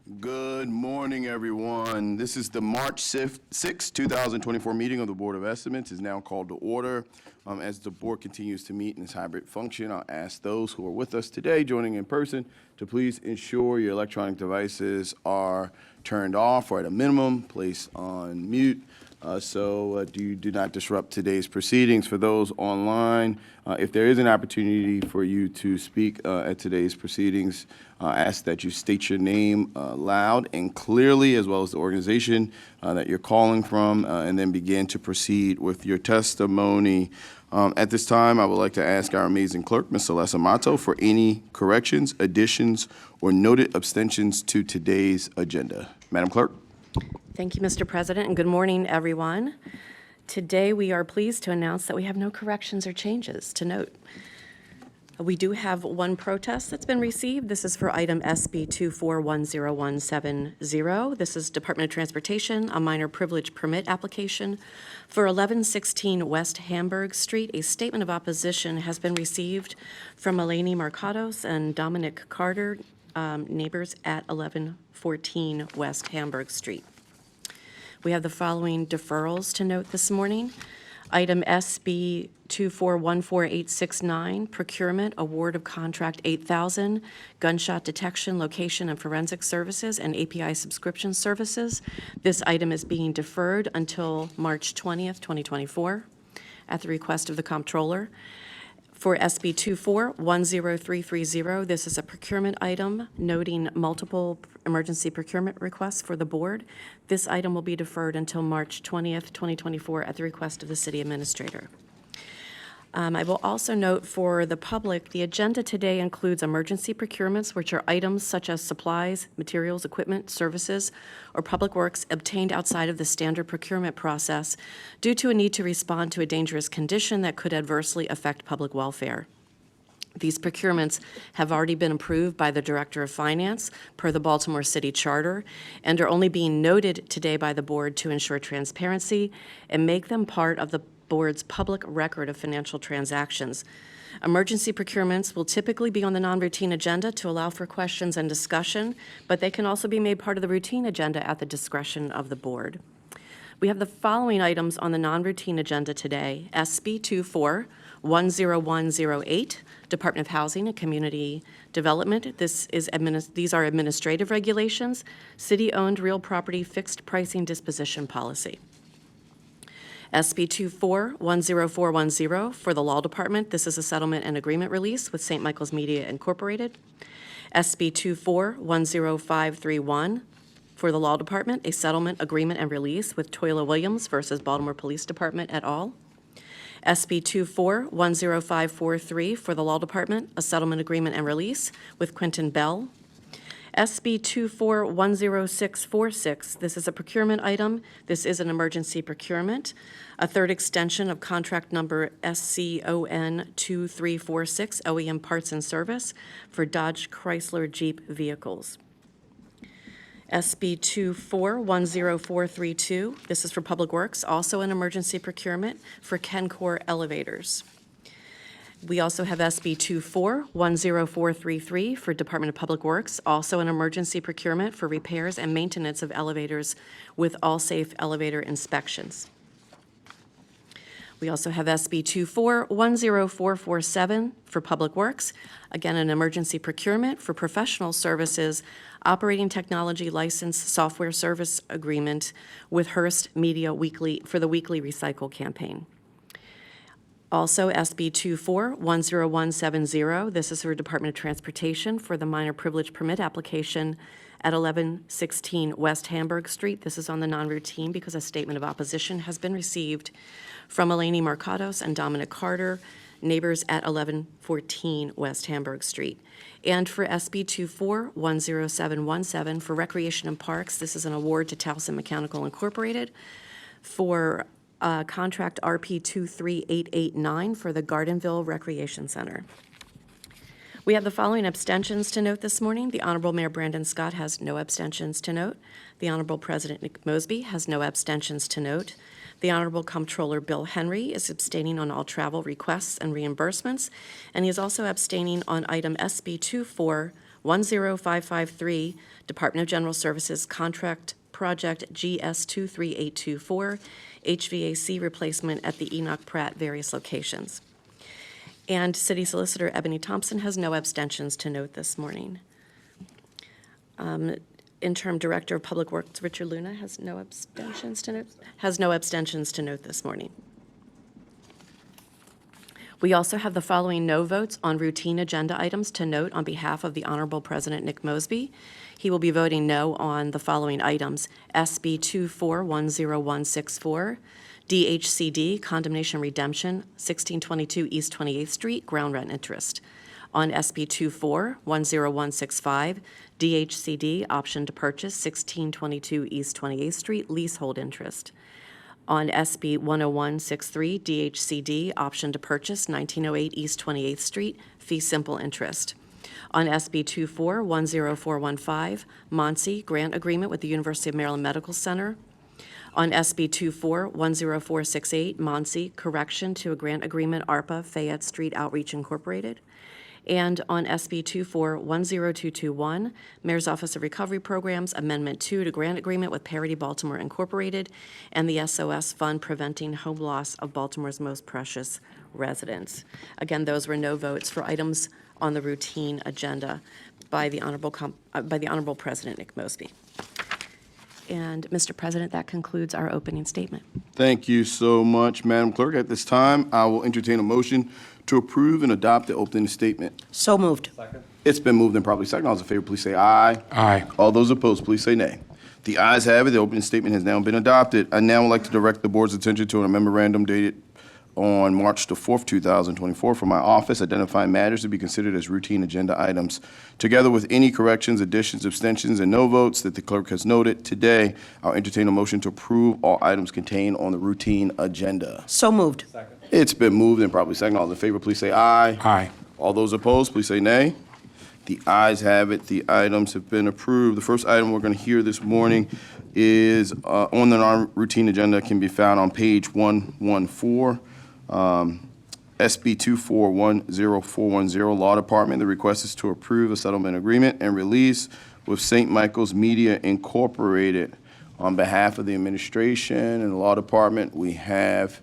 Good morning, everyone. This is the March 6, 2024 meeting of the Board of Estimates is now called to order. As the board continues to meet in its hybrid function, I'll ask those who are with us today joining in person to please ensure your electronic devices are turned off or at a minimum placed on mute so you do not disrupt today's proceedings. For those online, if there is an opportunity for you to speak at today's proceedings, ask that you state your name loud and clearly, as well as the organization that you're calling from, and then begin to proceed with your testimony. At this time, I would like to ask our amazing clerk, Ms. Celeste Amato, for any corrections, additions, or noted abstentions to today's agenda. Madam Clerk. Thank you, Mr. President, and good morning, everyone. Today, we are pleased to announce that we have no corrections or changes to note. We do have one protest that's been received. This is for item SB 2410170. This is Department of Transportation, a minor privilege permit application for 1116 West Hamburg Street. A statement of opposition has been received from Eleni Marcados and Dominic Carter, neighbors at 1114 West Hamburg Street. We have the following deferrals to note this morning. Item SB 2414869, procurement, award of contract 8,000, gunshot detection, location, and forensic services, and API subscription services. This item is being deferred until March 20th, 2024, at the request of the comptroller. For SB 2410330, this is a procurement item noting multiple emergency procurement requests for the board. This item will be deferred until March 20th, 2024 at the request of the city administrator. I will also note for the public, the agenda today includes emergency procurements, which are items such as supplies, materials, equipment, services, or public works obtained outside of the standard procurement process due to a need to respond to a dangerous condition that could adversely affect public welfare. These procurements have already been approved by the Director of Finance per the Baltimore City Charter and are only being noted today by the board to ensure transparency and make them part of the board's public record of financial transactions. Emergency procurements will typically be on the non-routine agenda to allow for questions and discussion, but they can also be made part of the routine agenda at the discretion of the board. We have the following items on the non-routine agenda today. SB 2410108, Department of Housing and Community Development. These are administrative regulations, city-owned real property fixed pricing disposition policy. SB 2410410 for the Law Department. This is a settlement and agreement release with St. Michael's Media Incorporated. SB 2410531 for the Law Department, a settlement agreement and release with Toyla Williams versus Baltimore Police Department et al. SB 2410543 for the Law Department, a settlement agreement and release with Quentin Bell. SB 2410646, this is a procurement item. This is an emergency procurement. A third extension of contract number SCON 2346, OEM Parts and Service for Dodge Chrysler Jeep vehicles. SB 2410432, this is for Public Works, also an emergency procurement for Kencor elevators. We also have SB 2410433 for Department of Public Works, also an emergency procurement for repairs and maintenance of elevators with all-safe elevator inspections. We also have SB 2410447 for Public Works, again an emergency procurement for professional services, operating technology license software service agreement with Hearst Media Weekly for the weekly recycle campaign. Also, SB 2410170, this is for Department of Transportation for the minor privilege permit application at 1116 West Hamburg Street. This is on the non-routine because a statement of opposition has been received from Eleni Marcados and Dominic Carter, neighbors at 1114 West Hamburg Street. And for SB 2410717 for Recreation and Parks, this is an award to Towson Mechanical Incorporated for contract RP 23889 for the Gardenville Recreation Center. We have the following abstentions to note this morning. The Honorable Mayor Brandon Scott has no abstentions to note. The Honorable President Nick Mosby has no abstentions to note. The Honorable Comptroller Bill Henry is abstaining on all travel requests and reimbursements, and he is also abstaining on item SB 10553, Department of General Services Contract Project GS23824, HVAC replacement at the Enoch Pratt various locations. And City Solicitor Ebony Thompson has no abstentions to note this morning. Interim Director of Public Works Richard Luna has no abstentions to note this morning. We also have the following no votes on routine agenda items to note on behalf of the Honorable President Nick Mosby. He will be voting no on the following items: SB 2410164, DHCD Condemnation Redemption, 1622 East 28th Street, ground rent interest. On SB 2410165, DHCD Option to Purchase, 1622 East 28th Street, leasehold interest. On SB 10163, DHCD Option to Purchase, 1908 East 28th Street, fee simple interest. On SB 2410415, Monsi Grant Agreement with the University of Maryland Medical Center. On SB 2410468, Monsi Correction to a Grant Agreement, ARPA Fayette Street Outreach Incorporated. And on SB 2410221, Mayor's Office of Recovery Programs, Amendment 2 to Grant Agreement with Parity Baltimore Incorporated, and the SOS Fund Preventing Home Loss of Baltimore's Most Precious Residents. Again, those were no votes for items on the routine agenda by the Honorable President Nick Mosby. And, Mr. President, that concludes our opening statement. Thank you so much, Madam Clerk. At this time, I will entertain a motion to approve and adopt the opening statement. So moved. It's been moved and probably second. All those in favor, please say aye. Aye. All those opposed, please say nay. The ayes have it. The opening statement has now been adopted. I now would like to direct the board's attention to a memorandum dated on March the 4th, 2024, from my office identifying matters to be considered as routine agenda items, together with any corrections, additions, abstentions, and no votes that the clerk has noted. Today, I'll entertain a motion to approve all items contained on the routine agenda. So moved. It's been moved and probably second. All those in favor, please say aye. Aye. All those opposed, please say nay. The ayes have it. The items have been approved. The first item we're going to hear this morning is on the non-routine agenda, can be found on page 114. SB 2410410, Law Department. The request is to approve a settlement agreement and release with St. Michael's Media Incorporated. On behalf of the administration and the Law Department, we have.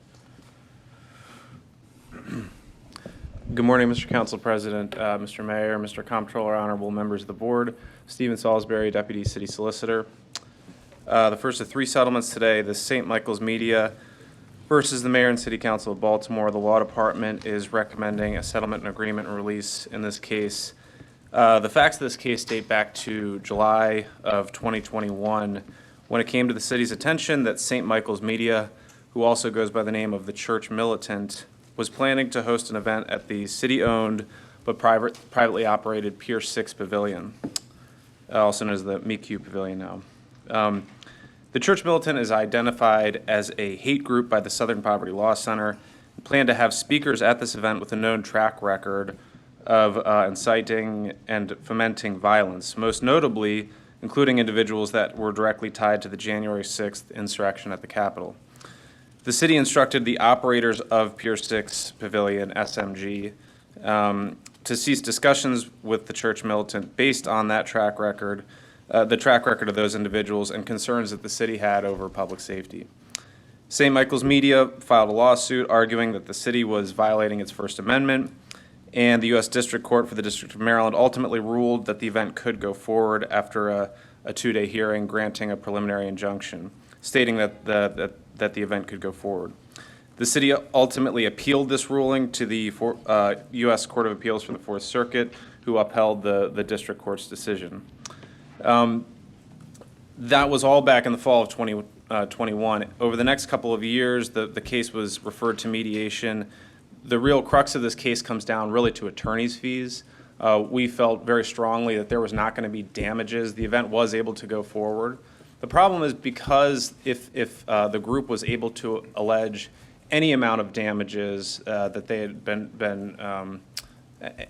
Good morning, Mr. Council President, Mr. Mayor, Mr. Comptroller, honorable members of the board. Stephen Salisbury, Deputy City Solicitor. The first of three settlements today, the St. Michael's Media versus the Mayor and City Council of Baltimore. The Law Department is recommending a settlement and agreement and release in this case. The facts of this case date back to July of 2021, when it came to the city's attention that St. Michael's Media, who also goes by the name of the Church Militant, was planning to host an event at the city-owned but privately operated Pier 6 Pavilion, also known as the MeQ Pavilion now. The Church Militant is identified as a hate group by the Southern Poverty Law Center and planned to have speakers at this event with a known track record of inciting and fomenting violence, most notably including individuals that were directly tied to the January 6th insurrection at the Capitol. The city instructed the operators of Pier 6 Pavilion, SMG, to cease discussions with the Church Militant based on that track record, the track record of those individuals and concerns that the city had over public safety. St. Michael's Media filed a lawsuit arguing that the city was violating its First Amendment, and the U.S. District Court for the District of Maryland ultimately ruled that the event could go forward after a two-day hearing granting a preliminary injunction, stating that the event could go forward. The city ultimately appealed this ruling to the U.S. Court of Appeals for the Fourth Circuit, who upheld the district court's decision. That was all back in the fall of 2021. Over the next couple of years, the case was referred to mediation. The real crux of this case comes down really to attorney's fees. We felt very strongly that there was not going to be damages. The event was able to go forward. The problem is because if the group was able to allege any amount of damages that they had been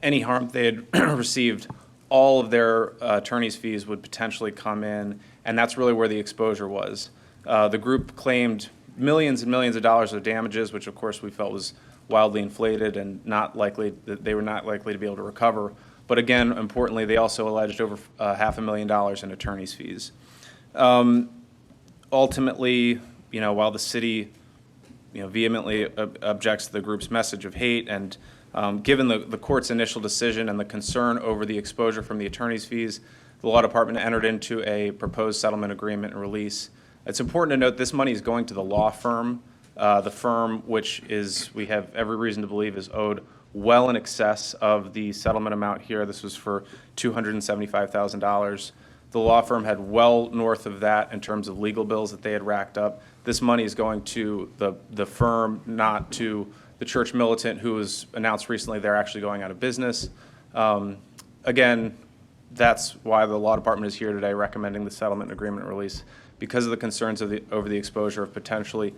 any harm they had received, all of their attorney's fees would potentially come in, and that's really where the exposure was. The group claimed millions and millions of dollars of damages, which of course we felt was wildly inflated and not likely, that they were not likely to be able to recover But again, importantly, they also alleged over $500,000 in attorney's fees. Ultimately, while the city, vehemently objects to the group's message of hate, and given the court's initial decision and the concern over the exposure from the attorney's fees, the law department entered into a proposed settlement agreement and release. It's important to note this money is going to the law firm, the firm which we have every reason to believe is owed well in excess of the settlement amount here. This was for $275,000. The law firm had well north of that in terms of legal bills that they had racked up. This money is going to the firm, not to the church militant who was announced recently they're actually going out of business. Again, that's why the law department is here today recommending the settlement agreement release, because of the concerns over the exposure of potentially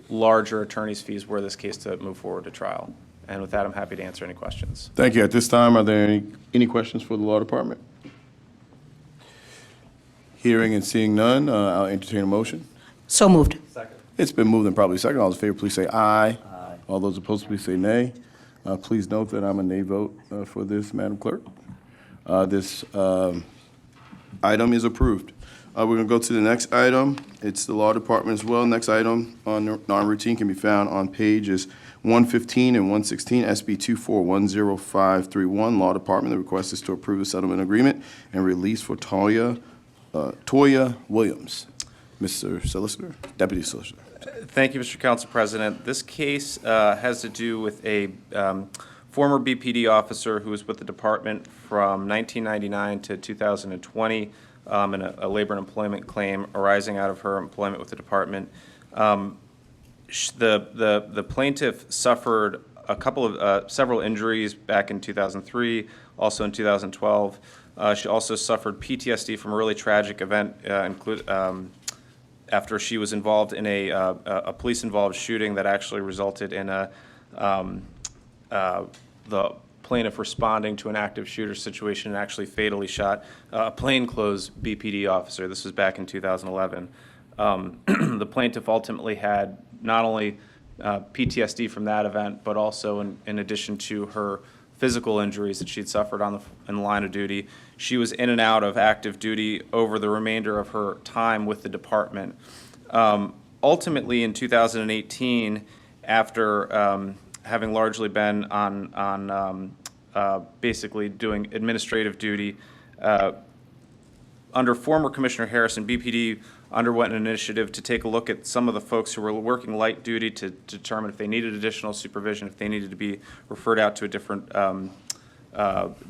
larger attorney's fees were this case to move forward to trial. And with that, I'm happy to answer any questions. Thank you. At this time, are there any questions for the law department? Hearing and seeing none, I'll entertain a motion. So moved. It's been moved and probably second. All those in favor, please say aye. Aye. All those opposed, please say nay. Please note that I'm a nay vote for this, Madam Clerk. This item is approved. We're going to go to the next item. It's the law department as well. Next item on non-routine can be found on pages 115 and 116, SB 2410531, Law Department. The request is to approve a settlement agreement and release for Toya Williams. Mr. Solicitor, Deputy Solicitor. Thank you, Mr. Council President. This case has to do with a former BPD officer who was with the department from 1999 to 2020 in a labor and employment claim arising out of her employment with the department. The plaintiff suffered several injuries back in 2003, also in 2012. She also suffered PTSD from a really tragic event, after she was involved in a police-involved shooting that actually resulted in the plaintiff responding to an active shooter situation and actually fatally shot a plainclothes BPD officer. This was back in 2011. The plaintiff ultimately had not only PTSD from that event, but also in addition to her physical injuries that she'd suffered in the line of duty, she was in and out of active duty over the remainder of her time with the department. Ultimately, in 2018, after having largely been on basically doing administrative duty, under former Commissioner Harrison, BPD underwent an initiative to take a look at some of the folks who were working light duty to determine if they needed additional supervision, if they needed to be referred out to a different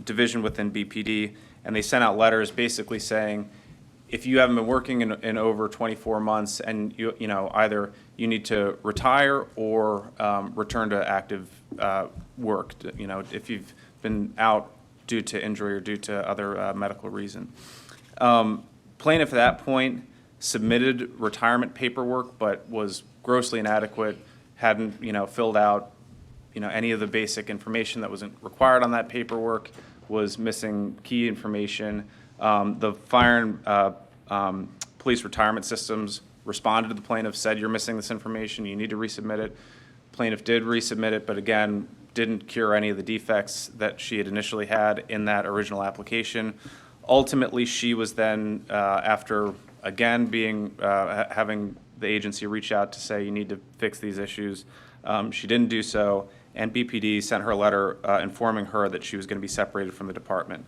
division within BPD. And they sent out letters basically saying, if you haven't been working in over 24 months and either you need to retire or return to active work, if you've been out due to injury or due to other medical reason. Plaintiff at that point submitted retirement paperwork, but was grossly inadequate, hadn't filled out any of the basic information that wasn't required on that paperwork, was missing key information. The fire and police retirement systems responded to the plaintiff, said you're missing this information, you need to resubmit it. Plaintiff did resubmit it, but again, didn't cure any of the defects that she had initially had in that original application. Ultimately, she was then, after again having the agency reach out to say you need to fix these issues, she didn't do so, and BPD sent her a letter informing her that she was going to be separated from the department.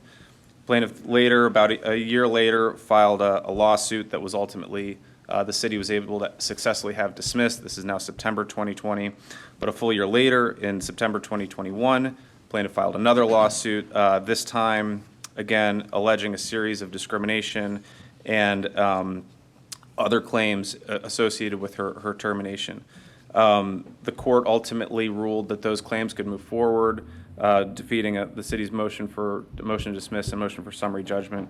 Plaintiff later, about a year later, filed a lawsuit that was ultimately the city was able to successfully have dismissed. This is now September 2020, but a full year later, in September 2021, plaintiff filed another lawsuit, this time again alleging a series of discrimination and other claims associated with her termination. The court ultimately ruled that those claims could move forward, defeating the city's motion to dismiss and motion for summary judgment.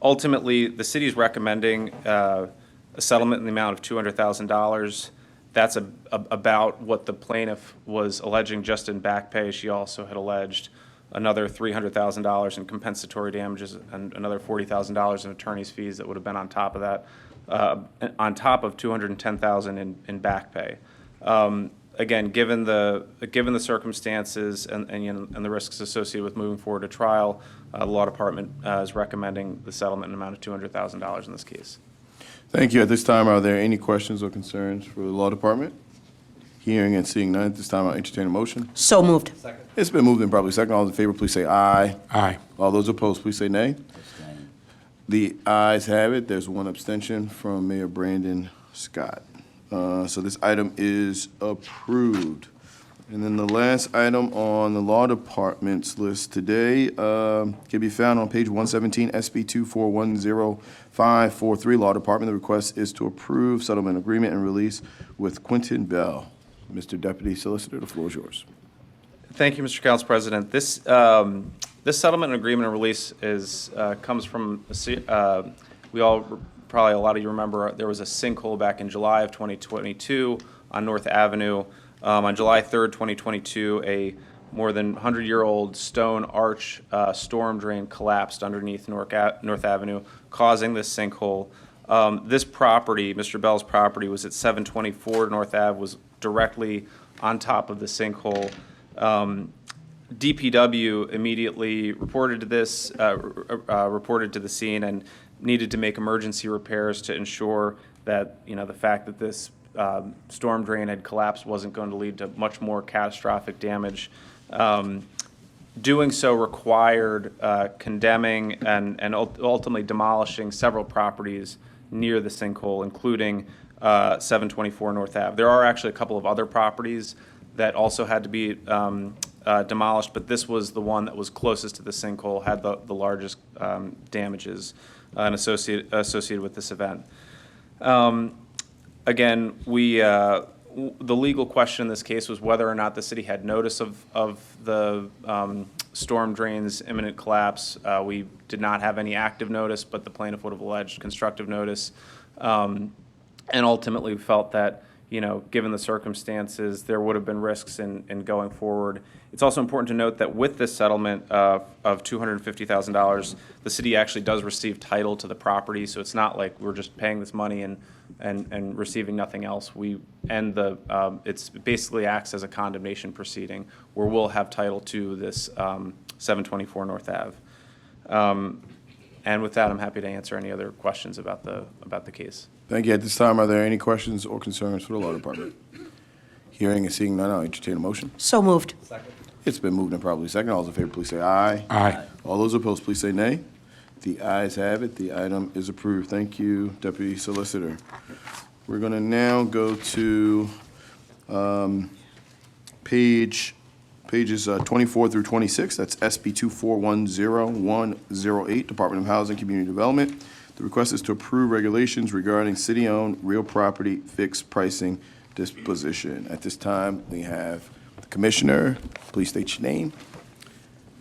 Ultimately, the city is recommending a settlement in the amount of $200,000. That's about what the plaintiff was alleging just in back pay. She also had alleged another $300,000 in compensatory damages and another $40,000 in attorney's fees that would have been on top of that, on top of $210,000 in back pay. again, given the circumstances and, you know, and the risks associated with moving forward to trial, the Law Department is recommending the settlement in an amount of $200,000 in this case. Thank you. At this time, are there any questions or concerns for the Law Department? Hearing and seeing none, at this time, I'll entertain a motion. So moved. It's been moved and probably second. All those in favor, please say aye. Aye. All those opposed, please say nay. The ayes have it. There's one abstention from Mayor Brandon Scott. So this item is approved. And then the last item on the Law Department's list today can be found on page 117, SB 2410543, Law Department. The request is to approve settlement agreement and release with Quentin Bell. Mr. Deputy Solicitor, the floor is yours. Thank you, Mr. Council President. This settlement agreement and release comes from we all probably, a lot of you remember, there was a sinkhole back in July of 2022 on North Avenue. On July 3rd, 2022, a more than 100-year-old stone arch storm drain collapsed underneath North Avenue, causing this sinkhole. This property, Mr. Bell's property, was at 724 North Ave, was directly on top of the sinkhole. DPW immediately reported to this, reported to the scene, and needed to make emergency repairs to ensure that, you know, the fact that this storm drain had collapsed wasn't going to lead to much more catastrophic damage. Doing so required condemning and ultimately demolishing several properties near the sinkhole, including 724 North Ave. There are actually a couple of other properties that also had to be demolished, but this was the one that was closest to the sinkhole, had the largest damages and associated with this event. Again, the legal question in this case was whether or not the city had notice of the storm drain's imminent collapse. We did not have any active notice, but the plaintiff would have alleged constructive notice, and ultimately felt that, you know, given the circumstances, there would have been risks in going forward. It's also important to note that with this settlement of $250,000, the city actually does receive title to the property, so it's not like we're just paying this money and receiving nothing else. It's basically acts as a condemnation proceeding where we'll have title to this 724 North Ave. And with that, I'm happy to answer any other questions about the case. Thank you. At this time, are there any questions or concerns for the Law Department? Hearing and seeing none, I'll entertain a motion. So moved. It's been moved and probably second. All those in favor, please say aye. Aye. All those opposed, please say nay. The ayes have it. The item is approved. Thank you, Deputy Solicitor. We're going to now go to pages 24 through 26. That's SB 2410108, Department of Housing and Community Development. The request is to approve regulations regarding city-owned real property fixed pricing disposition. At this time, we have the Commissioner. Please state your name.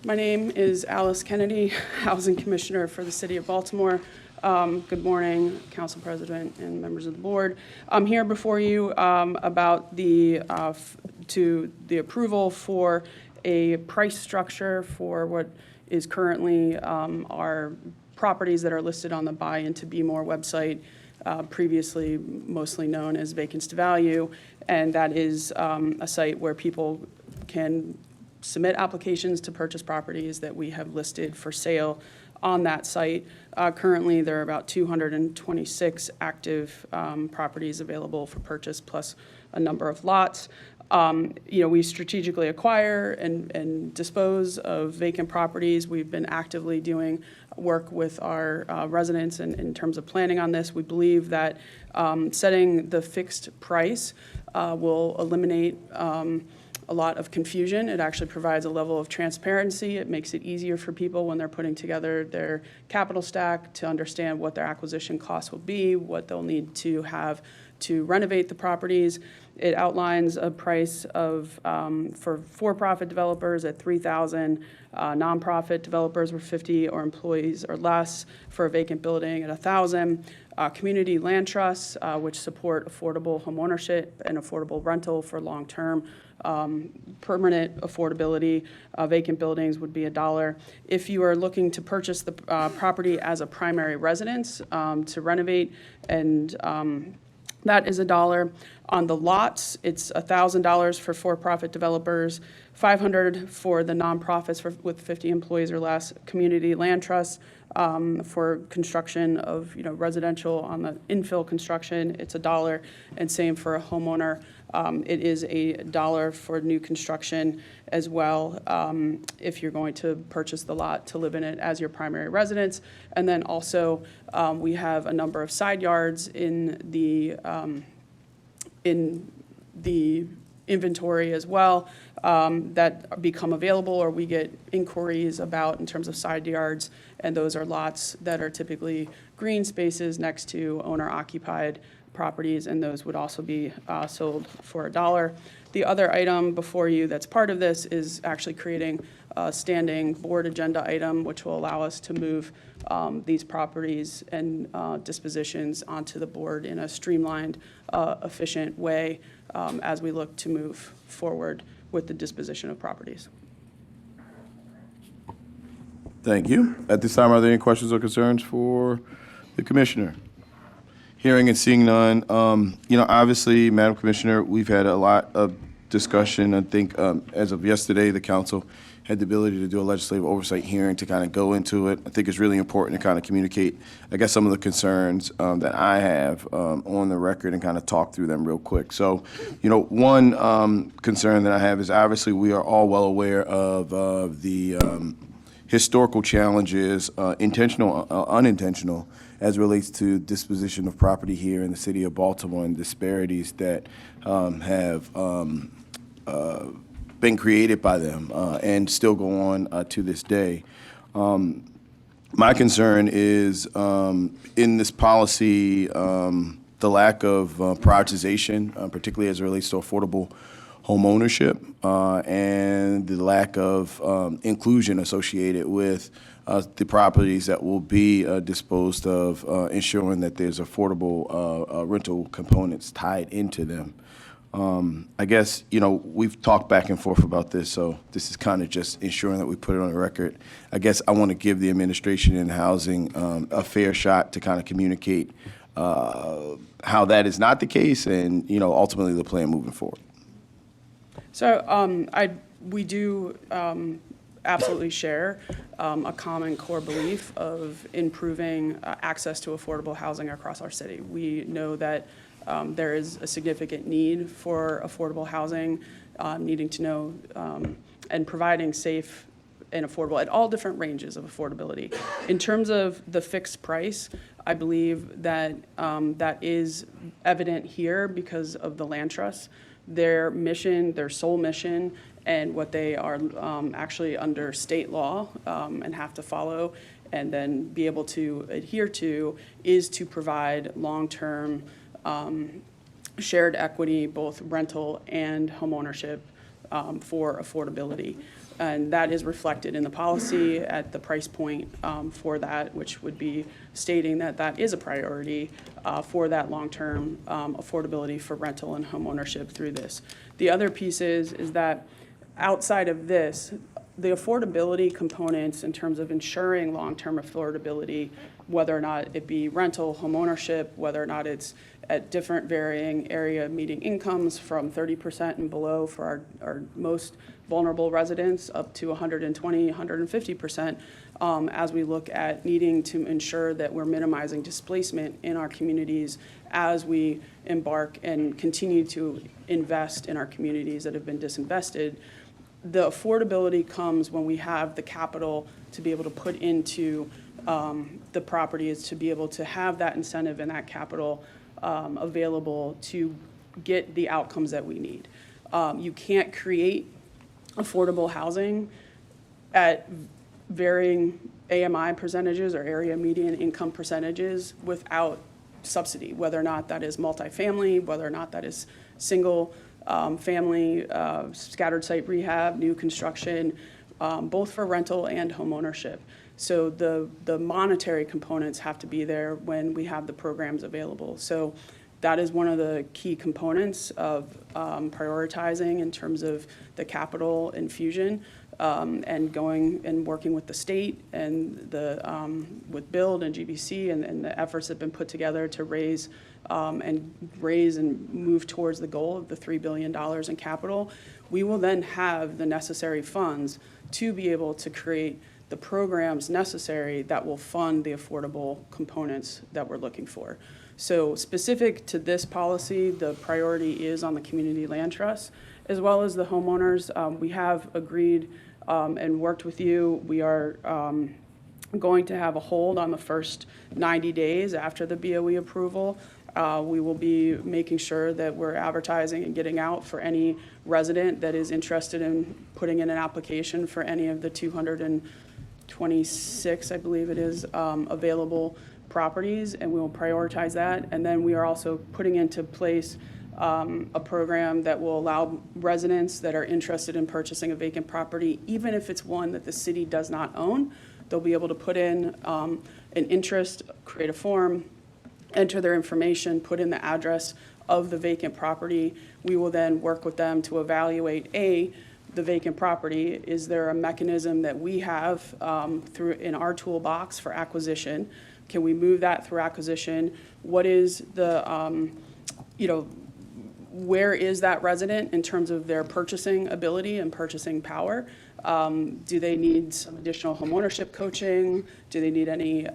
My name is Alice Kennedy, Housing Commissioner for the City of Baltimore. Good morning, Council President and members of the board. I'm here before you about the approval for a price structure for what is currently our properties that are listed on the Buy Into Be More website, previously mostly known as Vacants to Value, and that is a site where people can submit applications to purchase properties that we have listed for sale on that site. Currently, there are about 226 active properties available for purchase, plus a number of lots. We strategically acquire and dispose of vacant properties. We've been actively doing work with our residents in terms of planning on this. We believe that setting the fixed price will eliminate a lot of confusion. It actually provides a level of transparency. It makes it easier for people when they're putting together their capital stack to understand what their acquisition costs will be, what they'll need to have to renovate the properties. It outlines a price of for for-profit developers at $3,000, nonprofit developers with 50 or employees or less for a vacant building at $1,000. Community land trusts, which support affordable homeownership and affordable rental for long-term. Permanent affordability, vacant buildings would be $1. If you are looking to purchase the property as a primary residence to renovate and That is $1. On the lots, it's $1,000 for for-profit developers, $500 for the nonprofits with 50 employees or less, community land trusts, for construction of, residential on the infill construction, it's $1, and same for a homeowner. It is $1 for new construction as well, if you're going to purchase the lot to live in it as your primary residence. And then also, we have a number of side yards in the inventory as well, that become available or we get inquiries about in terms of side yards. And those are lots that are typically green spaces next to owner-occupied properties, and those would also be sold for $1. The other item before you that's part of this is actually creating a standing board agenda item, which will allow us to move these properties and dispositions onto the board in a streamlined, efficient way as we look to move forward with the disposition of properties. Thank you. At this time, are there any questions or concerns for the commissioner? Hearing and seeing none, obviously, Madam Commissioner, we've had a lot of discussion. I think as of yesterday, the council had the ability to do a legislative oversight hearing to kind of go into it. I think it's really important to kind of communicate, I guess, some of the concerns that I have on the record and kind of talk through them real quick. So, one concern that I have is obviously we are all well aware of the historical challenges, intentional, unintentional, as it relates to disposition of property here in the city of Baltimore and disparities that have been created by them and still go on to this day. My concern is in this policy, the lack of prioritization, particularly as it relates to affordable home ownership, and the lack of inclusion associated with the properties that will be disposed of, ensuring that there's affordable rental components tied into them. I guess, we've talked back and forth about this, so this is kind of just ensuring that we put it on the record. I guess I want to give the administration and housing a fair shot to kind of communicate how that is not the case and, ultimately the plan moving forward. So we do absolutely share a common core belief of improving access to affordable housing across our city. We know that there is a significant need for affordable housing, needing to know and providing safe and affordable at all different ranges of affordability. In terms of the fixed price, I believe that that is evident here because of the land trust. Their mission, their sole mission, and what they are actually under state law and have to follow and then be able to adhere to is to provide long-term shared equity, both rental and homeownership for affordability. And that is reflected in the policy at the price point for that, which would be stating that that is a priority for that long-term affordability for rental and homeownership through this. The other piece is that outside of this, the affordability components in terms of ensuring long-term affordability, whether or not it be rental, homeownership, whether or not it's at different varying area median incomes from 30% and below for our most vulnerable residents up to 120, 150%, as we look at needing to ensure that we're minimizing displacement in our communities as we embark and continue to invest in our communities that have been disinvested. The affordability comes when we have the capital to be able to put into the properties, to be able to have that incentive and that capital available to get the outcomes that we need. You can't create affordable housing at varying AMI percentages or area median income percentages without subsidy, whether or not that is multifamily, whether or not that is single family, scattered site rehab, new construction, both for rental and home ownership. So the monetary components have to be there when we have the programs available. So that is one of the key components of prioritizing in terms of the capital infusion and going and working with the state and with BUILD and GBC and the efforts that have been put together to raise and move towards the goal of the $3 billion in capital, we will then have the necessary funds to be able to create the programs necessary that will fund the affordable components that we're looking for. So specific to this policy, the priority is on the community land trust, as well as the homeowners. We have agreed and worked with you. We are going to have a hold on the first 90 days after the BOE approval. We will be making sure that we're advertising and getting out for any resident that is interested in putting in an application for any of the 226, I believe it is, available properties, and we will prioritize that. And then we are also putting into place a program that will allow residents that are interested in purchasing a vacant property, even if it's one that the city does not own, they'll be able to put in an interest, create a form, enter their information, put in the address of the vacant property. We will then work with them to evaluate, the vacant property. Is there a mechanism that we have through in our toolbox for acquisition? Can we move that through acquisition? What is the, where is that resident in terms of their purchasing ability and purchasing power? Do they need some additional homeownership coaching? Do they need any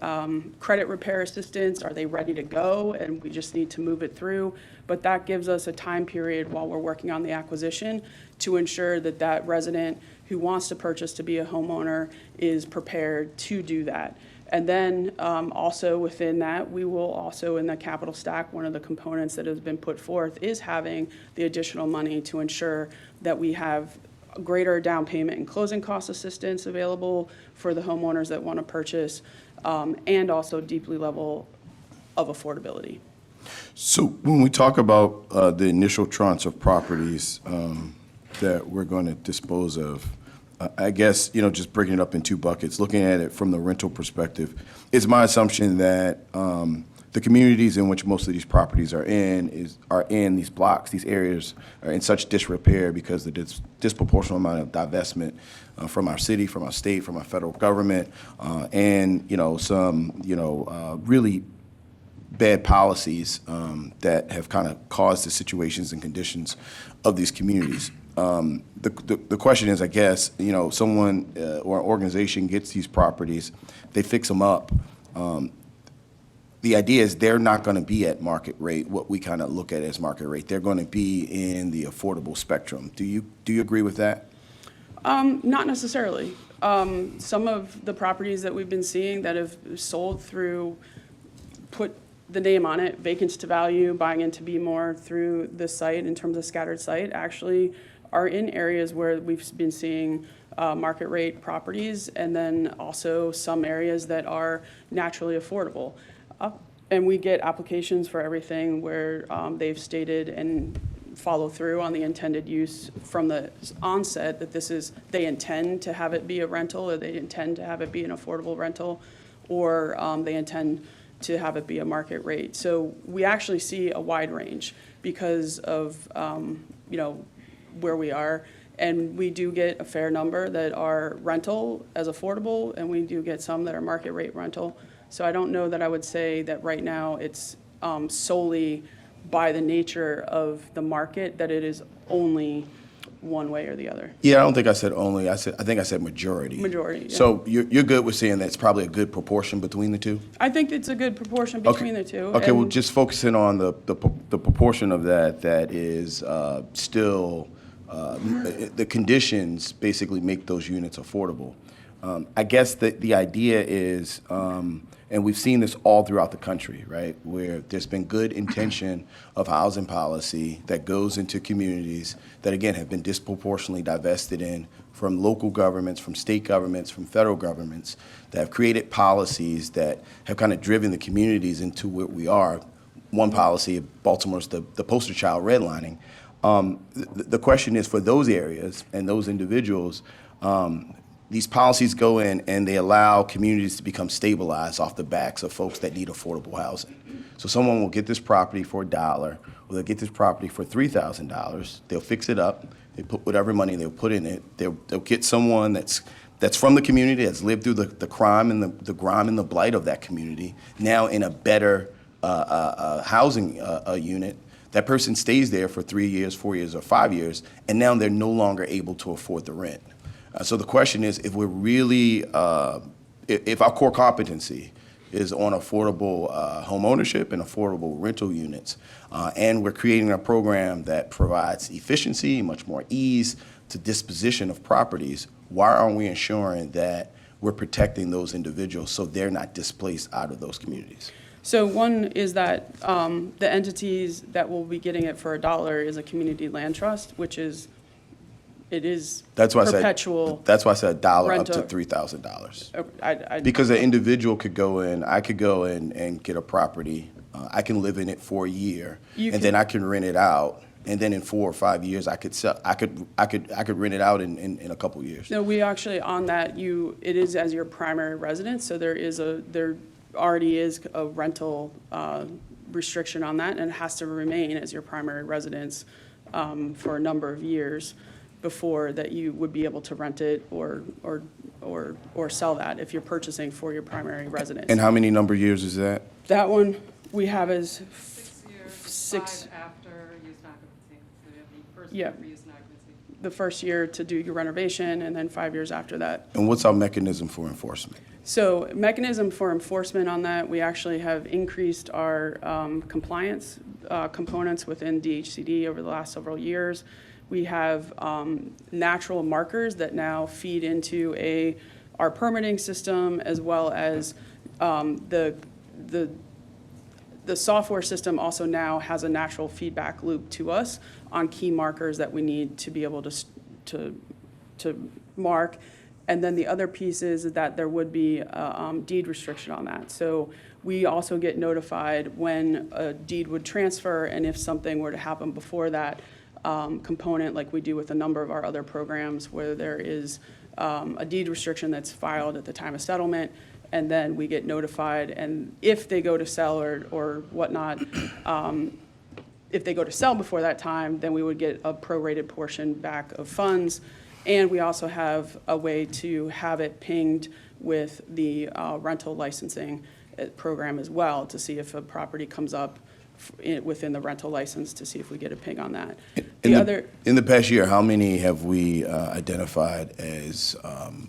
credit repair assistance? Are they ready to go and we just need to move it through? But that gives us a time period while we're working on the acquisition to ensure that that resident who wants to purchase to be a homeowner is prepared to do that. And then also within that, we will also in the capital stack, one of the components that has been put forth is having the additional money to ensure that we have greater down payment and closing cost assistance available for the homeowners that want to purchase, and also deeply level of affordability. So when we talk about the initial tranche of properties that we're going to dispose of, I guess, just breaking it up in two buckets, looking at it from the rental perspective, it's my assumption that the communities in which most of these properties are in these blocks, these areas are in such disrepair because of the disproportionate amount of divestment from our city, from our state, from our federal government, and some really bad policies that have kind of caused the situations and conditions of these communities. The question is, I guess, someone or an organization gets these properties, they fix them up. The idea is they're not going to be at market rate, what we kind of look at as market rate. They're going to be in the affordable spectrum. Do you agree with that? Not necessarily. Some of the properties that we've been seeing that have sold through, put the name on it, vacants to value, buying into Be More through the site in terms of scattered site, actually are in areas where we've been seeing market rate properties, and then also some areas that are naturally affordable. And we get applications for everything where they've stated and follow through on the intended use from the onset that they intend to have it be a rental, or they intend to have it be an affordable rental, or they intend to have it be a market rate. So we actually see a wide range because of where we are. And we do get a fair number that are rental as affordable, and we do get some that are market rate rental. So I don't know that I would say that right now it's solely by the nature of the market that it is only one way or the other. Yeah, I don't think I said only. I think I said majority. Majority, yeah. So you're good with saying that's probably a good proportion between the two? I think it's a good proportion between the two. Okay, well, and- just focusing on the proportion of that is still, the conditions basically make those units affordable. I guess the idea is, and we've seen this all throughout the country, right, where there's been good intention of housing policy that goes into communities that, again, have been disproportionately divested in from local governments, from state governments, from federal governments, that have created policies that have kind of driven the communities into where we are. One policy, Baltimore's the poster child, redlining. The question is, for those areas and those individuals, these policies go in and they allow communities to become stabilized off the backs of folks that need affordable housing. So someone will get this property for $1, or they'll get this property for $3,000. They'll fix it up. They put whatever money they'll put in it. They'll get someone that's from the community, that's lived through the crime and the grime and the blight of that community, now in a better housing unit. That person stays there for 3 years, 4 years, or 5 years, and now they're no longer able to afford the rent. So the question is, if we're really, if our core competency is on affordable home ownership and affordable rental units, and we're creating a program that provides efficiency, much more ease to disposition of properties, why aren't we ensuring that we're protecting those individuals so they're not displaced out of those communities? So one is that the entities that will be getting it for $1 is a community land trust, which is, it is That's why perpetual. that's why I said $1 up to rental. $3,000. Because an individual could go in, I could go in and get a property, I can live in it for a year, You and then I can rent it out, and then in 4 or 5 years, I could sell, I could rent it out in a couple years. No, we actually, on that, it is as your primary residence, so there already is a rental restriction on that, and it has to remain as your primary residence for a number of years before that you would be able to rent it or sell that if you're purchasing for your primary residence. And how many number of years is that? That one we have as 6 years, 6 5 after use and occupancy. So you have the first Yeah. year for use and occupancy. the first year to do your renovation, and then 5 years after that. And what's our mechanism for enforcement? So mechanism for enforcement on that, we actually have increased our compliance components within DHCD over the last several years. We have natural markers that now feed into our permitting system, as well as the software system also now has a natural feedback loop to us on key markers that we need to be able to mark. And then the other piece is that there would be a deed restriction on that. So we also get notified when a deed would transfer, and if something were to happen before that component, like we do with a number of our other programs, where there is a deed restriction that's filed at the time of settlement, and then we get notified, and if they go to sell or whatnot, if they go to sell before that time, then we would get a prorated portion back of funds. And we also have a way to have it pinged with the rental licensing program as well, to see if a property comes up within the rental license, to see if we get a ping on that. In the past year, how many have we identified as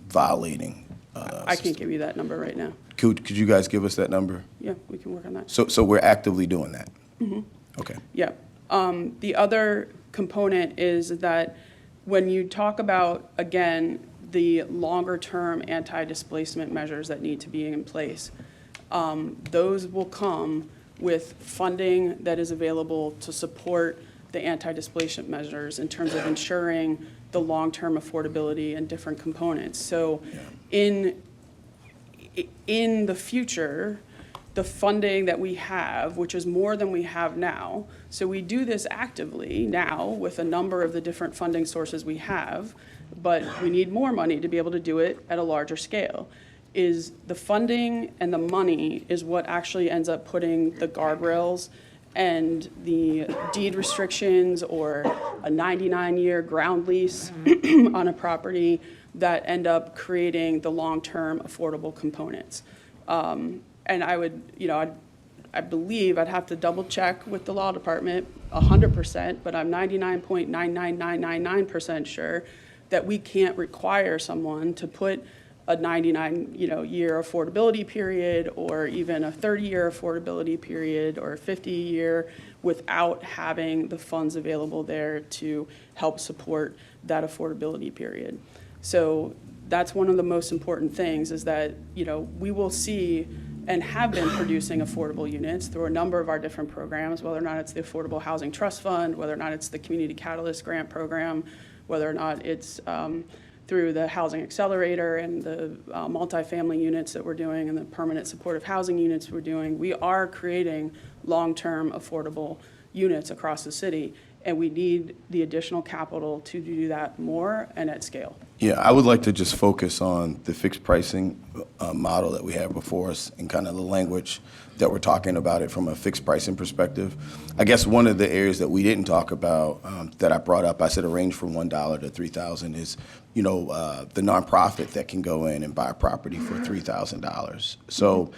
violating? I can't give you that number right now. Could you guys give us that number? Yeah, we can work on that. So we're actively doing that? Okay. Yeah. The other component is that when you talk about, again, the longer-term anti-displacement measures that need to be in place, those will come with funding that is available to support the anti-displacement measures in terms of ensuring the long-term affordability and different components. So in the future, the funding that we have, which is more than we have now, so we do this actively now with a number of the different funding sources we have, but we need more money to be able to do it at a larger scale, is the funding and the money is what actually ends up putting the guardrails and the deed restrictions or a 99-year ground lease on a property that end up creating the long-term affordable components. And I would, I believe, I'd have to double check with the law department 100%, but I'm 99.99999% sure that we can't require someone to put a 99-year affordability period, or even a 30-year affordability period, or a 50-year, without having the funds available there to help support that affordability period. So that's one of the most important things, is that, we will see and have been producing affordable units through a number of our different programs, whether or not it's the Affordable Housing Trust Fund, whether or not it's the Community Catalyst Grant Program, whether or not it's through the Housing Accelerator and the multifamily units that we're doing and the permanent supportive housing units we're doing. We are creating long-term affordable units across the city, and we need the additional capital to do that more and at scale. Yeah, I would like to just focus on the fixed pricing model that we have before us and kind of the language that we're talking about it from a fixed pricing perspective. I guess one of the areas that we didn't talk about that I brought up, I said a range from $1 to $3,000 is, the nonprofit that can go in and buy a property for $3,000. So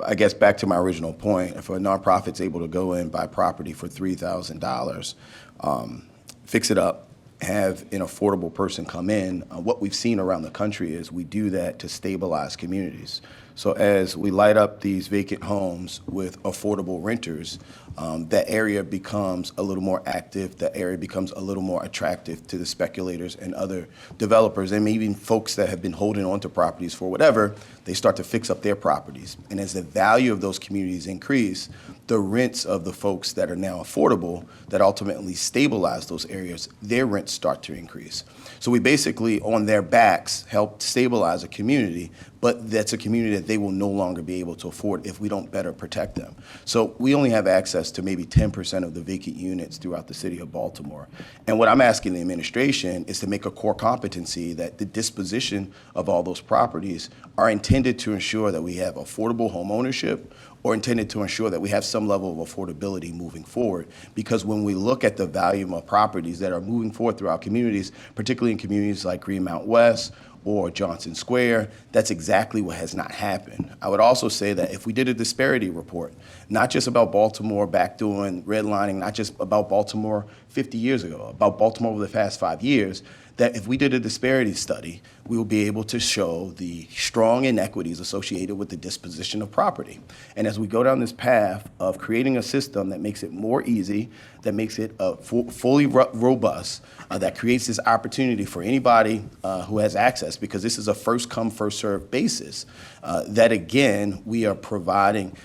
I guess back to my original point, if a nonprofit's able to go in, buy property for $3,000, fix it up, have an affordable person come in, what we've seen around the country is we do that to stabilize communities. So as we light up these vacant homes with affordable renters, that area becomes a little more active, that area becomes a little more attractive to the speculators and other developers, and maybe even folks that have been holding on to properties for whatever, they start to fix up their properties. And as the value of those communities increase, the rents of the folks that are now affordable, that ultimately stabilize those areas, their rents start to increase. So we basically, on their backs, help stabilize a community, but that's a community that they will no longer be able to afford if we don't better protect them. So we only have access to maybe 10% of the vacant units throughout the city of Baltimore. And what I'm asking the administration is to make a core competency that the disposition of all those properties are intended to ensure that we have affordable home ownership, or intended to ensure that we have some level of affordability moving forward. Because when we look at the volume of properties that are moving forward through our communities, particularly in communities like Greenmount West or Johnson Square, that's exactly what has not happened. I would also say that if we did a disparity report, not just about Baltimore back doing redlining, not just about Baltimore 50 years ago, about Baltimore over the past 5 years, that if we did a disparity study, we will be able to show the strong inequities associated with the disposition of property. And as we go down this path of creating a system that makes it more easy, that makes it fully robust, that creates this opportunity for anybody who has access, because this is a first come, first served basis, that again, we are providing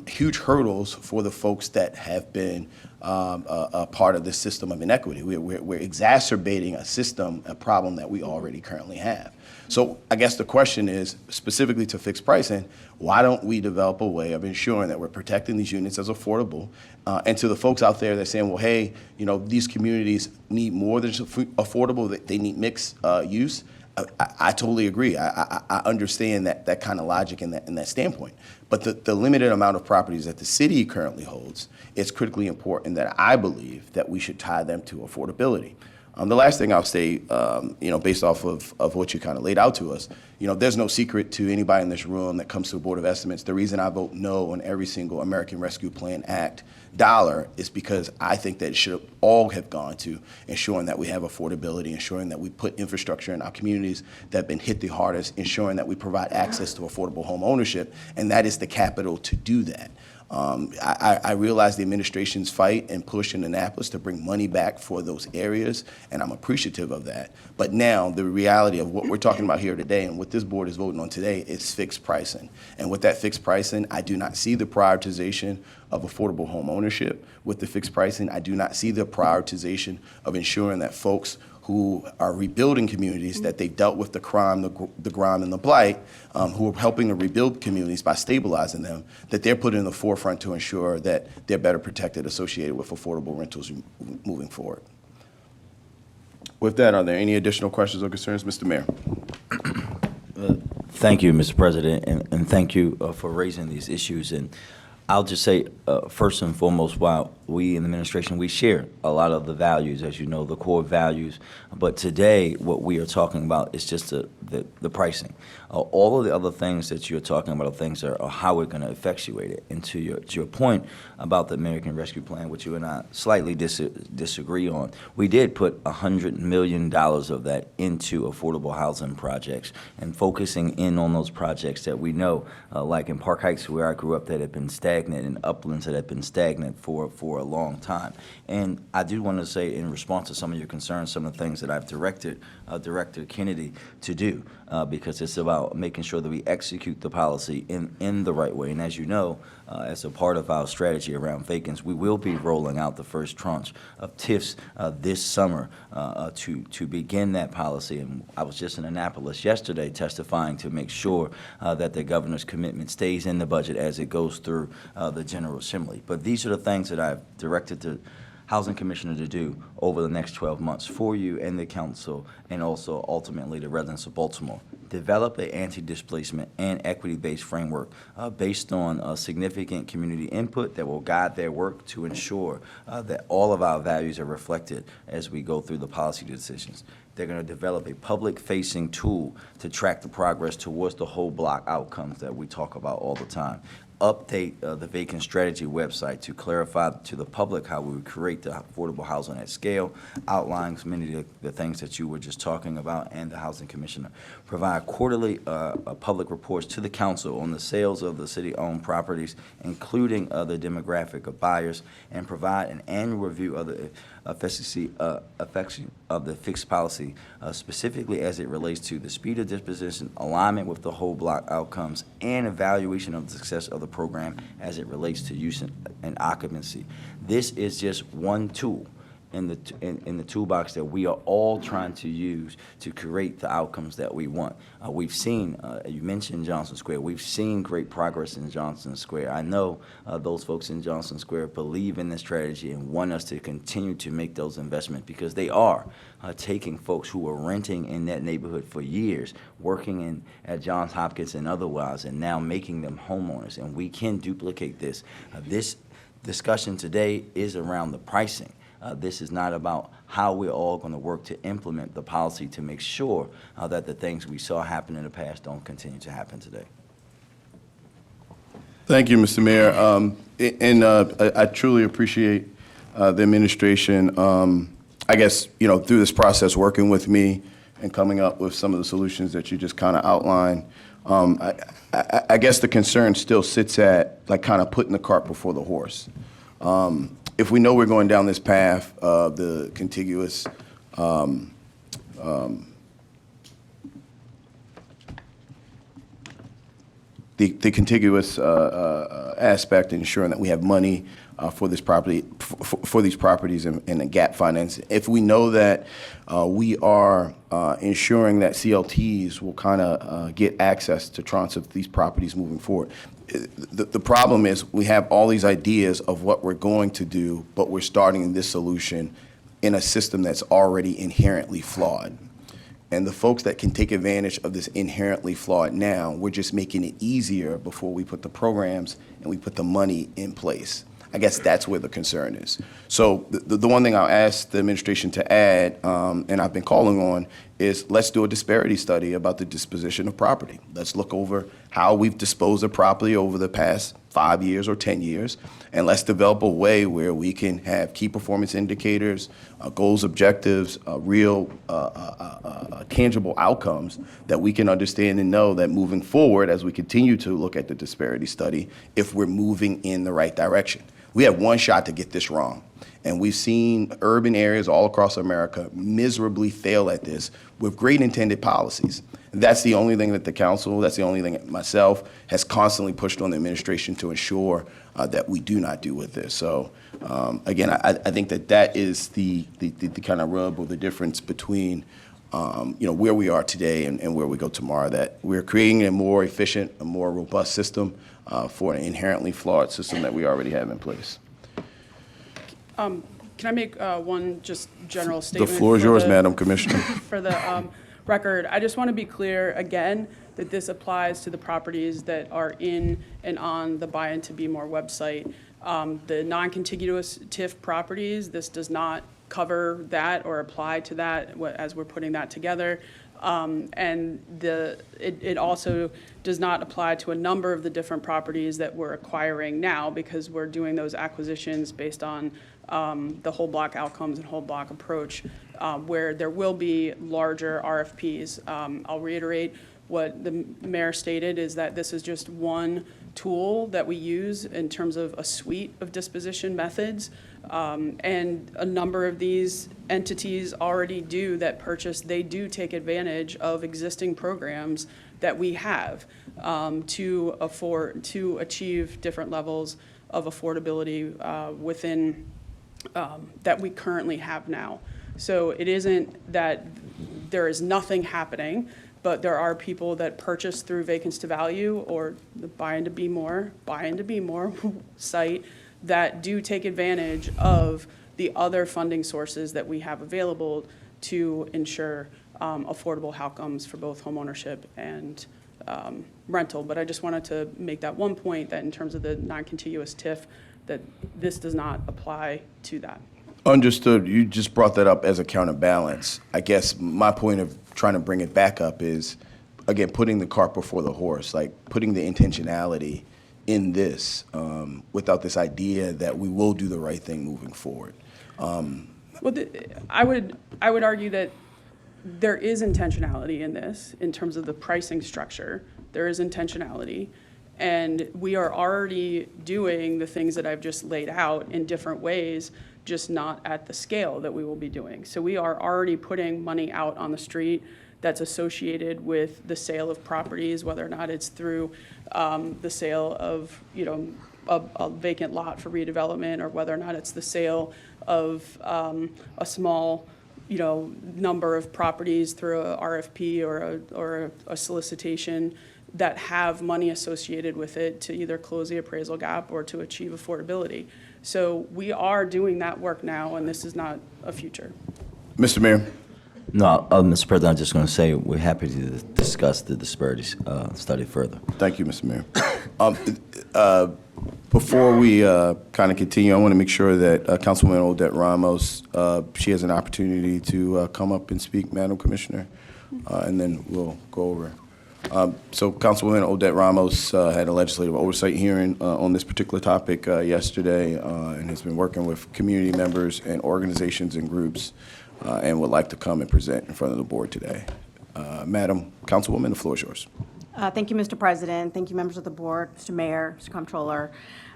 huge hurdles for the folks that have been a part of this system of inequity. We're exacerbating a problem that we already currently have. So I guess the question is, specifically to fixed pricing, why don't we develop a way of ensuring that we're protecting these units as affordable? And to the folks out there that are saying, well, hey, these communities need more than just affordable, they need mixed use. I totally agree. I understand that kind of logic and that standpoint. But the limited amount of properties that the city currently holds, it's critically important that I believe that we should tie them to affordability. The last thing I'll say, based off of what you kind of laid out to us, there's no secret to anybody in this room that comes to the Board of Estimates. The reason I vote no on every single American Rescue Plan Act dollar is because I think that it should all have gone to ensuring that we have affordability, ensuring that we put infrastructure in our communities that have been hit the hardest, ensuring that we provide access to affordable home ownership, and that is the capital to do that. I realize the administration's fight and push in Annapolis to bring money back for those areas, and I'm appreciative of that. But now the reality of what we're talking about here today and what this board is voting on today is fixed pricing. And with that fixed pricing, I do not see the prioritization of affordable home ownership. With the fixed pricing, I do not see the prioritization of ensuring that folks who are rebuilding communities, that they dealt with the crime, the grime, and the blight, who are helping to rebuild communities by stabilizing them, that they're put in the forefront to ensure that they're better protected associated with affordable rentals moving forward. With that, are there any additional questions or concerns, Mr. Mayor? Thank you, Mr. President, and thank you for raising these issues. And I'll just say, first and foremost, while we in the administration, we share a lot of the values, as you know, the core values. But today, what we are talking about is just the pricing. All of the other things that you're talking about are things that are how we're going to effectuate it. And to your point about the American Rescue Plan, which you and I slightly disagree on, we did put $100 million of that into affordable housing projects and focusing in on those projects that we know, like in Park Heights, where I grew up, that have been stagnant, and Uplands that have been stagnant for a long time. And I do want to say, in response to some of your concerns, some of the things that I've directed Director Kennedy to do, because it's about making sure that we execute the policy in the right way. And as you know, as a part of our strategy around vacants, we will be rolling out the first tranche of TIFs this summer to begin that policy. And I was just in Annapolis yesterday testifying to make sure that the governor's commitment stays in the budget as it goes through the General Assembly. But these are the things that I've directed housing commissioner to do over the next 12 months for you and the council, and also ultimately the residents of Baltimore. Develop an anti-displacement and equity-based framework based on significant community input that will guide their work to ensure that all of our values are reflected as we go through the policy decisions. They're going to develop a public-facing tool to track the progress towards the whole block outcomes that we talk about all the time. Update the vacant strategy website to clarify to the public how we would create the affordable housing at scale, outlines many of the things that you were just talking about, and the housing commissioner. Provide quarterly public reports to the council on the sales of the city-owned properties, including the demographic of buyers, and provide an annual review of the efficiency of the fixed policy, specifically as it relates to the speed of disposition, alignment with the whole block outcomes, and evaluation of the success of the program as it relates to use and occupancy. This is just one tool in the toolbox that we are all trying to use to create the outcomes that we want. We've seen, you mentioned Johnson Square, we've seen great progress in Johnson Square. I know those folks in Johnson Square believe in this strategy and want us to continue to make those investments, because they are taking folks who were renting in that neighborhood for years, working at Johns Hopkins and otherwise, and now making them homeowners. And we can duplicate this. This discussion today is around the pricing. This is not about how we're all going to work to implement the policy to make sure that the things we saw happen in the past don't continue to happen today. Thank you, Mr. Mayor. I truly appreciate the administration, I guess, through this process, working with me and coming up with some of the solutions that you just kind of outlined. I guess the concern still sits at, like, kind of putting the cart before the horse. If we know we're going down this path of the contiguous the contiguous aspect, ensuring that we have money for this property, for these properties and the gap finance. If we know that we are ensuring that CLTs will kind of get access to tranches of these properties moving forward. The problem is we have all these ideas of what we're going to do, but we're starting this solution in a system that's already inherently flawed. And the folks that can take advantage of this inherently flawed now, we're just making it easier before we put the programs and we put the money in place. I guess that's where the concern is. So the one thing I'll ask the administration to add, and I've been calling on, is let's do a disparity study about the disposition of property. Let's look over how we've disposed of property over the past 5 years or 10 years, and let's develop a way where we can have key performance indicators, goals, objectives, real tangible outcomes that we can understand and know that moving forward, as we continue to look at the disparity study, if we're moving in the right direction. We have one shot to get this wrong. And we've seen urban areas all across America miserably fail at this with great intended policies. That's the only thing that the council, that's the only thing that myself has constantly pushed on the administration to ensure that we do not do with this. So again, I think that is the kind of rub or the difference between where we are today and where we go tomorrow, that we're creating a more efficient, a more robust system for an inherently flawed system that we already have in place. Can I make one just general statement? The floor is yours, Madam Commissioner. For the record, I just want to be clear again that this applies to the properties that are in and on the Buy Into Be More website. The non-contiguous TIF properties, this does not cover that or apply to that as we're putting that together. And it also does not apply to a number of the different properties that we're acquiring now, because we're doing those acquisitions based on the whole block outcomes and whole block approach, where there will be larger RFPs. I'll reiterate what the mayor stated, is that this is just one tool that we use in terms of a suite of disposition methods. And a number of these entities already do that purchase. They do take advantage of existing programs that we have to achieve different levels of affordability within that we currently have now. So it isn't that there is nothing happening, but there are people that purchase through Vacants to Value or the Buy Into Be More site that do take advantage of the other funding sources that we have available to ensure affordable outcomes for both homeownership and rental. But I just wanted to make that one point, that in terms of the non-contiguous TIF, that this does not apply to that. Understood. You just brought that up as a counterbalance. I guess my point of trying to bring it back up is, again, putting the cart before the horse, like putting the intentionality in this without this idea that we will do the right thing moving forward. Well, I would argue that there is intentionality in this in terms of the pricing structure. There is intentionality. And we are already doing the things that I've just laid out in different ways, just not at the scale that we will be doing. So we are already putting money out on the street that's associated with the sale of properties, whether or not it's through the sale of, a vacant lot for redevelopment, or whether or not it's the sale of a small, number of properties through a RFP or a solicitation that have money associated with it to either close the appraisal gap or to achieve affordability. So we are doing that work now, and this is not a future. Mr. Mayor? No, Mr. President, I'm just going to say we're happy to discuss the disparities study further. Thank you, Mr. Mayor. Before we kind of continue, I want to make sure that Councilwoman Odette Ramos, she has an opportunity to come up and speak, Madam Commissioner, and then we'll go over. So Councilwoman Odette Ramos had a legislative oversight hearing on this particular topic yesterday and has been working with community members and organizations and groups and would like to come and present in front of the board today. Madam Councilwoman, the floor is yours. Thank you, Mr. President. Thank you, members of the board, Mr. Mayor, Mr. Comptroller.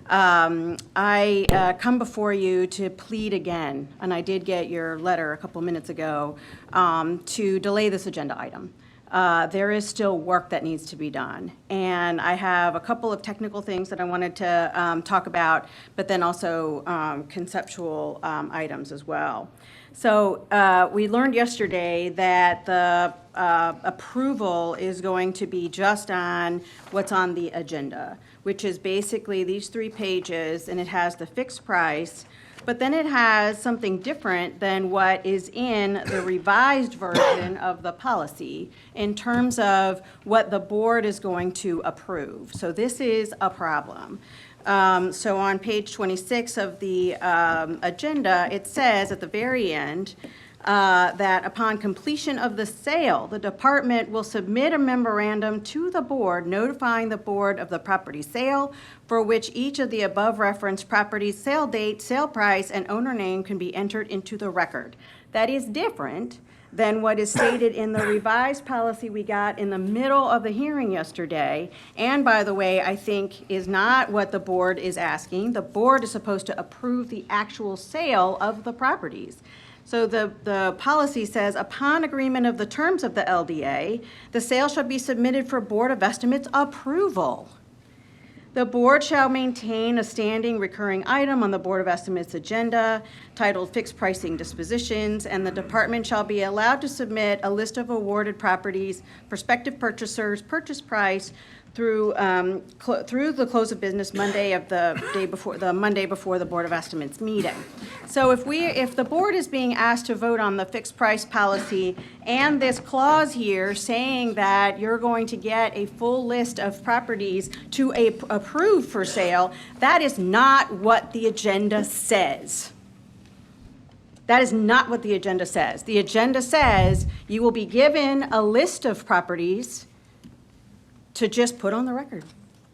I come before you to plead again, and I did get your letter a couple minutes ago, to delay this agenda item. There is still work that needs to be done. And I have a couple of technical things that I wanted to talk about, but then also conceptual items as well. So we learned yesterday that the approval is going to be just on what's on the agenda, which is basically these 3 pages, and it has the fixed price, but then it has something different than what is in the revised version of the policy in terms of what the board is going to approve. So this is a problem. So on page 26 of the agenda, it says at the very end that upon completion of the sale, the department will submit a memorandum to the board notifying the board of the property sale for which each of the above referenced properties' sale date, sale price, and owner name can be entered into the record. That is different than what is stated in the revised policy we got in the middle of the hearing yesterday. And by the way, I think is not what the board is asking. The board is supposed to approve the actual sale of the properties. So the policy says, upon agreement of the terms of the LDA, the sale shall be submitted for Board of Estimates approval. The board shall maintain a standing recurring item on the Board of Estimates agenda titled Fixed Pricing Dispositions, and the department shall be allowed to submit a list of awarded properties, prospective purchasers, purchase price, through the close of business Monday of the Monday before the Board of Estimates meeting. So if the board is being asked to vote on the fixed price policy and this clause here saying that you're going to get a full list of properties to approve for sale, that is not what the agenda says. That is not what the agenda says. The agenda says you will be given a list of properties to just put on the record.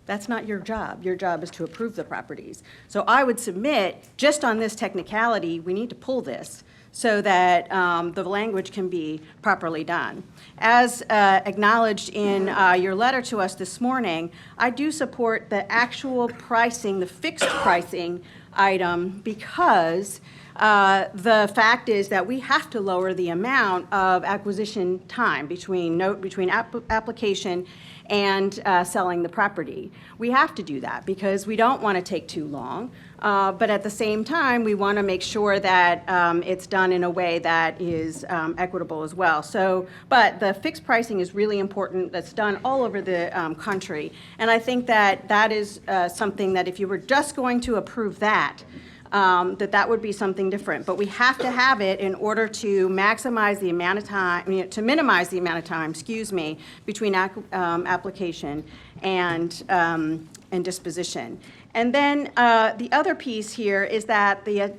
That's not your job. Your job is to approve the properties. So I would submit, just on this technicality, we need to pull this so that the language can be properly done. As acknowledged in your letter to us this morning, I do support the actual pricing, the fixed pricing item, because the fact is that we have to lower the amount of acquisition time between application and selling the property. We have to do that because we don't want to take too long, but at the same time, we want to make sure that it's done in a way that is equitable as well. So, but the fixed pricing is really important. That's done all over the country, and I think that that is something that if you were just going to approve that, that would be something different. But we have to have it in order to maximize the amount of time, to minimize the amount of time, between application and disposition. And then the other piece here is that the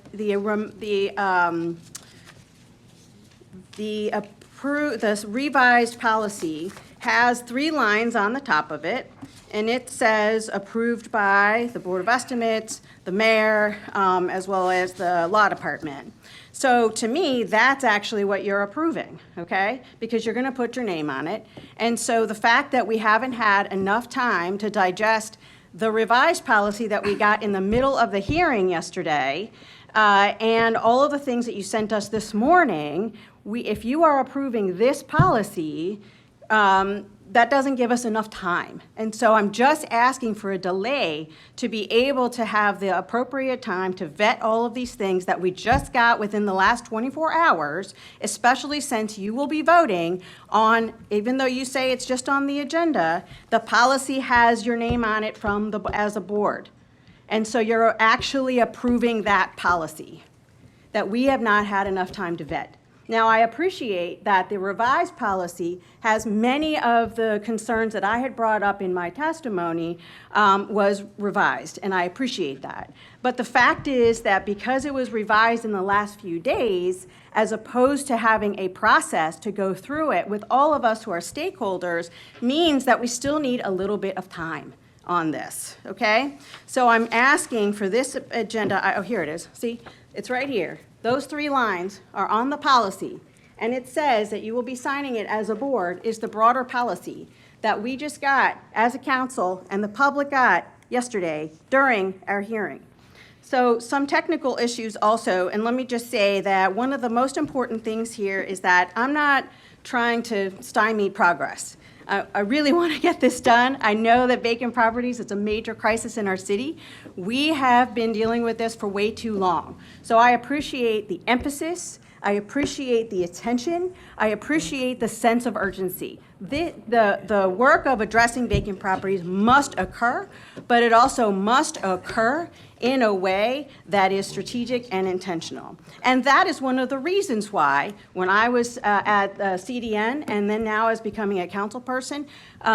revised policy has 3 lines on the top of it, and it says approved by the Board of Estimates, the mayor, as well as the law department. So to me, that's actually what you're approving, okay? Because you're gonna put your name on it. And so the fact that we haven't had enough time to digest the revised policy that we got in the middle of the hearing yesterday, and all of the things that you sent us this morning, if you are approving this policy, that doesn't give us enough time. And so I'm just asking for a delay to be able to have the appropriate time to vet all of these things that we just got within the last 24 hours, especially since you will be voting on, even though you say it's just on the agenda, the policy has your name on it as a board. And so you're actually approving that policy that we have not had enough time to vet. Now, I appreciate that the revised policy has many of the concerns that I had brought up in my testimony was revised, and I appreciate that. But the fact is that because it was revised in the last few days, as opposed to having a process to go through it with all of us who are stakeholders, means that we still need a little bit of time on this, okay? So I'm asking for this agenda, oh, here it is, see? It's right here. Those 3 lines are on the policy, and it says that you will be signing it as a board is the broader policy that we just got as a council and the public got yesterday during our hearing. So some technical issues also, and let me just say that one of the most important things here is that I'm not trying to stymie progress. I really want to get this done. I know that vacant properties is a major crisis in our city. We have been dealing with this for way too long. So I appreciate the emphasis. I appreciate the attention. I appreciate the sense of urgency. The work of addressing vacant properties must occur, but it also must occur in a way that is strategic and intentional. And that is one of the reasons why, when I was at CDN and then now as becoming a council person,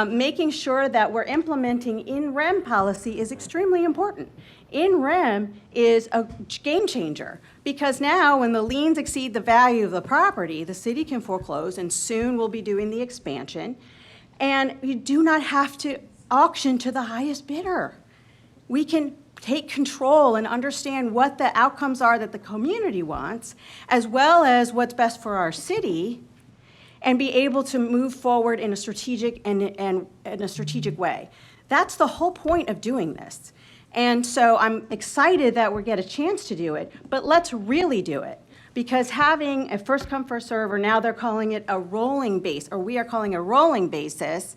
making sure that we're implementing in-rem policy is extremely important. In-rem is a game changer because now when the liens exceed the value of the property, the city can foreclose, and soon we'll be doing the expansion, and you do not have to auction to the highest bidder. We can take control and understand what the outcomes are that the community wants, as well as what's best for our city, and be able to move forward in a strategic and in a strategic way. That's the whole point of doing this. And so I'm excited that we get a chance to do it, but let's really do it. Because having a first come, first serve, or now they're calling it a rolling base, or we are calling a rolling basis,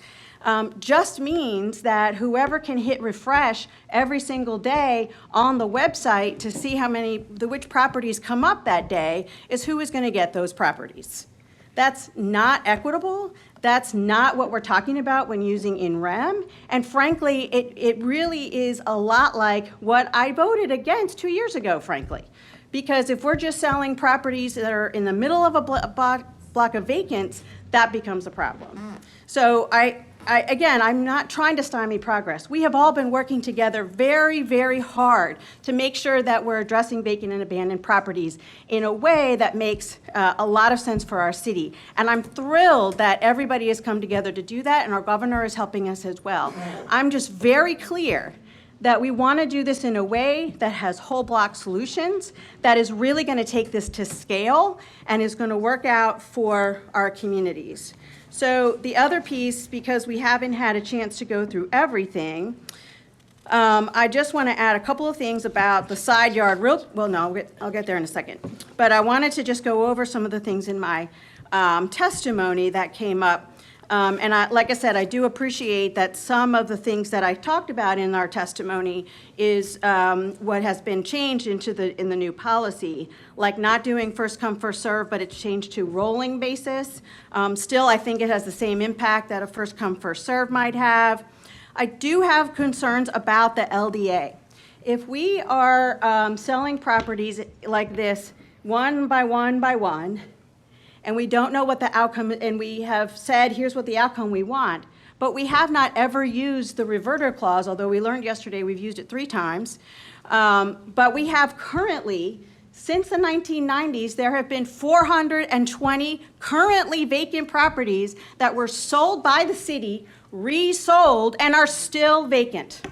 just means that whoever can hit refresh every single day on the website to see which properties come up that day is who is going to get those properties. That's not equitable. That's not what we're talking about when using in-rem. And frankly, it really is a lot like what I voted against 2 years ago, frankly. Because if we're just selling properties that are in the middle of a block of vacants, that becomes a problem. So again, I'm not trying to stymie progress. We have all been working together very, very hard to make sure that we're addressing vacant and abandoned properties in a way that makes a lot of sense for our city. And I'm thrilled that everybody has come together to do that, and our governor is helping us as well. I'm just very clear that we want to do this in a way that has whole block solutions, that is really going to take this to scale and is going to work out for our communities. So the other piece, because we haven't had a chance to go through everything, I just want to add a couple of things about the side yard. I'll get there in a second. But I wanted to just go over some of the things in my testimony that came up. Like I said, I do appreciate that some of the things that I talked about in our testimony is what has been changed in the new policy, like not doing first come, first serve, but it's changed to rolling basis. Still, I think it has the same impact that a first come, first serve might have. I do have concerns about the LDA. if we are selling properties like this, one by one by one, and we don't know what the outcome, and we have said, here's what the outcome we want, but we have not ever used the reverter clause, although we learned yesterday we've used it 3 times. But we have currently, since the 1990s, there have been 420 currently vacant properties that were sold by the city, resold, and are still vacant.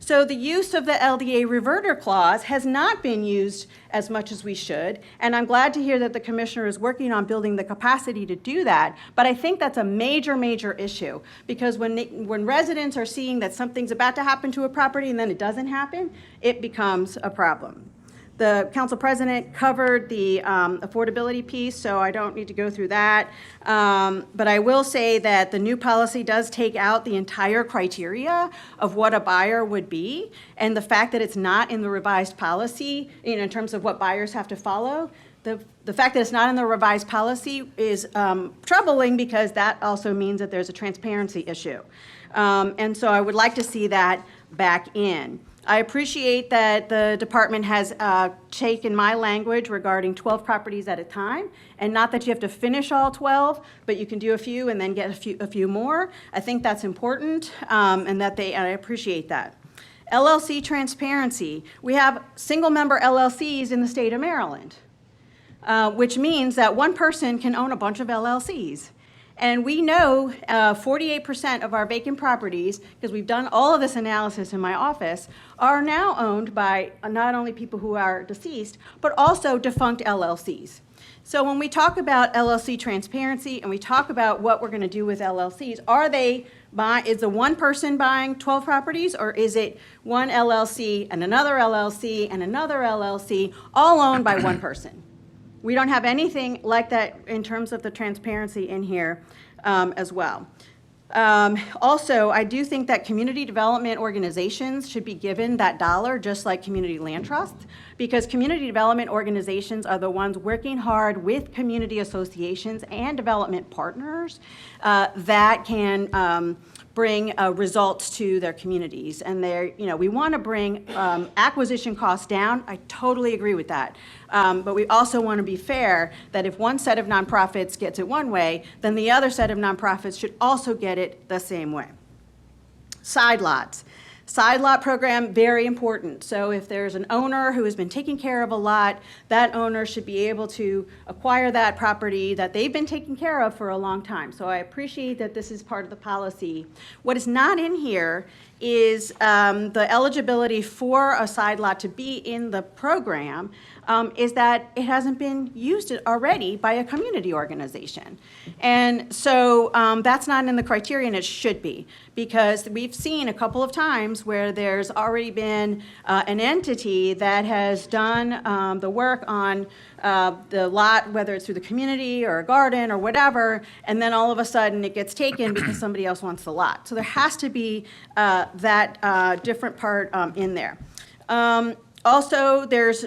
So the use of the LDA reverter clause has not been used as much as we should, and I'm glad to hear that the commissioner is working on building the capacity to do that, but I think that's a major, major issue, because when residents are seeing that something's about to happen to a property and then it doesn't happen, it becomes a problem. The council president covered the affordability piece, so I don't need to go through that. But I will say that the new policy does take out the entire criteria of what a buyer would be, and the fact that it's not in the revised policy, in terms of what buyers have to follow, the fact that it's not in the revised policy is troubling, because that also means that there's a transparency issue. And so I would like to see that back in. I appreciate that the department has taken my language regarding 12 properties at a time, and not that you have to finish all 12, but you can do a few and then get a few more. I think that's important, and I appreciate that. LLC transparency. We have single-member LLCs in the state of Maryland, which means that one person can own a bunch of LLCs. And we know 48% of our vacant properties, because we've done all of this analysis in my office, are now owned by not only people who are deceased, but also defunct LLCs. So when we talk about LLC transparency and we talk about what we're going to do with LLCs, is the one person buying 12 properties, or is it one LLC and another LLC and another LLC, all owned by one person? We don't have anything like that in terms of the transparency in here as well. Also, I do think that community development organizations should be given that dollar, just like community land trusts, because community development organizations are the ones working hard with community associations and development partners that can bring results to their communities. And we want to bring acquisition costs down. I totally agree with that. But we also want to be fair that if one set of nonprofits gets it one way, then the other set of nonprofits should also get it the same way. Side lots. Side lot program, very important. So if there's an owner who has been taking care of a lot, that owner should be able to acquire that property that they've been taking care of for a long time. So I appreciate that this is part of the policy. What is not in here is the eligibility for a side lot to be in the program is that it hasn't been used already by a community organization. And so that's not in the criteria, and it should be, because we've seen a couple of times where there's already been an entity that has done the work on the lot, whether it's through the community or a garden or whatever, and then all of a sudden it gets taken because somebody else wants the lot. So there has to be that different part in there. Also, there's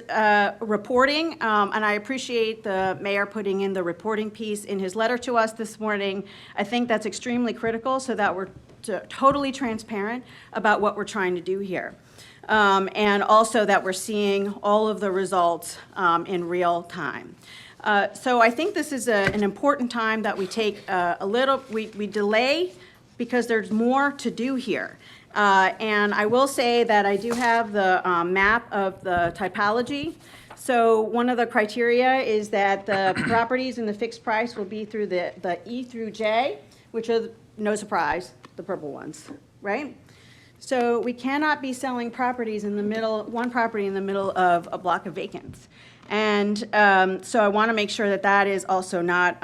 reporting, and I appreciate the mayor putting in the reporting piece in his letter to us this morning. I think that's extremely critical so that we're totally transparent about what we're trying to do here. And also that we're seeing all of the results in real time. So I think this is an important time that we take we delay because there's more to do here. And I will say that I do have the map of the typology. So one of the criteria is that the properties in the fixed price will be through the E through J, which are, no surprise, the purple ones, right? So we cannot be selling properties in the middle, one property in the middle of a block of vacants. And so I want to make sure that that is also not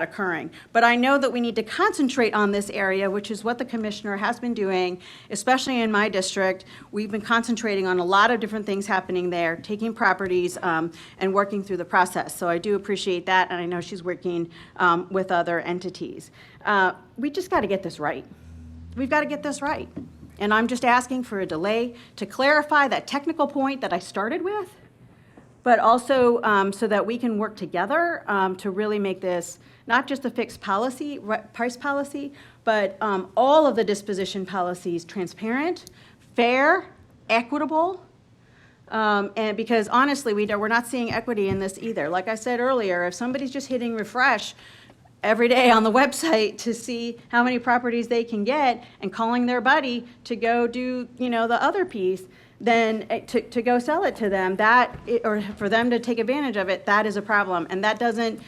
occurring. But I know that we need to concentrate on this area, which is what the commissioner has been doing, especially in my district. We've been concentrating on a lot of different things happening there, taking properties and working through the process. So I do appreciate that, and I know she's working with other entities. We just got to get this right. We've got to get this right. And I'm just asking for a delay to clarify that technical point that I started with, but also so that we can work together to really make this not just a fixed policy, price policy, but all of the disposition policies transparent, fair, equitable, And because honestly, we're not seeing equity in this either. Like I said earlier, if somebody's just hitting refresh every day on the website to see how many properties they can get and calling their buddy to go do, the other piece, then to go sell it to them, or for them to take advantage of it, that is a problem. And that doesn't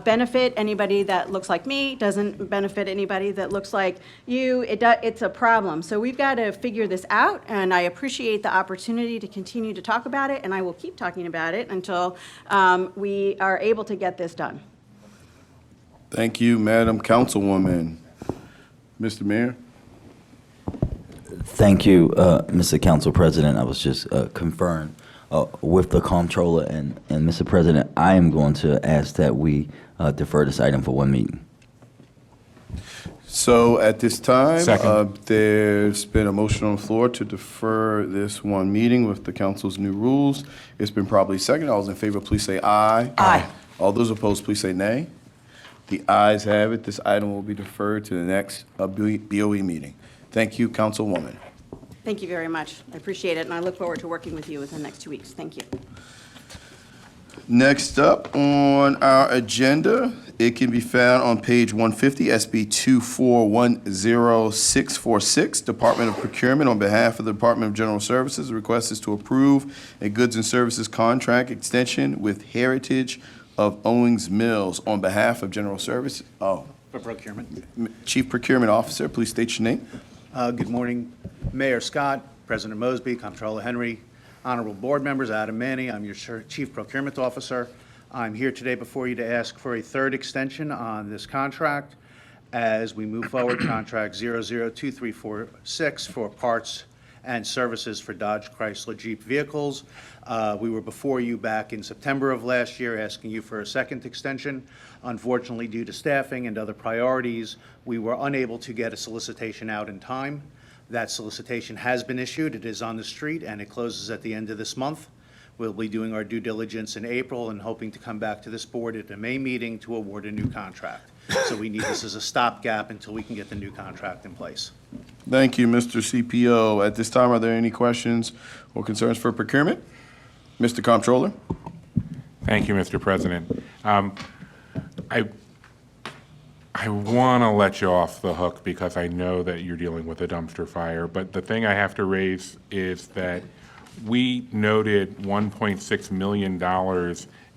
benefit anybody that looks like me, doesn't benefit anybody that looks like you. It's a problem. So we've got to figure this out, and I appreciate the opportunity to continue to talk about it, and I will keep talking about it until we are able to get this done. Thank you, Madam Councilwoman. Mr. Mayor? Thank you, Mr. Council President. I was just conferring with the comptroller, and Mr. President, I am going to ask that we defer this item for one meeting. So at this time, Second. there's been a motion on the floor to defer this one meeting with the council's new rules. It's been properly seconded. All those in favor, please say aye. Aye. All those opposed, please say nay. The ayes have it. This item will be deferred to the next BOE meeting. Thank you, Councilwoman. Thank you very much. I appreciate it, and I look forward to working with you within the next 2 weeks. Thank you. Next up on our agenda, it can be found on page 150, SB 2410646, Department of Procurement. On behalf of the Department of General Services, the request is to approve a goods and services contract extension with Heritage of Owings Mills. On behalf of General Services, For procurement. Chief Procurement Officer, please state your name. Good morning, Mayor Scott, President Mosby, Comptroller Henry, honorable board members, Adam Manny. I'm your Chief Procurement Officer. I'm here today before you to ask for a third extension on this contract as we move forward, contract 002346 for parts and services for Dodge Chrysler Jeep vehicles. We were before you back in September of last year asking you for a second extension. Unfortunately, due to staffing and other priorities, we were unable to get a solicitation out in time. That solicitation has been issued. It is on the street, and it closes at the end of this month. We'll be doing our due diligence in April and hoping to come back to this board at the May meeting to award a new contract. So we need this as a stopgap until we can get the new contract in place. Thank you, Mr. CPO. At this time, are there any questions or concerns for procurement? Mr. Comptroller? Thank you, Mr. President. I want to let you off the hook because I know that you're dealing with a dumpster fire, but the thing I have to raise is that we noted $1.6 million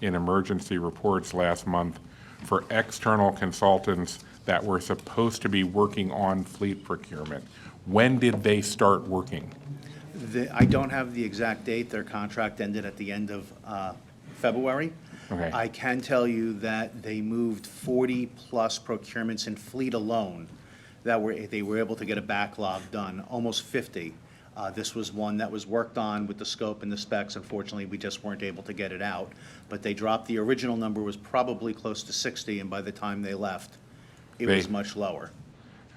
in emergency reports last month for external consultants that were supposed to be working on fleet procurement. When did they start working? I don't have the exact date. Their contract ended at the end of February. Okay. I can tell you that they moved 40-plus procurements in fleet alone that they were able to get a backlog done, almost 50. This was one that was worked on with the scope and the specs. Unfortunately, we just weren't able to get it out. But they dropped, the original number was probably close to 60, and by the time they left, it was much lower.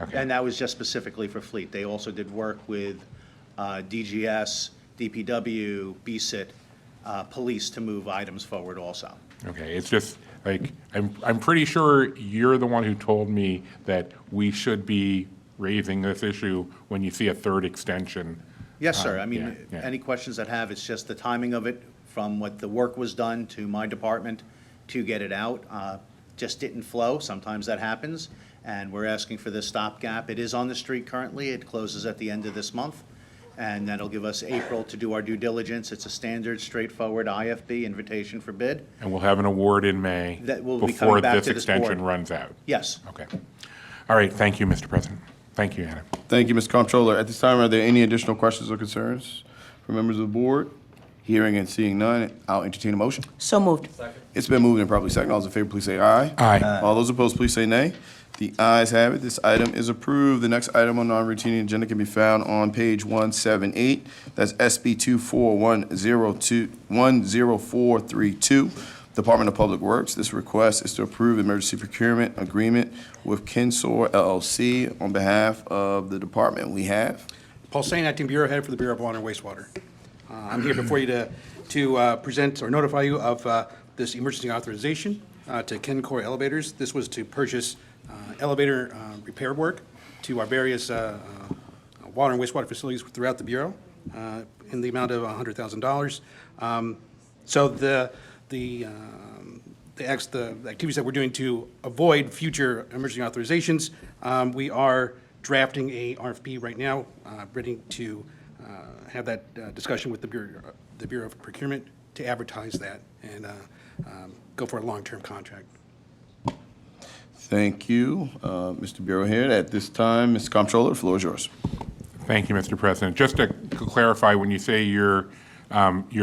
Okay. And that was just specifically for fleet. They also did work with DGS, DPW, BSIT, police to move items forward also. Okay, it's just like, I'm pretty sure you're the one who told me that we should be raising this issue when you see a third extension. Yes, sir. I mean, yeah, yeah. any questions that have, it's just the timing of it from what the work was done to my department to get it out, just didn't flow. Sometimes that happens, and we're asking for this stopgap. It is on the street currently. It closes at the end of this month, and that'll give us April to do our due diligence. It's a standard, straightforward IFB, invitation for bid. And we'll have an award in May That will be before coming back this to this extension board. runs out. Yes. Okay. All right, thank you, Mr. President. Thank you, Anna. Thank you, Mr. Comptroller. At this time, are there any additional questions or concerns from members of the board? Hearing and seeing none, I'll entertain a motion. So moved. It's been moved and probably second. All those in favor, please say aye. Aye. All those opposed, please say nay. The ayes have it. This item is approved. The next item on our routine agenda can be found on page 178. That's SB 2410432, Department of Public Works. This request is to approve emergency procurement agreement with Kinsor LLC. On behalf of the department, we have Paul Sain, Acting Bureau Head for the Bureau of Water and Wastewater. I'm here before you to present or notify you of this emergency authorization to Kencor Elevators. This was to purchase elevator repair work to our various water and wastewater facilities throughout the Bureau. in the amount of $100,000. So the activities that we're doing to avoid future emergency authorizations, we are drafting a RFP right now, ready to have that discussion with the Bureau of Procurement to advertise that and go for a long-term contract. Thank you, Mr. Bureau Head. At this time, Mr. Comptroller, the floor is yours. Thank you, Mr. President. Just to clarify, when you say you're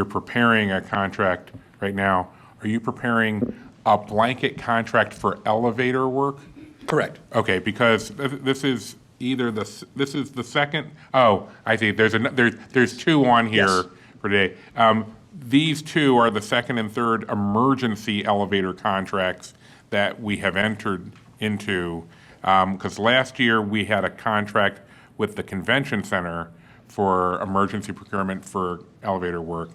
preparing a contract right now, are you preparing a blanket contract for elevator work? Correct. Okay, because this is this is the second, oh, I see, there's two on here Yes. for today. These two are the second and third emergency elevator contracts that we have entered into. Because last year, we had a contract with the convention center for emergency procurement for elevator work.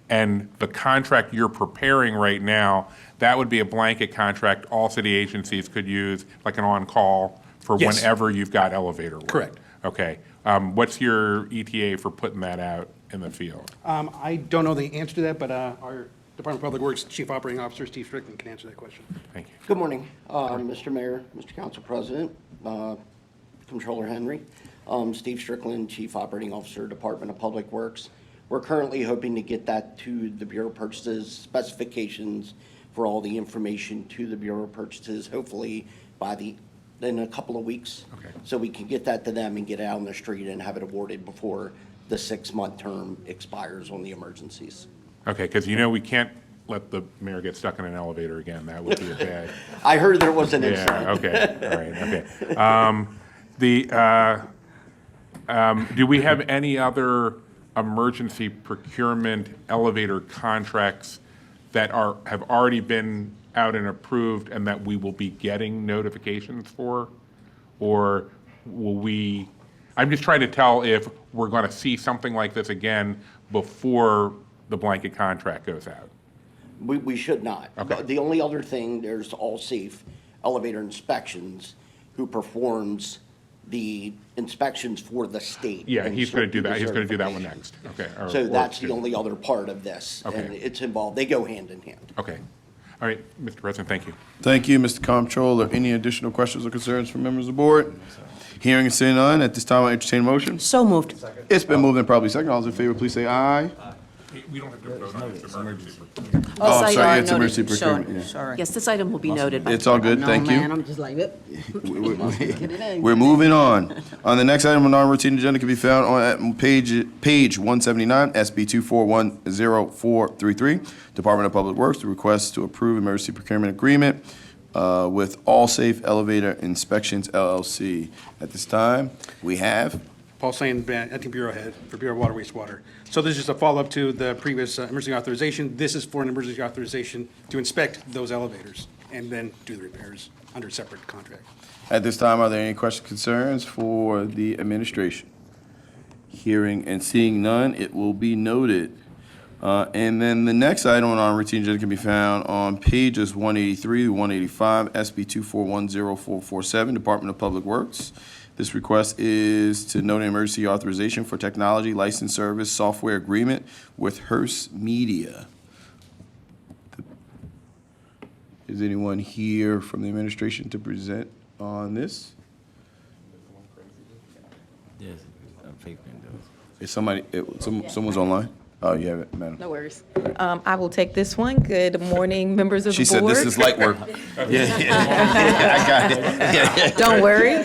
And the contract you're preparing right now, that would be a blanket contract all city agencies could use, like an on-call for Yes. whenever you've got elevator work. Correct. Okay. What's your ETA for putting that out in the field? I don't know the answer to that, but our Department of Public Works Chief Operating Officer, Steve Strickland, can answer that question. Thank you. Good morning, Mr. Mayor, Mr. Council President, Controller Henry. Steve Strickland, Chief Operating Officer, Department of Public Works. We're currently hoping to get that to the Bureau of Purchases, specifications for all the information to the Bureau of Purchases, hopefully in a couple of weeks. Okay. So we can get that to them and get it out on the street and have it awarded before the 6-month term expires on the emergencies. Okay, because we can't let the mayor get stuck in an elevator again. That would be a bad. I heard there was an Yeah, incident. okay, all right, okay. Do we have any other emergency procurement elevator contracts that have already been out and approved and that we will be getting notifications for? Or will we, I'm just trying to tell if we're going to see something like this again before the blanket contract goes out. We should not. Okay. The only other thing, there's All Safe Elevator Inspections, who performs the inspections for the state. Yeah, and he's going to do that. He's going to do that one certifications. next. Okay. or- So or that's the two. only other part of this. And Okay. it's involved, they go hand in hand. Okay. All right, Mr. President, thank you. Thank you, Mr. Comptroller. Any additional questions or concerns from members of the board? Hearing and seeing none, at this time, I entertain a motion. So moved. It's been moved and probably second. All those in favor, please say aye. We don't have to vote on this emergency. Oh, This sorry, item- it's emergency procurement, yeah. Sorry. Yes, this item will be noted. It's all good, thank No, man, you. I'm just like, "Yep." We're moving on. On the next item on our routine agenda can be found on page 179, SB 2410433, Department of Public Works, the request to approve emergency procurement agreement with All Safe Elevator Inspections LLC. At this time, we have Paul Sane, Acting Bureau Head for Bureau of Water Wastewater. So this is just a follow-up to the previous emergency authorization. This is for an emergency authorization to inspect those elevators and then do the repairs under a separate contract. At this time, are there any questions, concerns for the administration? Hearing and seeing none, it will be noted. And then the next item on our routine agenda can be found on pages 183 to 185, SB 2410447, Department of Public Works. This request is to note an emergency authorization for technology license service software agreement with Hearst Media. Is anyone here from the administration to present on this? Yes, Is somebody, someone's online? Oh, you have it, madam. No worries. I will take this one. Good morning, members of the She said board. this is light work. Yeah, I got it. Don't worry.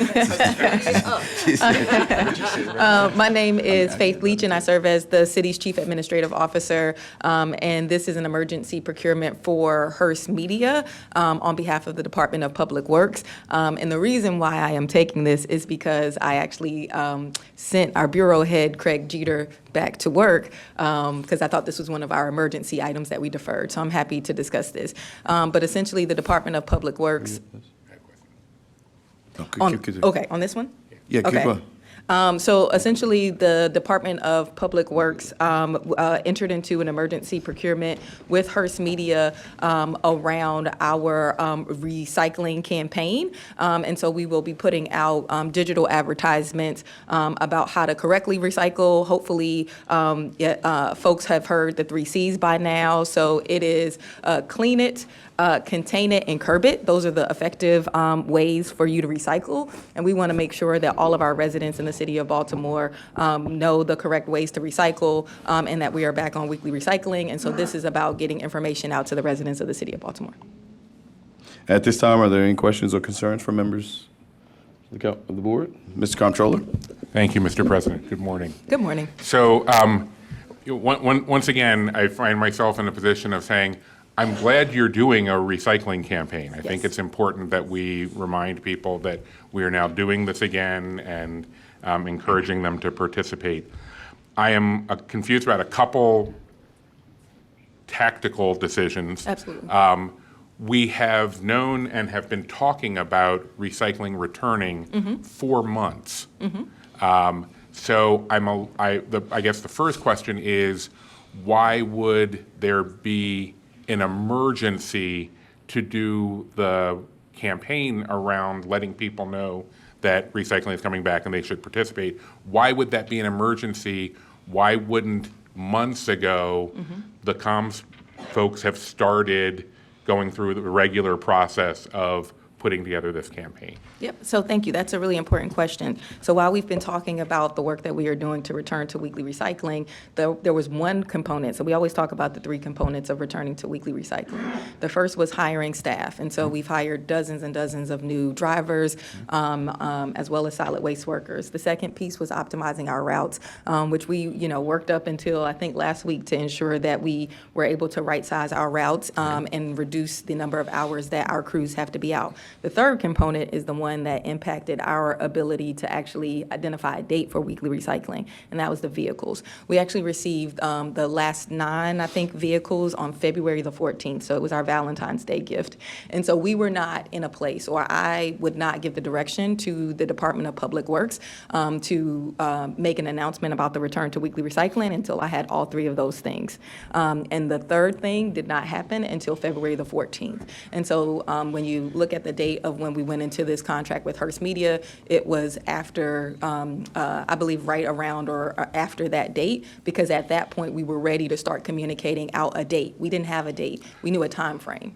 My name is Faith Leach, and I serve as the city's Chief Administrative Officer. And this is an emergency procurement for Hearst Media on behalf of the Department of Public Works. And the reason why I am taking this is because I actually sent our Bureau Head, Craig Jeter, back to work because I thought this was one of our emergency items that we deferred. So I'm happy to discuss this. But essentially, the Department of Public Works. On this one? Yeah, keep Okay. going. So essentially, the Department of Public Works entered into an emergency procurement with Hearst Media around our recycling campaign. And so we will be putting out digital advertisements about how to correctly recycle. Hopefully, folks have heard the 3 C's by now. So it is clean it, contain it, and curb it. Those are the effective ways for you to recycle. And we want to make sure that all of our residents in the city of Baltimore know the correct ways to recycle and that we are back on weekly recycling. And so this is about getting information out to the residents of the city of Baltimore. At this time, are there any questions or concerns from members of the board? Mr. Comptroller? Thank you, Mr. President. Good morning. Good morning. So, once again, I find myself in a position of saying, I'm glad you're doing a recycling campaign. I think Yes. it's important that we remind people that we are now doing this again and encouraging them to participate. I am confused about a couple tactical decisions. Absolutely. We have known and have been talking about recycling returning for months. So I guess the first question is, why would there be an emergency to do the campaign around letting people know that recycling is coming back and they should participate? Why would that be an emergency? Why wouldn't months ago the comms folks have started going through the regular process of putting together this campaign? Yep, so thank you. That's a really important question. So while we've been talking about the work that we are doing to return to weekly recycling, there was one component. So we always talk about the 3 components of returning to weekly recycling. The first was hiring staff. And so we've hired dozens and dozens of new drivers, as well as solid waste workers. The second piece was optimizing our routes, which we, worked up until I think last week to ensure that we were able to right-size our routes and reduce the number of hours that our crews have to be out. The third component is the one that impacted our ability to actually identify a date for weekly recycling, and that was the vehicles. We actually received the last 9, I think, vehicles on February the 14th, so it was our Valentine's Day gift. And so we were not in a place, or I would not give the direction to the Department of Public Works to make an announcement about the return to weekly recycling until I had all 3 of those things. And the third thing did not happen until February the 14th. And so when you look at the date of when we went into this contract with Hearst Media, it was after, I believe, right around or after that date, because at that point we were ready to start communicating out a date. We didn't have a date. We knew a time frame.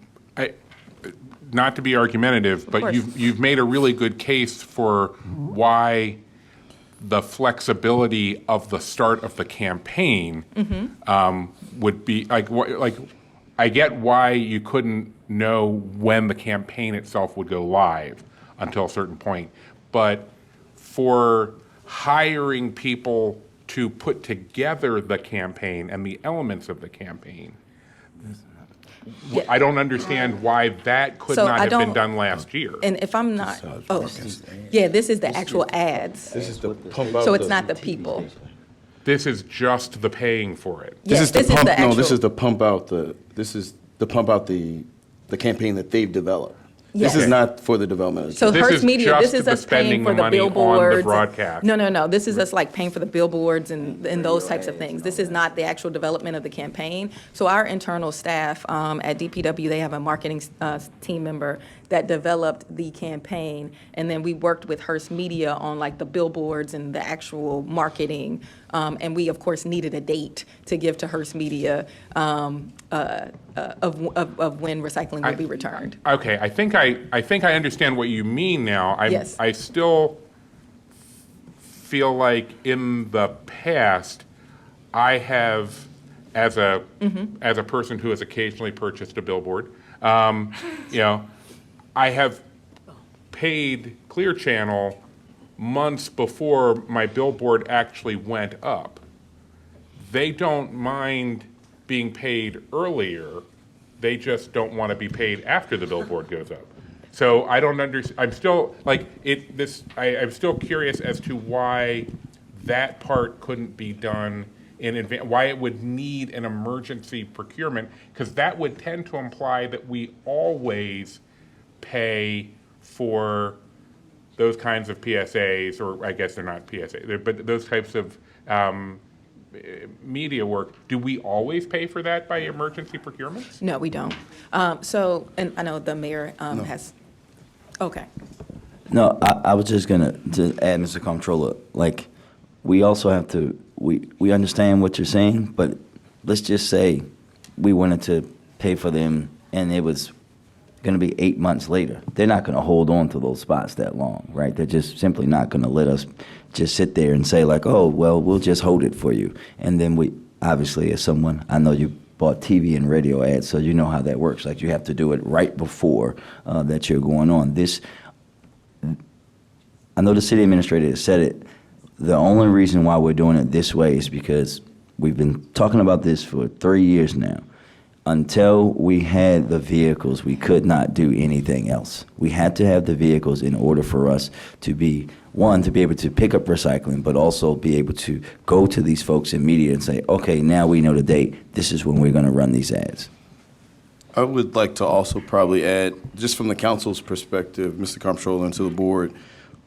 Not to be argumentative, but course. you've made a really good case for why the flexibility of the start of the campaign would be like I get why you couldn't know when the campaign itself would go live until a certain point, but for hiring people to put together the campaign and the elements of the campaign, Yeah. I don't understand why that could So not I have been don't- done last year. And if I'm not, yeah, this is the actual ads. This is the pump out. So it's not the people. This is just the paying for it. Yes, This is the pump, no, this actual- is the pump out the campaign that they've developed. This Yes. is not for the development of the So This Hearst is Media, just this is the us paying spending for the the money on the billboards. broadcast. No, this is us like paying for the billboards and those types of things. This is not the actual development of the campaign. So our internal staff at DPW, they have a marketing team member that developed the campaign. And then we worked with Hearst Media on like the billboards and the actual marketing. And we, of course, needed a date to give to Hearst Media of when recycling will be returned. Okay, I think I understand what you mean now. Yes. I still feel like in the past, I have, as a person who has occasionally purchased a billboard, I have paid Clear Channel months before my billboard actually went up. They don't mind being paid earlier. They just don't want to be paid after the billboard goes up. So I don't understand. I'm still like it. I'm still curious as to why that part couldn't be done in advance. Why it would need an emergency procurement, because that would tend to imply that we always pay for those kinds of PSAs, or I guess they're not PSA, but those types of media work, do we always pay for that by emergency procurements? No, we don't. So, and I know the mayor has, okay. No, I was just gonna to add, Mr. Comptroller, like, we also have to, we understand what you're saying, but let's just say we wanted to pay for them and it was gonna be 8 months later. They're not gonna hold on to those spots that long, right? They're just simply not gonna let us just sit there and say like, oh, well, we'll just hold it for you. And then we, obviously, as someone, I know you bought TV and radio ads, so you know how that works. Like, you have to do it right before that you're going on. This, I know the city administrator has said it. The only reason why we're doing it this way is because we've been talking about this for 3 years now. Until we had the vehicles, we could not do anything else. We had to have the vehicles in order for us to be, one, to be able to pick up recycling, but also be able to go to these folks in media and say, okay, now we know the date. This is when we're going to run these ads. I would like to also probably add, just from the council's perspective, Mr. Comptroller, and to the board,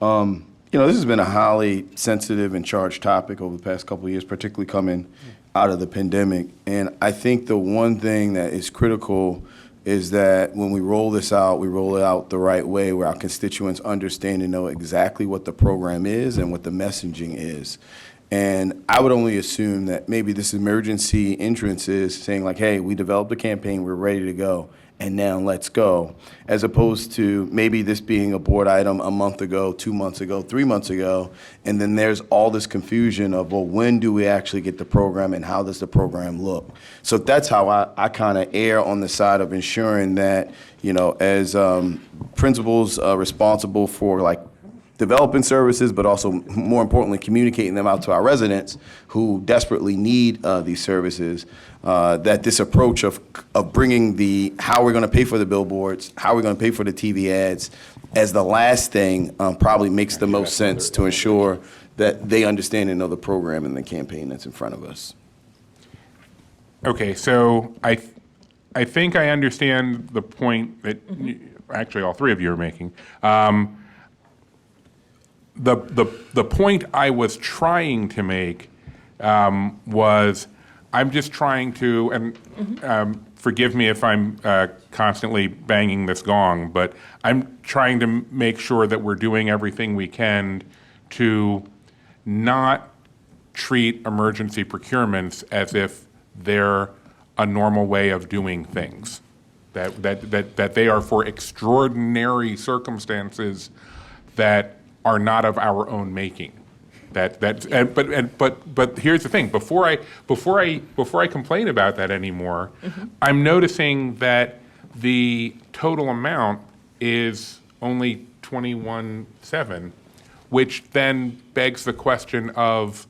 this has been a highly sensitive and charged topic over the past couple of years, particularly coming out of the pandemic. And I think the one thing that is critical is that when we roll this out, we roll it out the right way, where our constituents understand and know exactly what the program is and what the messaging is. And I would only assume that maybe this emergency entrance is saying like, hey, we developed a campaign, we're ready to go, and now let's go, as opposed to maybe this being a board item a month ago, 2 months ago, 3 months ago, and then there's all this confusion of, well, when do we actually get the program and how does the program look? So that's how I kind of err on the side of ensuring that, as principals responsible for like developing services, but also more importantly, communicating them out to our residents who desperately need these services, that this approach of bringing the how we're going to pay for the billboards, how we're going to pay for the TV ads, as the last thing probably makes the most sense to ensure that they understand and know the program and the campaign that's in front of us. Okay, so I think I understand the point that actually all three of you are making. The point I was trying to make was, I'm just trying to, and forgive me if I'm constantly banging this gong, but I'm trying to make sure that we're doing everything we can to not treat emergency procurements as if they're a normal way of doing things, that they are for extraordinary circumstances that are not of our own making. But here's the thing. Before I complain about that anymore, I'm noticing that the total amount is only 21.7, which then begs the question of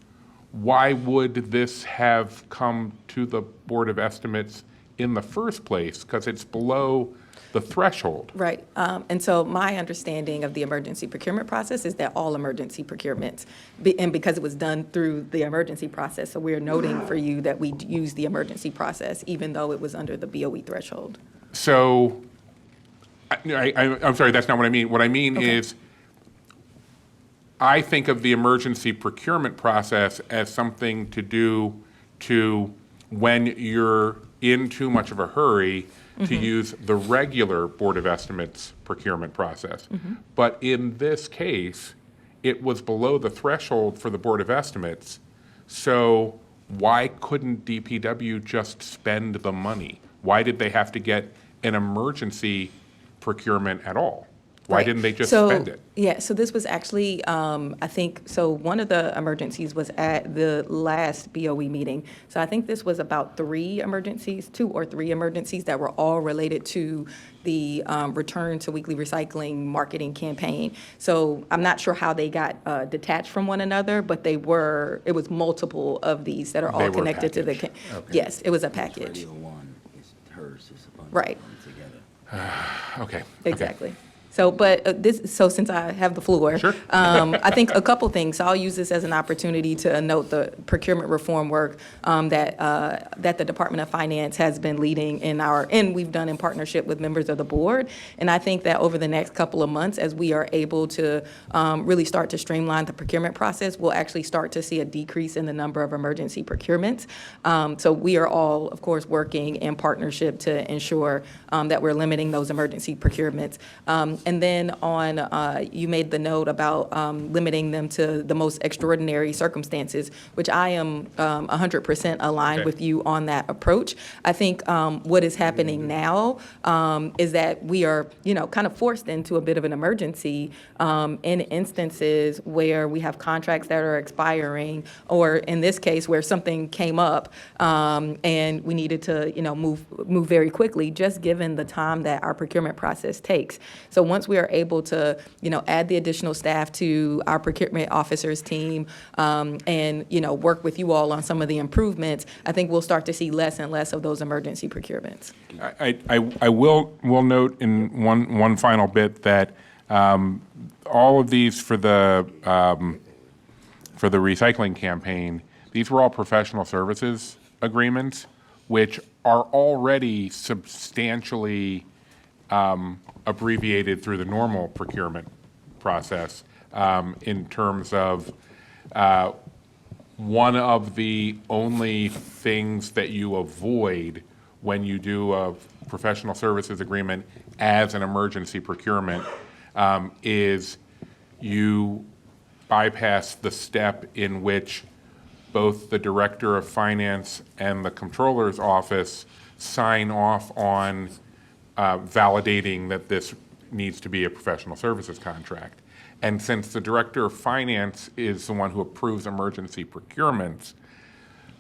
why would this have come to the Board of Estimates in the first place? Because it's below the threshold. Right. And so my understanding of the emergency procurement process is that all emergency procurements, and because it was done through the emergency process, so we're noting for you that we use the emergency process, even though it was under the BOE threshold. So, I'm sorry, that's not what I mean. What I mean is, I think of the emergency procurement process as something to do to when you're in too much of a hurry to use the regular Board of Estimates procurement process. But in this case, it was below the threshold for the Board of Estimates, so why couldn't DPW just spend the money? Why did they have to get an emergency procurement at all? Why Right. didn't they just So, spend it? Yeah, so this was actually, I think, so one of the emergencies was at the last BOE meeting. So I think this was about 2 or 3 emergencies that were all related to the Return to Weekly Recycling marketing campaign. So I'm not sure how they got detached from one another, but it was multiple of these that are They all were connected to the. packaged. Yes, it was a package. Radio 1 is hers, is a bunch Right. of them together. Okay. Exactly. So since I have the floor. Sure. I think a couple things. I'll use this as an opportunity to note the procurement reform work that the Department of Finance has been leading and we've done in partnership with members of the board. And I think that over the next couple of months, as we are able to really start to streamline the procurement process, we'll actually start to see a decrease in the number of emergency procurements. So we are all, of course, working in partnership to ensure that we're limiting those emergency procurements. And then you made the note about limiting them to the most extraordinary circumstances, which I am 100% aligned with you on that approach. I think what is happening now is that we are, kind of forced into a bit of an emergency in instances where we have contracts that are expiring, or in this case, where something came up and we needed to, move very quickly, just given the time that our procurement process takes. So once we are able to, add the additional staff to our procurement officers team and, work with you all on some of the improvements, I think we'll start to see less and less of those emergency procurements. I will note in one final bit that all of these for the recycling campaign, these were all professional services agreements, which are already substantially abbreviated through the normal procurement process in terms of one of the only things that you avoid when you do a professional services agreement as an emergency procurement is you bypass the step in which both the Director of Finance and the Comptroller's Office sign off on validating that this needs to be a professional services contract. And since the Director of Finance is the one who approves emergency procurements,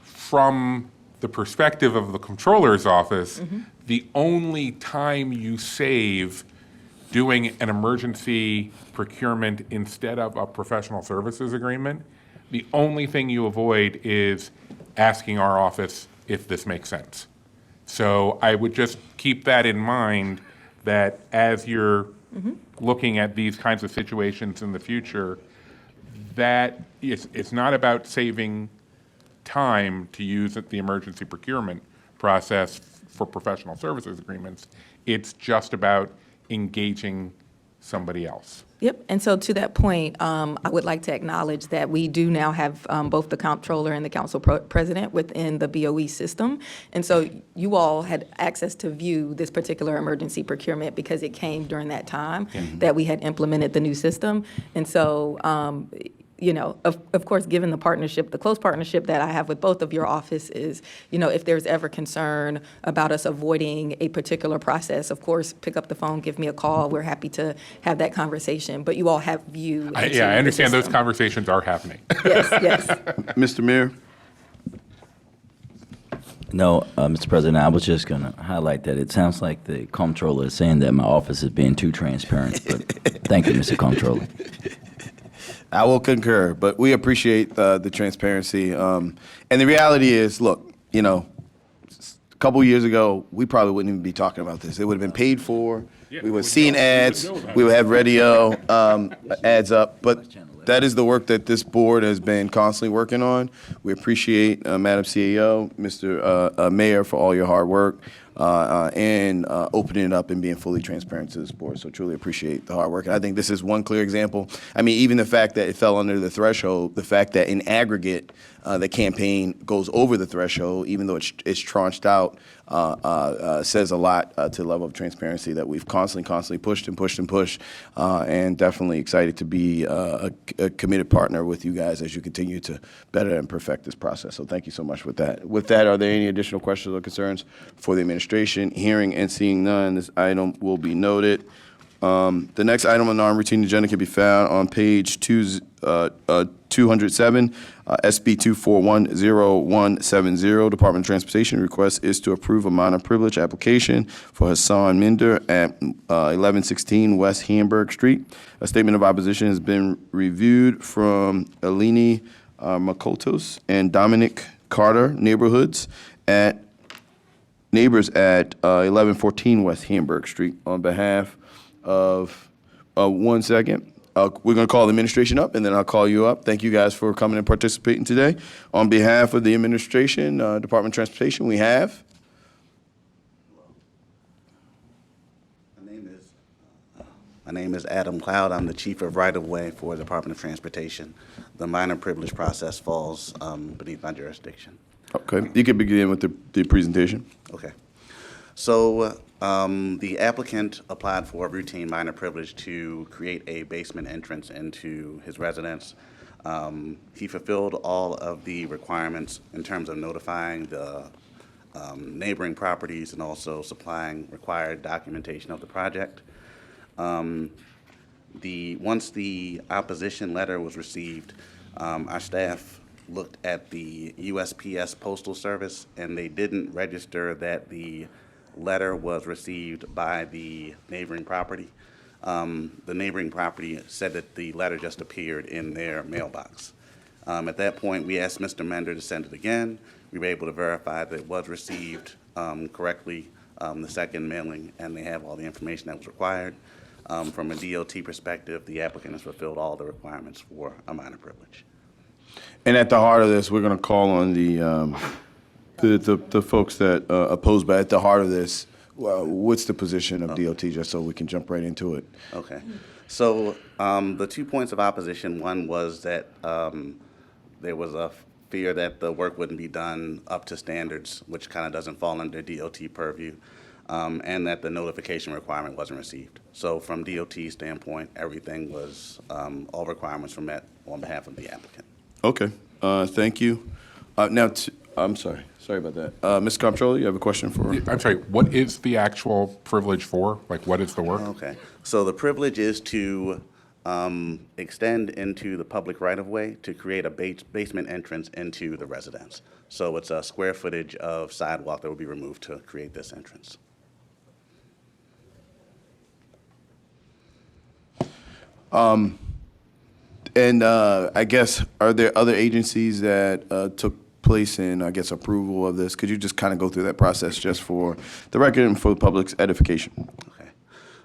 from the perspective of the Comptroller's Office, the only time you save doing an emergency procurement instead of a professional services agreement, the only thing you avoid is asking our office if this makes sense. So I would just keep that in mind, that as you're looking at these kinds of situations in the future, that it's not about saving time to use the emergency procurement process for professional services agreements. It's just about engaging somebody else. Yep, and so to that point, I would like to acknowledge that we do now have both the comptroller and the council president within the BOE system. And so you all had access to view this particular emergency procurement because it came during that time that we had implemented the new system. And so, of course, given the partnership, the close partnership that I have with both of your offices, if there's ever concern about us avoiding a particular process, of course, pick up the phone, give me a call. We're happy to have that conversation. But you all have view. I understand those conversations are happening. Yes. Mr. Mayor? No, Mr. President, I was just going to highlight that it sounds like the comptroller is saying that my office is being too transparent. But thank you, Mr. Comptroller. I will concur, but we appreciate the transparency. And the reality is, look, a couple years ago, we probably wouldn't even be talking about this. It would have been paid for. We would have seen ads. We would have radio ads up. But that is the work that this board has been constantly working on. We appreciate Madam CEO, Mr. Mayor, for all your hard work and opening it up and being fully transparent to this board. So truly appreciate the hard work. And I think this is one clear example. I mean, even the fact that it fell under the threshold, the fact that in aggregate, the campaign goes over the threshold, even though it's tranched out, says a lot to the level of transparency that we've constantly pushed and definitely excited to be a committed partner with you guys as you continue to better and perfect this process. So thank you so much with that. With that, are there any additional questions or concerns for the administration? Hearing and seeing none, this item will be noted. The next item on the non-routine agenda can be found on page 207, SB 2410170. Department of Transportation request is to approve a minor privilege application for Hassan Minder at 1116 West Hamburg Street. A statement of opposition has been reviewed from Eleni Makotos and Dominic Carter neighbors at 1114 West Hamburg Street. On behalf of 1 second. We're going to call the administration up, and then I'll call you up. Thank you guys for coming and participating today. On behalf of the administration, Department of Transportation, we have. My name is Adam Cloud. I'm the Chief of Right-of-Way for the Department of Transportation. The minor privilege process falls beneath my jurisdiction. Okay, you can begin with the presentation. Okay. So the applicant applied for a routine minor privilege to create a basement entrance into his residence. He fulfilled all of the requirements in terms of notifying the neighboring properties and also supplying required documentation of the project. Once the opposition letter was received, our staff looked at the USPS Postal Service, and they didn't register that the letter was received by the neighboring property. The neighboring property said that the letter just appeared in their mailbox. At that point, we asked Mr. Mender to send it again. We were able to verify that it was received correctly, the second mailing, and they have all the information that was required. From a DOT perspective, the applicant has fulfilled all the requirements for a minor privilege. And at the heart of this, we're going to call on the folks that oppose, but at the heart of this, what's the position of DOT, just so we can jump right into it? Okay. So the 2 points of opposition, one was that there was a fear that the work wouldn't be done up to standards, which kind of doesn't fall under DOT purview, and that the notification requirement wasn't received. So from DOT standpoint, everything was, all requirements were met on behalf of the applicant. Okay, thank you. Now, I'm sorry about that. Mr. Comptroller, you have a question for? I'm sorry, what is the actual privilege for? Like, what is the work? Okay. So the privilege is to extend into the public right-of-way to create a basement entrance into the residence. So it's a square footage of sidewalk that will be removed to create this entrance. And I guess, are there other agencies that took place in, I guess, approval of this? Could you just kind of go through that process just for the record and for the public's edification? Okay.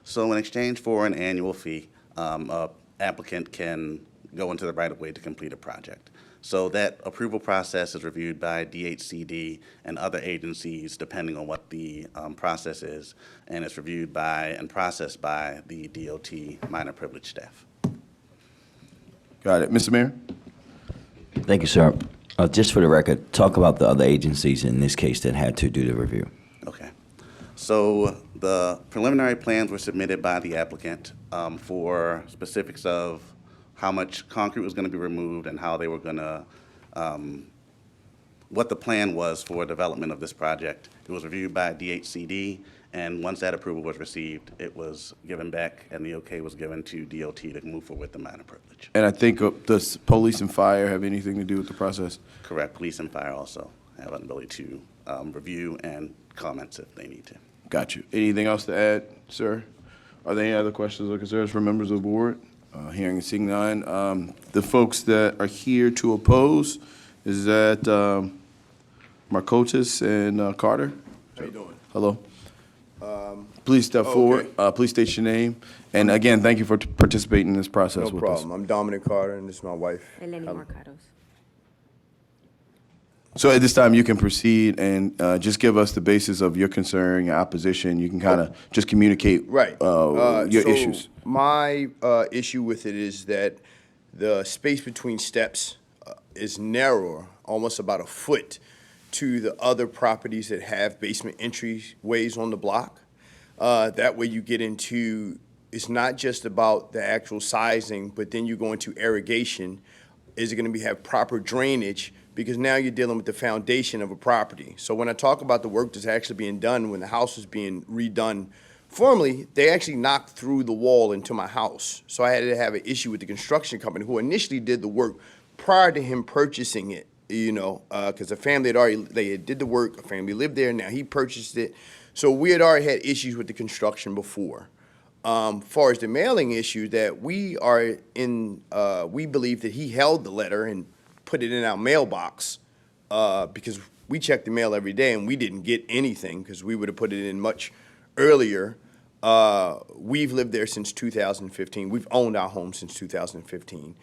So in exchange for an annual fee, a applicant can go into the right-of-way to complete a project. So that approval process is reviewed by DHCD and other agencies, depending on what the process is, and it's reviewed by and processed by the DOT minor privilege staff. Got it. Mr. Mayor? Thank you, sir. Just for the record, talk about the other agencies in this case that had to do the review. Okay. So the preliminary plans were submitted by the applicant for specifics of how much concrete was going to be removed and how they were going to, what the plan was for development of this project. It was reviewed by DHCD, and once that approval was received, it was given back, and the okay was given to DOT to move forward with the minor privilege. And I think, does police and fire have anything to do with the process? Correct. Police and fire also have an ability to review and comment if they need to. Got you. Anything else to add, sir? Are there any other questions or concerns from members of the board? Hearing and seeing none. The folks that are here to oppose, is that Marcotis and Carter? How you doing? Hello. Please step forward. Please state your name. And again, thank you for participating in this process No with us. problem. I'm Dominic Carter, and this is my wife. Eleni Marcados. So at this time, you can proceed and just give us the basis of your concern, your opposition. You can kind of just communicate Right. your So issues. My issue with it is that the space between steps is narrower, almost about a foot, to the other properties that have basement entryways on the block. That way you get into, it's not just about the actual sizing, but then you go into irrigation. Is it going to have proper drainage? Because now you're dealing with the foundation of a property. So when I talk about the work that's actually being done, when the house is being redone, formerly, they actually knocked through the wall into my house. So I had to have an issue with the construction company who initially did the work prior to him purchasing it, you know, because the family they had did the work, a family lived there, now he purchased it. So we had already had issues with the construction before. Far as the mailing issue, that we are in, we believe that he held the letter and put it in our mailbox because we check the mail every day and we didn't get anything because we would have put it in much earlier. We've lived there since 2015. We've owned our home since 2015.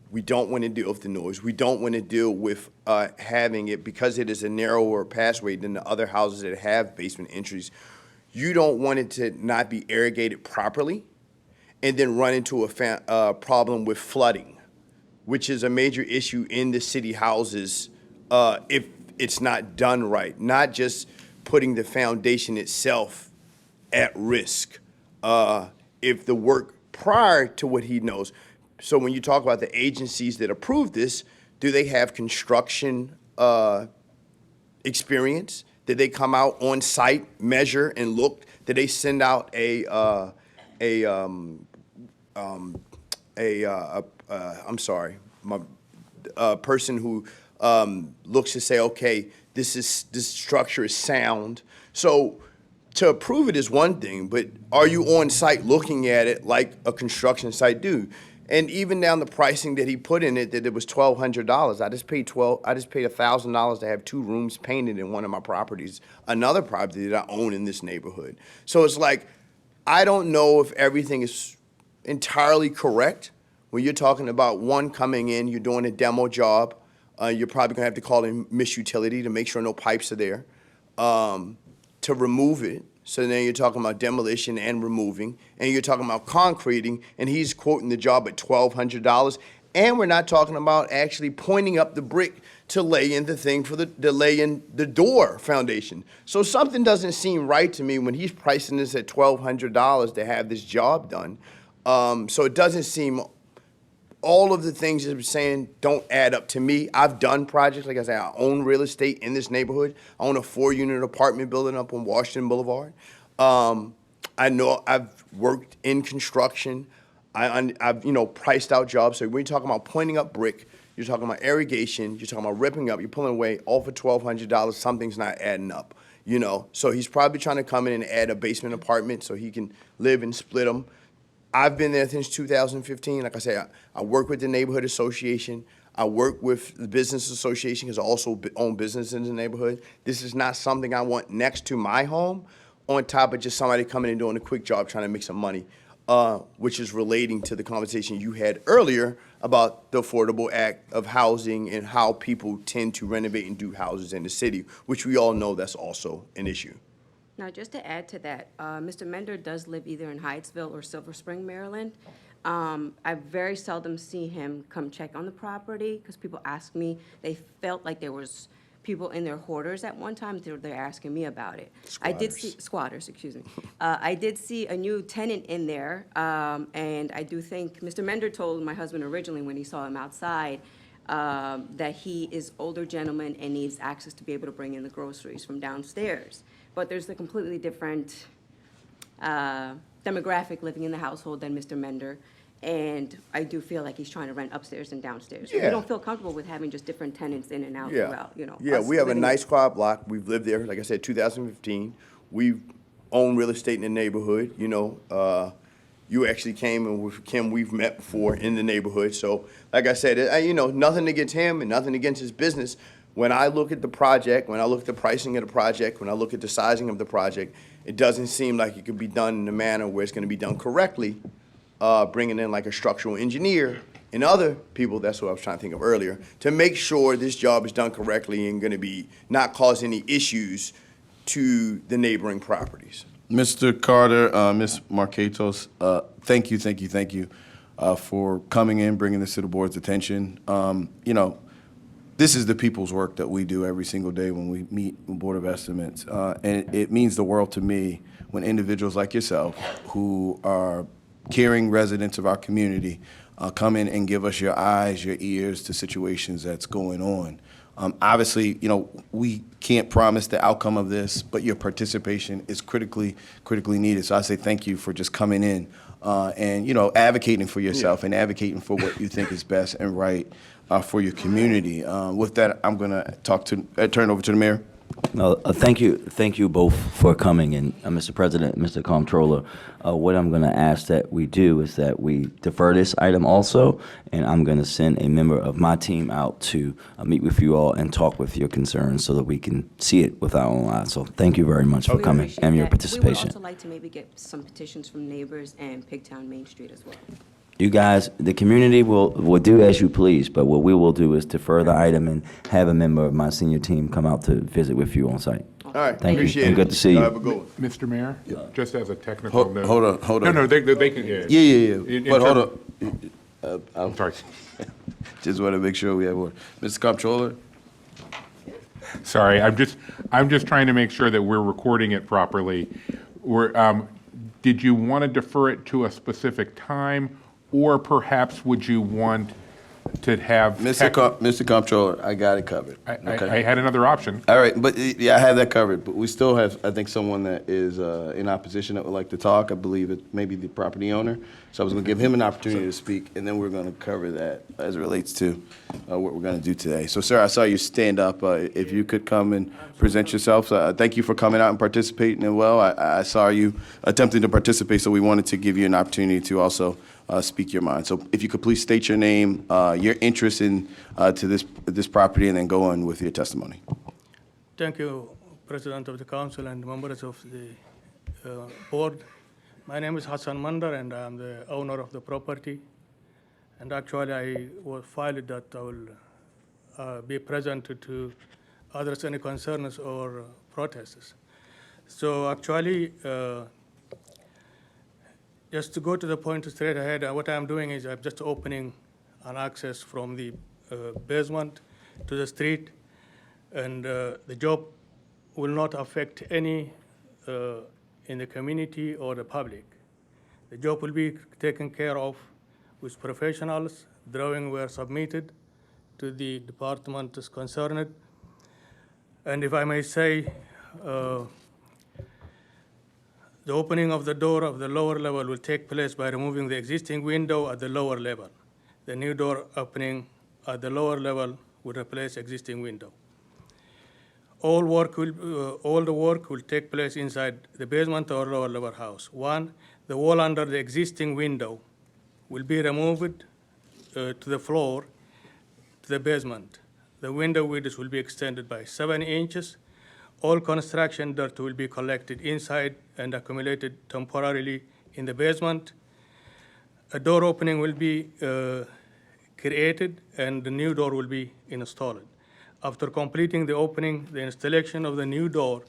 We don't want to deal with the noise. We don't want to deal with having it, because it is a narrower passageway than the other houses that have basement entries. You don't want it to not be irrigated properly and then run into a problem with flooding, which is a major issue in the city houses if it's not done right, not just putting the foundation itself at risk. If the work prior to what he knows. So when you talk about the agencies that approve this, do they have construction experience? Did they come out on site, measure, and look? Did they send out a person who looks to say, okay, this structure is sound? So to approve it is one thing, but are you on site looking at it like a construction site do? And even down the pricing that he put in it, that it was $1,200. I just paid $1,000 to have 2 rooms painted in one of my properties, another property that I own in this neighborhood. So it's like, I don't know if everything is entirely correct. When you're talking about one coming in, you're doing a demo job, you're probably gonna have to call in Miss Utility to make sure no pipes are there, to remove it. So then you're talking about demolition and removing, and you're talking about concreting, and he's quoting the job at $1,200. And we're not talking about actually pointing up the brick to lay in the thing for to lay in the door foundation. So something doesn't seem right to me when he's pricing this at $1,200 to have this job done. So it doesn't seem, all of the things that I'm saying don't add up to me. I've done projects, like I said, I own real estate in this neighborhood. I own a 4-unit apartment building up on Washington Boulevard. I know I've worked in construction. I've priced out jobs. So when you're talking about pointing up brick, you're talking about irrigation, you're talking about ripping up, you're pulling away, all for $1,200, something's not adding up, So he's probably trying to come in and add a basement apartment so he can live and split them. I've been there since 2015. Like I say, I work with the neighborhood association. I work with the business association because I also own business in the neighborhood. This is not something I want next to my home, on top of just somebody coming and doing a quick job trying to make some money, which is relating to the conversation you had earlier about the Affordable Act of Housing and how people tend to renovate and do houses in the city, which we all know that's also an issue. Now, just to add to that, Mr. Mender does live either in Hyattsville or Silver Spring, Maryland. I very seldom see him come check on the property because people ask me, they felt like there was people in their hoarders at one time, they're asking me about it. I did see, squatters, excuse me. I did see a new tenant in there, and I do think, Mr. Mender told my husband originally when he saw him outside, that he is older gentleman and needs access to be able to bring in the groceries from downstairs. But there's a completely different demographic living in the household than Mr. Mender. And I do feel like he's trying to rent upstairs and downstairs. So we don't feel comfortable with having just different tenants in and out throughout, Yeah, us we have a living- nice quiet block. We've lived there, like I said, 2015. We've owned real estate in the neighborhood, You actually came, and with Kim, we've met before in the neighborhood. So, like I said, nothing against him and nothing against his business. When I look at the project, when I look at the pricing of the project, when I look at the sizing of the project, it doesn't seem like it could be done in a manner where it's going to be done correctly, bringing in like a structural engineer and other people, that's what I was trying to think of earlier, to make sure this job is done correctly and going to be not cause any issues to the neighboring properties. Mr. Carter, Ms. Marquetos, thank you for coming in, bringing this to the board's attention. This is the people's work that we do every single day when we meet the Board of Estimates. And it means the world to me when individuals like yourself, who are caring residents of our community, come in and give us your eyes, your ears to situations that's going on. Obviously, we can't promise the outcome of this, but your participation is critically needed. So I say thank you for just coming in and, advocating for yourself and advocating for what you think is best and right for your community. With that, I'm going to turn over to the mayor. No, thank you both for coming, and Mr. President, Mr. Comptroller, what I'm going to ask that we do is that we defer this item also, and I'm going to send a member of my team out to meet with you all and talk with your concerns so that we can see it with our own eyes. So thank you very much for We coming appreciate and your that. participation. We would also like to maybe get some petitions from neighbors and Pigtown Main Street as well. You guys, the community will do as you please, but what we will do is defer the item and have a member of my senior team come out to visit with you on site. All right, Thank you, appreciate it. and good to see you. Have a good one. Mr. Mayor, just as a technical note. Hold on. No, they can, yeah. Yeah. In But hold term- on. I'm sorry. Just want to make sure we have order. Mr. Comptroller? Sorry, I'm just trying to make sure that we're recording it properly. Did you want to defer it to a specific time, or perhaps would you want to have? Mr. Comptroller, I got it covered. I had another option. All right, but yeah, I have that covered, but we still have, I think, someone that is in opposition that would like to talk. I believe it may be the property owner. So I was going to give him an opportunity to speak, and then we're going to cover that as it relates to what we're going to do today. So, sir, I saw you stand up. If you could come and present yourself. Thank you for coming out and participating as well. I saw you attempting to participate, so we wanted to give you an opportunity to also speak your mind. So if you could please state your name, your interest in to this property, and then go on with your testimony. Thank you, President of the Council and members of the board. My name is Hassan Mandar, and I'm the owner of the property. And actually, I was filed that I will be present to address any concerns or protests. So actually, just to go to the point straight ahead, what I'm doing is I'm just opening an access from the basement to the street, and the job will not affect any in the community or the public. The job will be taken care of with professionals. Drawings were submitted to the department concerned. And if I may say, the opening of the door of the lower level will take place by removing the existing window at the lower level. The new door opening at the lower level will replace existing window. All the work will take place inside the basement or lower level house. One, the wall under the existing window will be removed to the floor, to the basement. The window width will be extended by 7 inches. All construction dirt will be collected inside and accumulated temporarily in the basement. A door opening will be created, and the new door will be installed. After completing the opening, the installation of the new door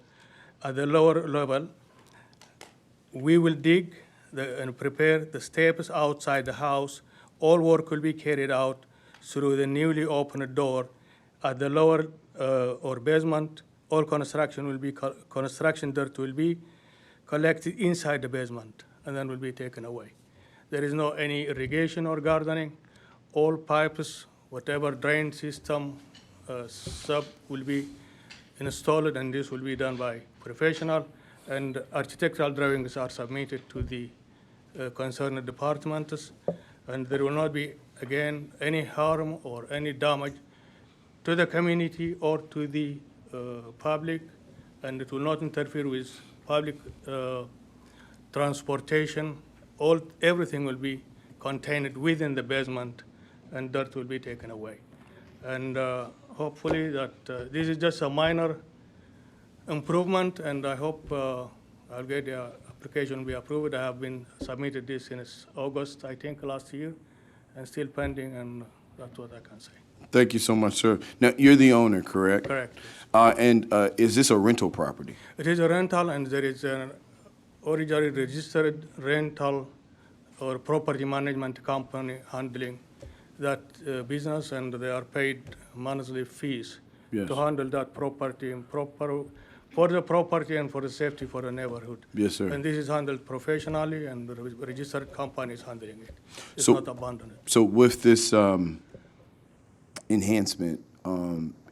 at the lower level, we will dig and prepare the steps outside the house. All work will be carried out through the newly opened door at the lower or basement. All construction dirt will be collected inside the basement and then will be taken away. There is no any irrigation or gardening. All pipes, whatever drain system, sub will be installed, and this will be done by professional. And architectural drawings are submitted to the concerned departments, and there will not be, again, any harm or any damage to the community or to the public, and it will not interfere with public transportation. Everything will be contained within the basement, and dirt will be taken away. And hopefully that this is just a minor improvement, and I hope I'll get the application be approved. I have been submitted this since August, I think, last year, and still pending, and that's what I can say. Thank you so much, sir. Now, you're the owner, correct? Correct. And is this a rental property? It is a rental, and there is an originally registered rental or property management company handling that business, and they are paid monthly fees Yes. to handle that property and for the property and for the safety for the neighborhood. Yes, sir. And this is handled professionally, and the registered company is handling it. It's So- not abandoned. So with this enhancement,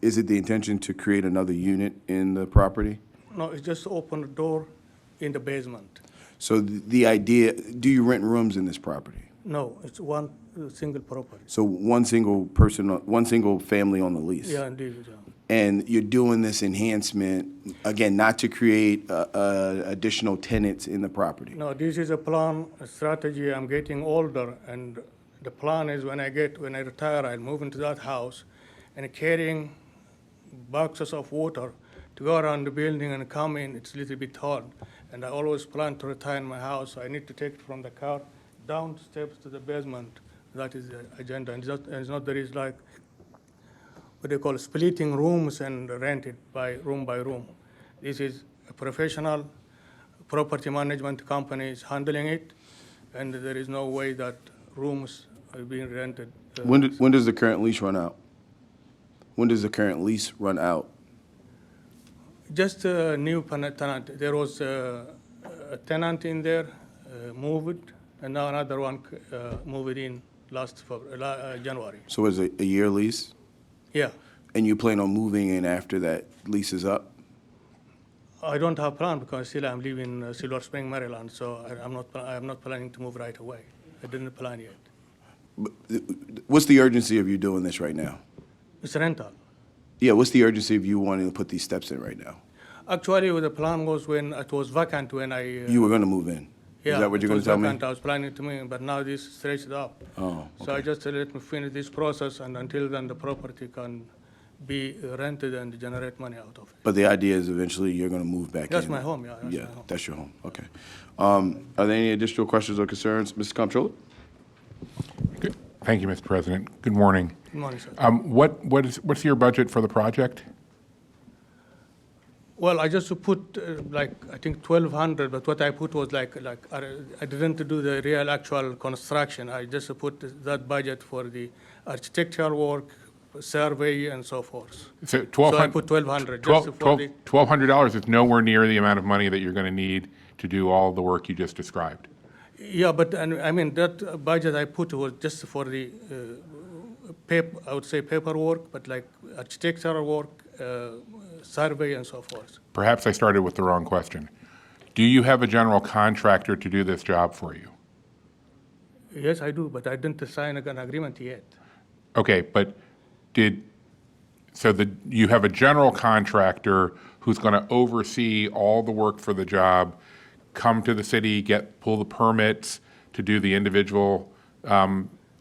is it the intention to create another unit in the property? No, it's just open the door in the basement. So the idea, do you rent rooms in this property? No, it's one single property. So one single person, one single family on the lease? Yeah, indeed. Yeah. And you're doing this enhancement, again, not to create additional tenants in the property. No, this is a plan, a strategy. I'm getting older, and the plan is when I retire, I'll move into that house and carrying boxes of water to go around the building and come in. It's a little bit hard. And I always plan to retire in my house. So I need to take it from the car down the steps to the basement. That is the agenda. And it's not there is like what they call splitting rooms and rent it by room. This is a professional property management company is handling it, and there is no way that rooms are being rented. When does the current lease run out? When does the current lease run out? Just a new tenant. There was a tenant in there, moved, and now another one moved in last January. So is it a year lease? Yeah. And you plan on moving in after that lease is up? I don't have plan because still I'm living in Silver Spring, Maryland, so I'm not planning to move right away. I didn't plan yet. What's the urgency of you doing this right now? It's rental. Yeah, what's the urgency of you wanting to put these steps in right now? Actually, the plan was when it was vacant when I... You were going to move in? Yeah, Is that what you're going to tell me? I was planning to move, but now this stretched up. Oh, So I just let me finish this process, and until then, the property can be rented and generate money out of it. But the idea is eventually you're going to move back in? That's my home, yeah. That's Yeah, my home. that's your home, okay. Are there any additional questions or concerns? Mr. Comptroller? Good. Thank you, Mr. President. Good morning. Good morning, sir. What's your budget for the project? Well, I just put I think 1,200, but what I put was I didn't do the real actual construction. I just put that budget for the architectural work, survey, and so forth. So I put 1,200 just for the... $1,200 is nowhere near the amount of money that you're going to need to do all the work you just described. Yeah, but I mean, that budget I put was just for the I would say paperwork, but like architectural work, survey, and so forth. Perhaps I started with the wrong question. Do you have a general contractor to do this job for you? Yes, I do, but I didn't sign an agreement yet. Okay, but you have a general contractor who's going to oversee all the work for the job, come to the city, pull the permits to do the individual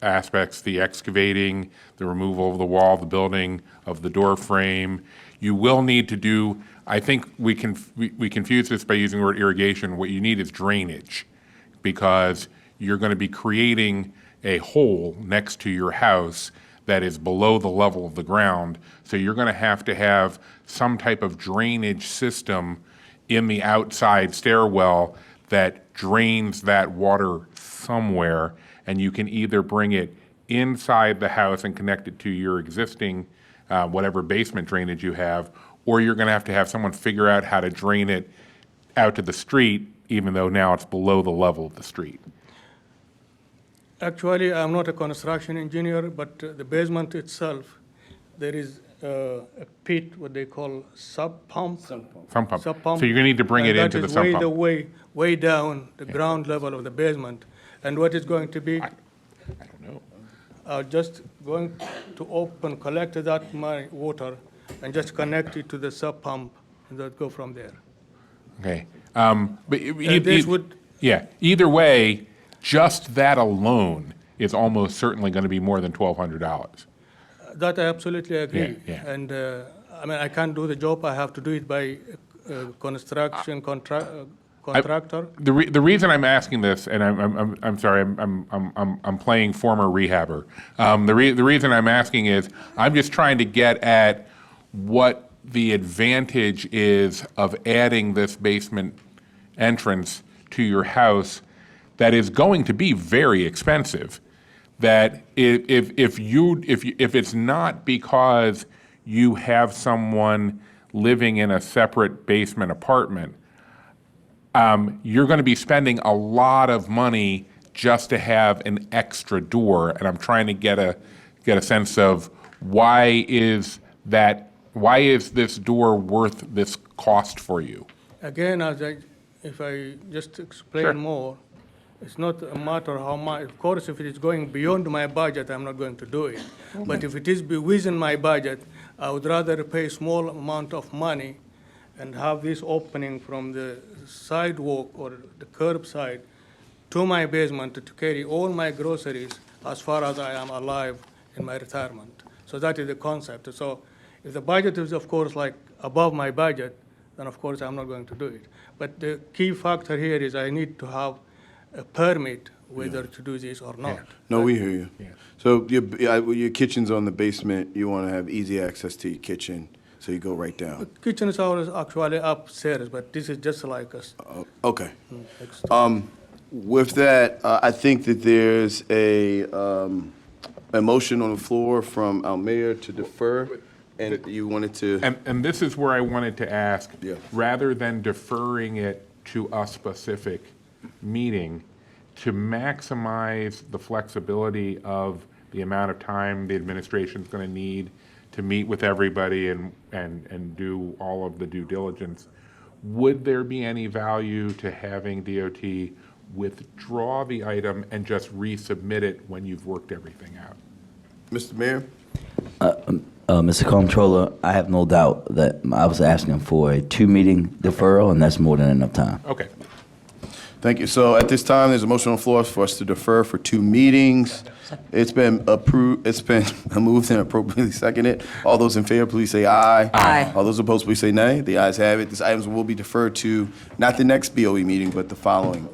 aspects, the excavating, the removal of the wall, the building of the door frame. You will need to do, I think we confuse this by using the word irrigation. What you need is drainage, because you're going to be creating a hole next to your house that is below the level of the ground. So you're going to have some type of drainage system in the outside stairwell that drains that water somewhere, and you can either bring it inside the house and connect it to your existing whatever basement drainage you have, or you're going to have someone figure out how to drain it out to the street, even though now it's below the level of the street. Actually, I'm not a construction engineer, but the basement itself, there is a pit, what they call sub pump. Sump pump. So you're going to need to bring it into the sump pump. That is way down the ground level of the basement. And what is going to be? I don't know. Just going to collect that my water and just connect it to the sub pump and then go from there. Okay. But either way, just that alone is almost certainly going to be more than $1,200. That I absolutely agree. Yeah. And I mean, I can't do the job. I have to do it by construction contractor. The reason I'm asking this, and I'm sorry, I'm playing former rehabber. The reason I'm asking is I'm just trying to get at what the advantage is of adding this basement entrance to your house that is going to be very expensive. That if it's not because you have someone living in a separate basement apartment, you're going to be spending a lot of money just to have an extra door. And I'm trying to get a sense of why is this door worth this cost for you? Again, if I just explain more, It's not a matter how much, of course, if it is going beyond my budget, I'm not going to do it. But if it is within my budget, I would rather pay small amount of money and have this opening from the sidewalk or the curbside to my basement to carry all my groceries as far as I am alive in my retirement. So that is the concept. So if the budget is, of course, like above my budget, then of course I'm not going to do it. But the key factor here is I need to have a permit whether to do this or not. No, we hear you. So your kitchen's on the basement, you want to have easy access to your kitchen, so you go right down. Kitchen is always actually upstairs, but this is just like a Okay. With that, I think that there's a motion on the floor from our mayor to defer, and you wanted to. And this is where I wanted to ask, Yeah. rather than deferring it to a specific meeting, to maximize the flexibility of the amount of time the administration's going to need to meet with everybody and do all of the due diligence, would there be any value to having DOT withdraw the item and just resubmit it when you've worked everything out? Mr. Mayor? Mr. Comptroller, I have no doubt that I was asking for a 2-meeting deferral, and that's more than enough time. Okay. Thank you. So at this time, there's a motion on the floor for us to defer for 2 meetings. It's been approved, it's been moved and appropriately seconded. All those in favor, please say aye. Aye. All those opposed, please say nay. The ayes have it. These items will be deferred to, not the next BOE meeting, but the following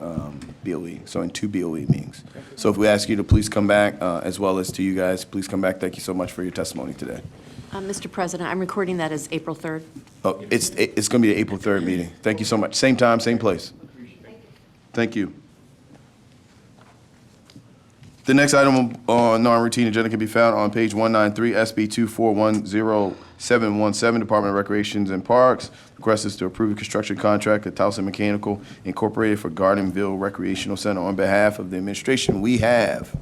BOE, so in 2 BOE meetings. So if we ask you to please come back, as well as to you guys, please come back. Thank you so much for your testimony today. Mr. President, I'm recording that as April 3rd. Oh, it's going to be the April 3rd meeting. Thank you so much. Same time, same place. Thank you. The next item on non-routine agenda can be found on page 193, SB 2410717, Department of Recreations and Parks. Request is to approve a construction contract at Towson Mechanical Incorporated for Gardenville Recreational Center. On behalf of the administration, we have.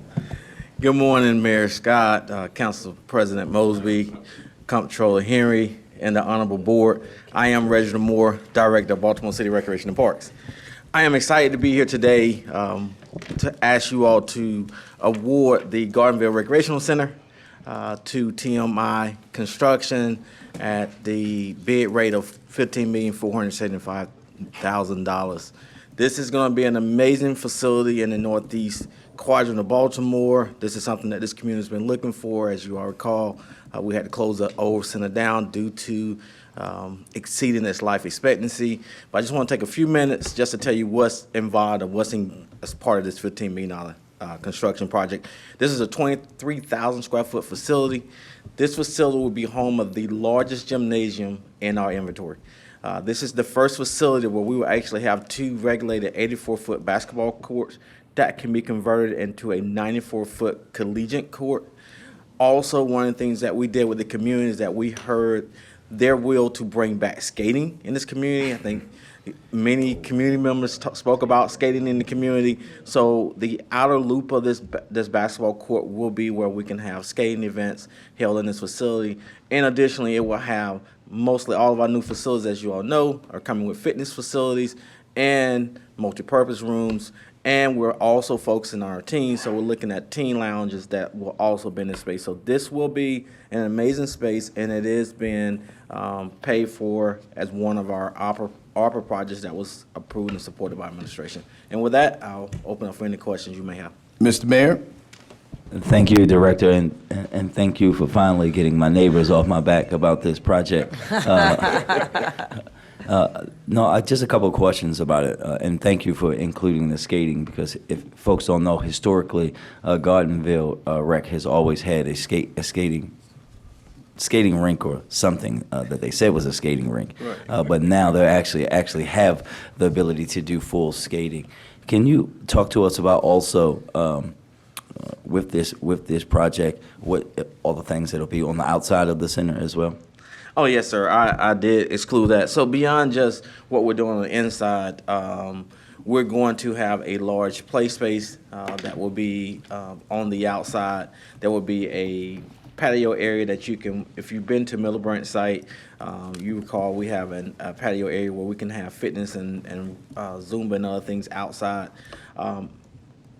Good morning, Mayor Scott, Council President Mosby, Comptroller Henry, and the Honorable Board. I am Reginald Moore, Director of Baltimore City Recreation and Parks. I am excited to be here today to ask you all to award the Gardenville Recreational Center to TMI Construction at the bid rate of $15,475,000. This is going to be an amazing facility in the northeast quadrant of Baltimore. This is something that this community has been looking for. As you all recall, we had to close the old center down due to exceeding its life expectancy. But I just want to take a few minutes just to tell you what's involved and what's as part of this $15 million construction project. This is a 23,000 square foot facility. This facility will be home of the largest gymnasium in our inventory. This is the first facility where we will actually have 2 regulated 84-foot basketball courts that can be converted into a 94-foot collegiate court. Also, one of the things that we did with the community is that we heard their will to bring back skating in this community. I think many community members spoke about skating in the community. So the outer loop of this basketball court will be where we can have skating events held in this facility. And additionally, it will have mostly all of our new facilities, as you all know, are coming with fitness facilities and multipurpose rooms. And we're also focusing on our teens, so we're looking at teen lounges that will also be in this space. So this will be an amazing space, and it is being paid for as one of our ARPA projects that was approved and supported by administration. And with that, I'll open up for any questions you may have. Mr. Mayor? Thank you, Director, and thank you for finally getting my neighbors off my back about this project. No, just a couple of questions about it, and thank you for including the skating, because if folks don't know, historically, Gardenville Rec has always had a skating rink or something that they said was a skating rink, but now they actually have the ability to do full skating. Can you talk to us about also with this project, what all the things that'll be on the outside of the center as well? Oh, yes, sir. I did exclude that. So beyond just what we're doing on the inside, we're going to have a large play space that will be on the outside. There will be a patio area that you can, if you've been to Miller site, you recall we have a patio area where we can have fitness and Zumba and other things outside.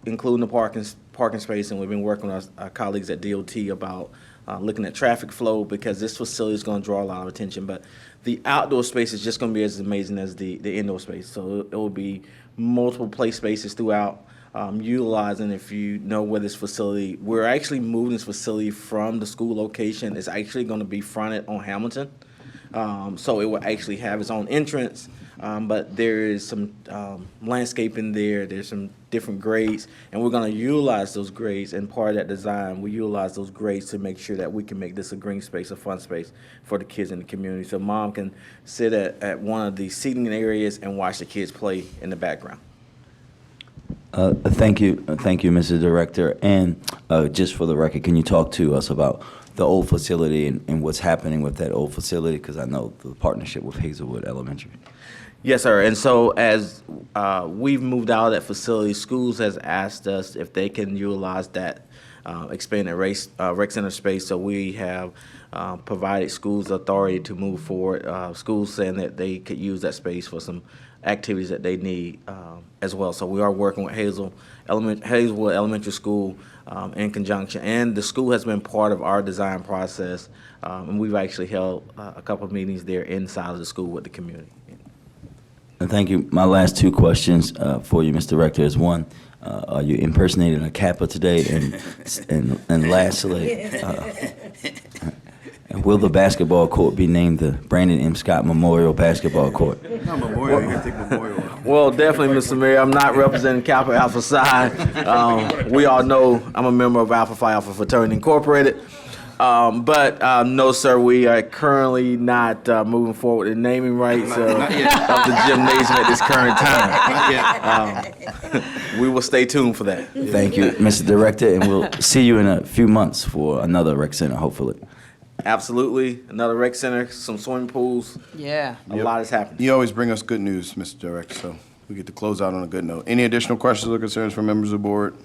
including the parking space, and we've been working with our colleagues at DOT about looking at traffic flow, because this facility is going to draw a lot of attention. But the outdoor space is just going to be as amazing as the indoor space. So it will be multiple play spaces throughout, utilizing, if you know where this facility, we're actually moving this facility from the school location. It's actually going to be fronted on Hamilton. So it will actually have its own entrance, but there is some landscaping there. There's some different grades, and we're going to utilize those grades. And part of that design, we utilize those grades to make sure that we can make this a green space, a fun space for the kids in the community. So mom can sit at one of the seating areas and watch the kids play in the background. Thank you, Mr. Director. And just for the record, can you talk to us about the old facility and what's happening with that old facility? Because I know the partnership with Hazelwood Elementary. Yes, sir. And so as we've moved out of that facility, schools has asked us if they can utilize that expanded rec center space. So we have provided schools authority to move forward. Schools saying that they could use that space for some activities that they need as well. So we are working with Hazelwood Elementary School in conjunction, and the school has been part of our design process, and we've actually held a couple of meetings there inside of the school with the community. And thank you. My last two questions for you, Mr. Director, is one, are you impersonating a Kappa today? And lastly, and will the basketball court be named the Brandon M. Scott Memorial Basketball Court? Not Memorial, you gotta think Memorial. Well, definitely, Mr. Mayor. I'm not representing Kappa Alpha Psi. We all know I'm a member of Alpha Phi Alpha Fraternity Incorporated. But no, sir, we are currently not moving forward with the naming rights of the gymnasium at this current time. We will stay tuned for that. Thank you, Mr. Director, and we'll see you in a few months for another rec center, hopefully. Absolutely. Another rec center, some swimming pools. Yeah. A lot is happening. You always bring us good news, Mr. Director, so we get to close out on a good note. Any additional questions or concerns from members of the board?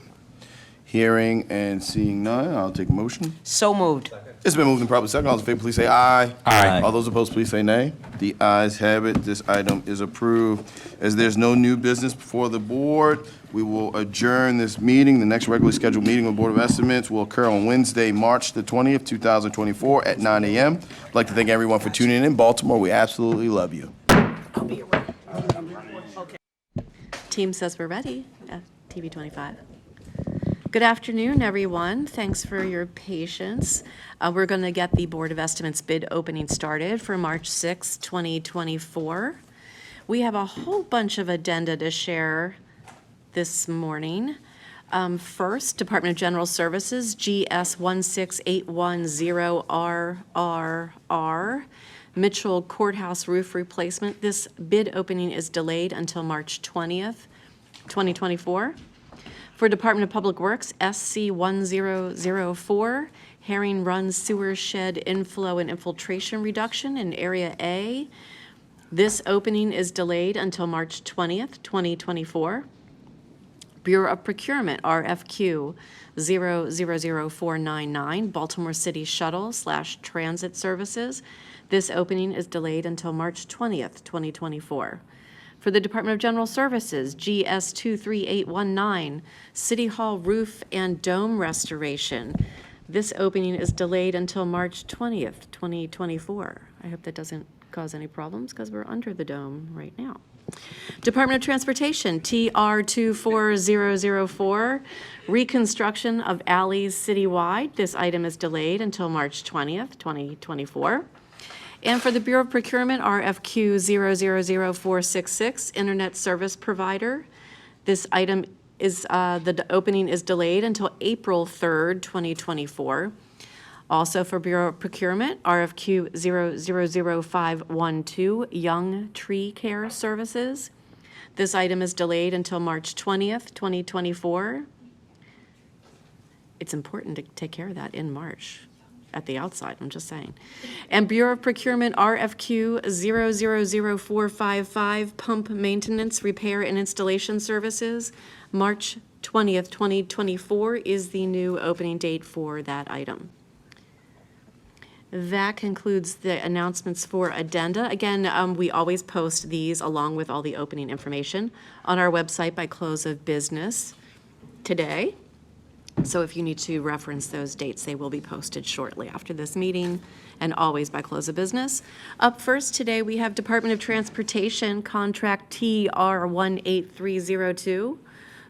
Hearing and seeing none, I'll take a motion. So moved. It's been moved and probably second. All those in favor, please say aye. Aye. All those opposed, please say nay. The ayes have it. This item is approved. As there's no new business before the board, we will adjourn this meeting. The next regularly scheduled meeting of the Board of Estimates will occur on Wednesday, March the 20th, 2024 at 9 a.m. I'd like to thank everyone for tuning in. Baltimore, we absolutely love you. Team says we're ready at TV 25. Good afternoon, everyone. Thanks for your patience. We're going to get the Board of Estimates bid opening started for March 6, 2024. We have a whole bunch of addenda to share this morning. First, Department of General Services, GS 16810RRR, Mitchell Courthouse roof replacement. This bid opening is delayed until March 20th, 2024. For Department of Public Works, SC 1004, Herring Run Sewer Shed Inflow and Infiltration Reduction in Area A. This opening is delayed until March 20th, 2024. Bureau of Procurement, RFQ 000499, Baltimore City Shuttle/Transit Services. This opening is delayed until March 20th, 2024. For the Department of General Services, GS 23819, City Hall Roof and Dome Restoration. This opening is delayed until March 20th, 2024. I hope that doesn't cause any problems because we're under the dome right now. Department of Transportation, TR 24004, reconstruction of alleys citywide. This item is delayed until March 20th, 2024. And for the Bureau of Procurement, RFQ 000466, Internet Service Provider. This item is, the opening is delayed until April 3rd, 2024. Also for Bureau of Procurement, RFQ 000512, Young Tree Care Services. This item is delayed until March 20th, 2024. It's important to take care of that in March. At the outside, I'm just saying. And Bureau of Procurement, RFQ 000455, Pump Maintenance, Repair, and Installation Services. March 20th, 2024 is the new opening date for that item. That concludes the announcements for addenda. Again, we always post these along with all the opening information on our website by close of business. today. So if you need to reference those dates, they will be posted shortly after this meeting and always by close of business. Up first today, we have Department of Transportation Contract TR 18302,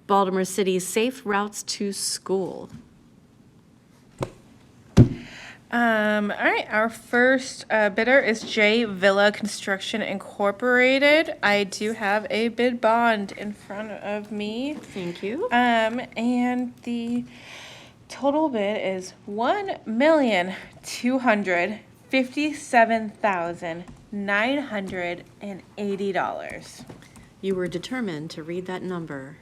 Baltimore City Safe Routes to School. All right, our first bidder is J Villa Construction Incorporated. I do have a bid bond in front of me. Thank you. And the total bid is $1,257,980. You were determined to read that number.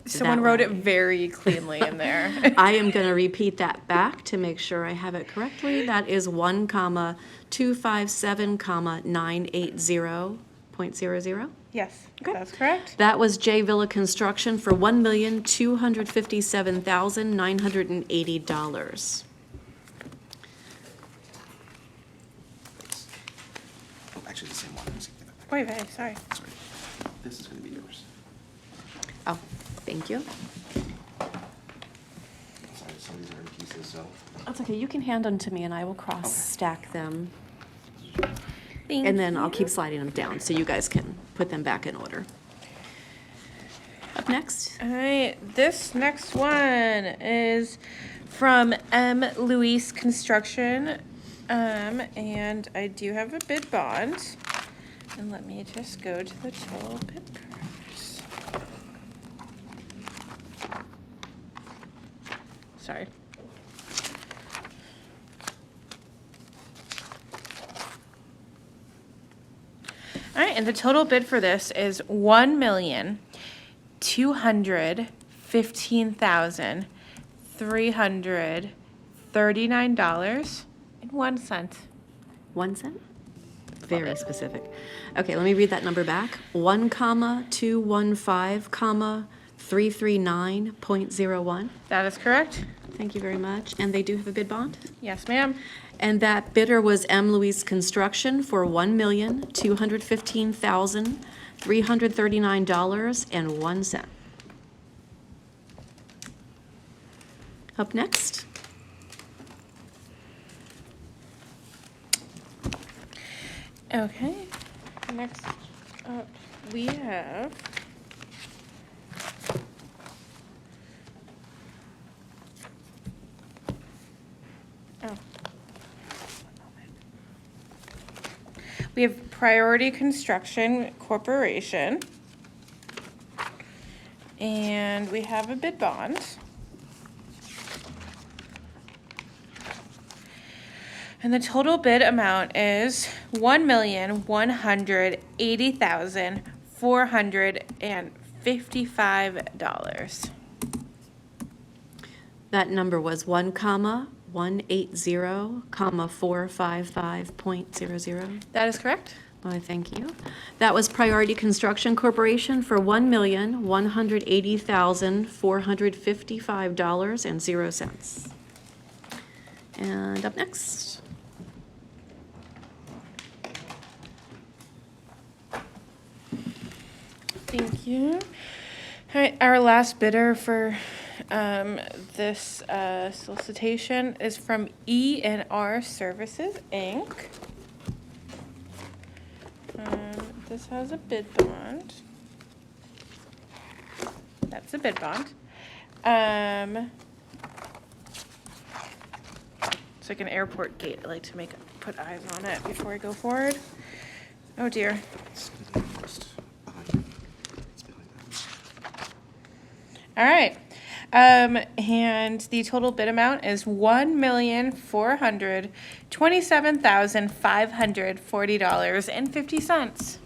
Someone wrote it very cleanly in there. I am going to repeat that back to make sure I have it correctly. That is 1,257,980.00. Yes, that's correct. That was J Villa Construction for $1,257,980. Actually, the same one. Wait, sorry. This is going to be yours. Oh, thank you. Sorry, some of these are in pieces, so. That's okay. You can hand them to me and I will cross-stack them. Thank And then I'll you. keep sliding them down so you guys can put them back in order. Up next. All right, this next one is from M. Luis Construction, and I do have a bid bond. And let me just go to the total bid price. Sorry. All right, and the total bid for this is $1,215,339.01. 1 cent? Very specific. Okay, let me read that number back. 1,215,339.01. That is correct. Thank you very much. And they do have a bid bond? Yes, ma'am. And that bidder was M. Louise Construction for $1,215,339.01. Up next. Okay, next up, we have we have Priority Construction Corporation, and we have a bid bond. And the total bid amount is $1,180,455. That number was 1,180,455.00. That is correct. Why, thank you. That was Priority Construction Corporation for $1,180,455.00. And up next. Thank you. All right, our last bidder for this solicitation is from E&R Services, Inc. This has a bid bond. That's a bid bond. It's like an airport gate. I like to put eyes on it before I go forward. Oh dear. All right. And the total bid amount is $1,427,540.50.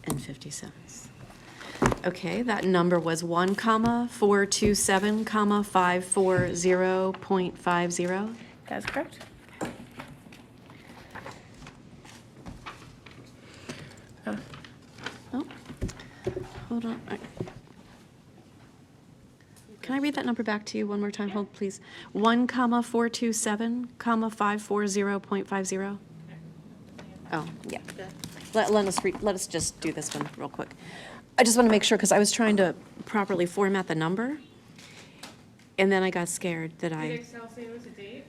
And 50 cents. Okay, that number was 1,427,540.50. That's correct. Oh, hold on. Can I read that number back to you one more time? Hold, please. 1,427,540.50. Oh, yeah. Let us just do this one real quick. I just want to make sure, because I was trying to properly format the number. And then I got scared that Did I, Excel say it was a date?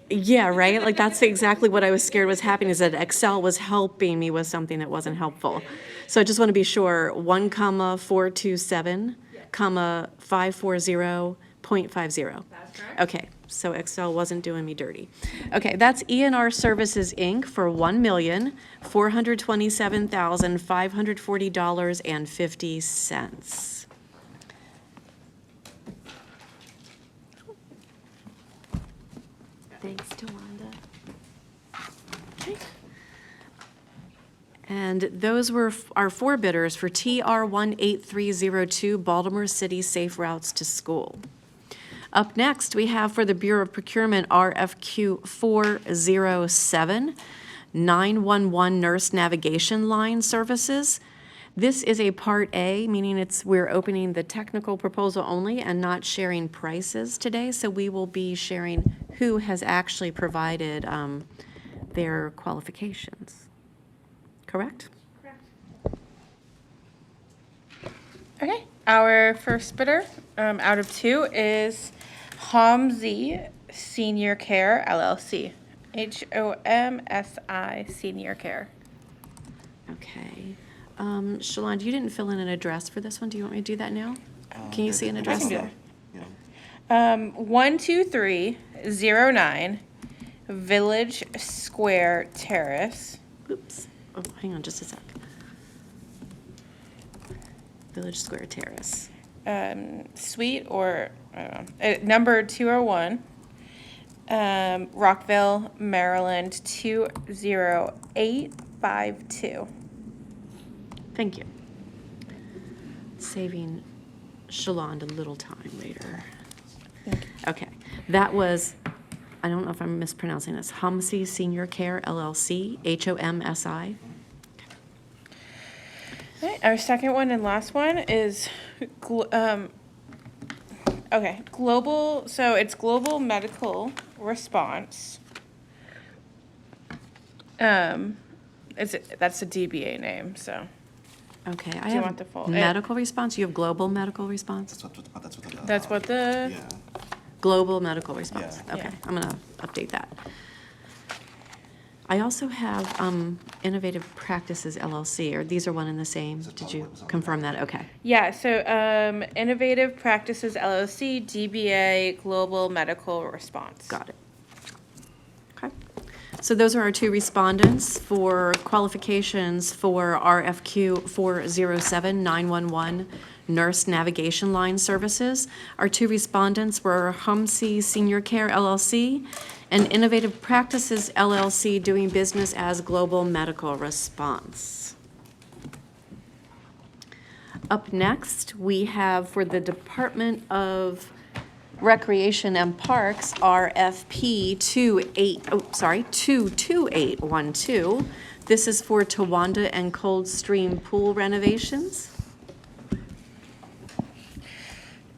yeah, right? Like, that's exactly what I was scared was happening, is that Excel was helping me with something that wasn't helpful. So I just want to be sure, 1,427, comma 540.50. That's correct. Okay, so Excel wasn't doing me dirty. Okay, that's ENR Services, Inc. for $1,427,540.50. Thanks, Tawanda. Okay. And those were our four bidders for TR 18302, Baltimore City Safe Routes to School. Up next, we have for the Bureau of Procurement RFQ 407, 911 Nurse Navigation Line Services. This is a Part A, meaning we're opening the technical proposal only and not sharing prices today. So we will be sharing who has actually provided their qualifications. Correct? Okay, our first bidder out of two is Homsi Senior Care LLC. HOMSI Senior Care. Okay. Shalon, you didn't fill in an address for this one. Do you want me to do that now? Can you see an address? I can do that. 12309 Village Square Terrace. Oops. Oh, hang on just a sec. Village Square Terrace. Suite or number 201, Rockville, Maryland 20852. Thank you. Saving Shalon a little time later. Okay, that was, I don't know if I'm mispronouncing this, Homsi Senior Care LLC, HOMSI. Okay, our second one and last one is, global, so it's Global Medical Response. That's a DBA name, so. Okay, I Do you want the have full- medical response, you have global medical response? That's what the, Global medical response, Yeah. okay, Yeah. I'm gonna update that. I also have Innovative Practices LLC, or these are one and the same, did you confirm that? Okay. yeah, so Innovative Practices LLC, DBA Global Medical Response. Got it. Okay. So those are our two respondents for qualifications for RFQ 407 911 Nurse Navigation Line Services. Our two respondents were Homsi Senior Care LLC and Innovative Practices LLC, doing business as Global Medical Response. Up next, we have for the Department of Recreation and Parks, RFP 22812. This is for Tawanda and Coldstream Pool renovations.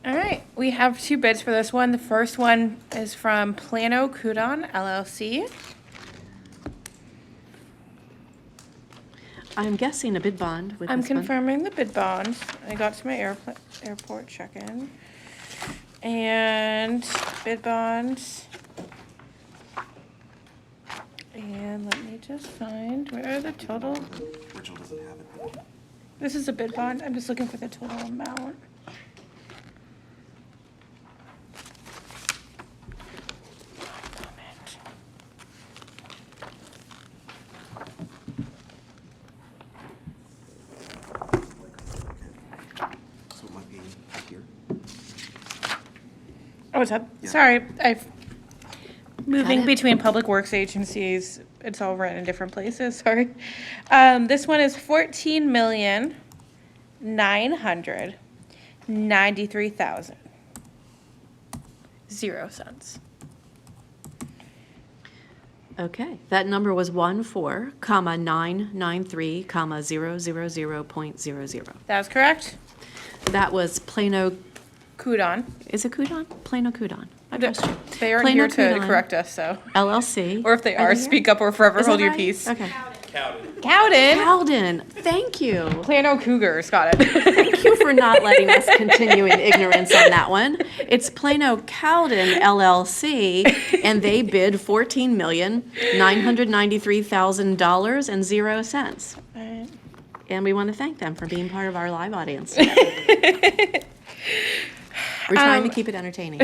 All right, we have two bids for this one. The first one is from Plano Kudon LLC. I'm guessing a bid bond with I'm this one. confirming the bid bond. I got to my airport check-in. And bid bond. And let me just find, where are the total? Rachel doesn't have it. This is a bid bond. I'm just looking for the total amount. So it might be here. Oh, it's up. Yeah. Sorry, I've moving it? between public works agencies. It's all written in different places. Sorry. This one is 14,993,000. 0 cents. Okay, that number was 14,993,000.00. That's correct. That was Plano, Kudon. is it Kudon? Plano Kudon. I trust you. They aren't Plano here to Kudon correct us, so. LLC. Or if they are, here? speak up or forever Is that hold your right? peace. Okay. Cowden. Cowden, thank you. Plano Cougars, got it. Thank you for not letting us continue in ignorance on that one. It's Plano Cowden LLC, and they bid $14,993,000.00. Alright. And we want to thank them for being part of our live audience. We're trying to keep it entertaining.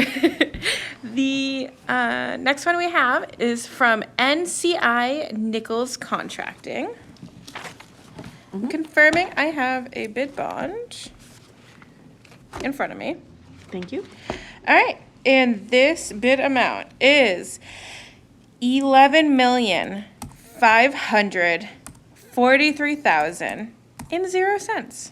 The next one we have is from NCI Nichols Contracting. Confirming I have a bid bond in front of me. Thank you. All right, and this bid amount is $11,543,000.00.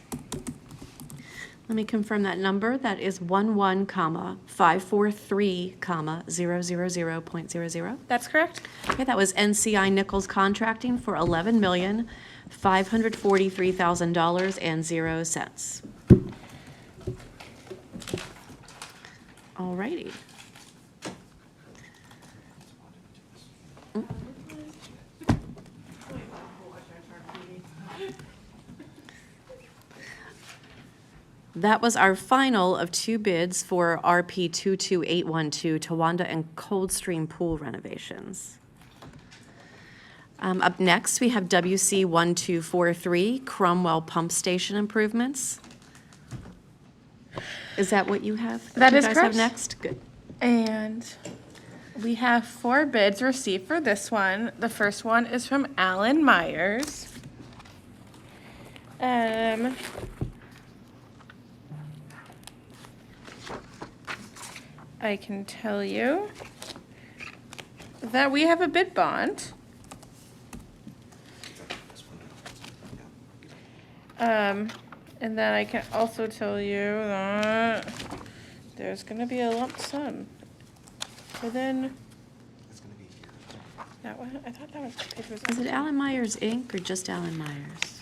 Let me confirm that number. That is 11,543,000.00. That's correct. Okay, that was NCI Nichols Contracting for $11,543,000.00. All righty. That was our final of two bids for RP 22812 Towanda and Coldstream Pool renovations. Up next, we have WC 1243 Cromwell Pump Station improvements. Is that what you have? That is you guys correct. have next? Good. And we have 4 bids received for this one. The first one is from Alan Myers. I can tell you that we have a bid bond. And then I can also tell you that there's gonna be a lump sum. So then, that one, I thought that was. Is it Alan Myers Inc. or just Alan Myers?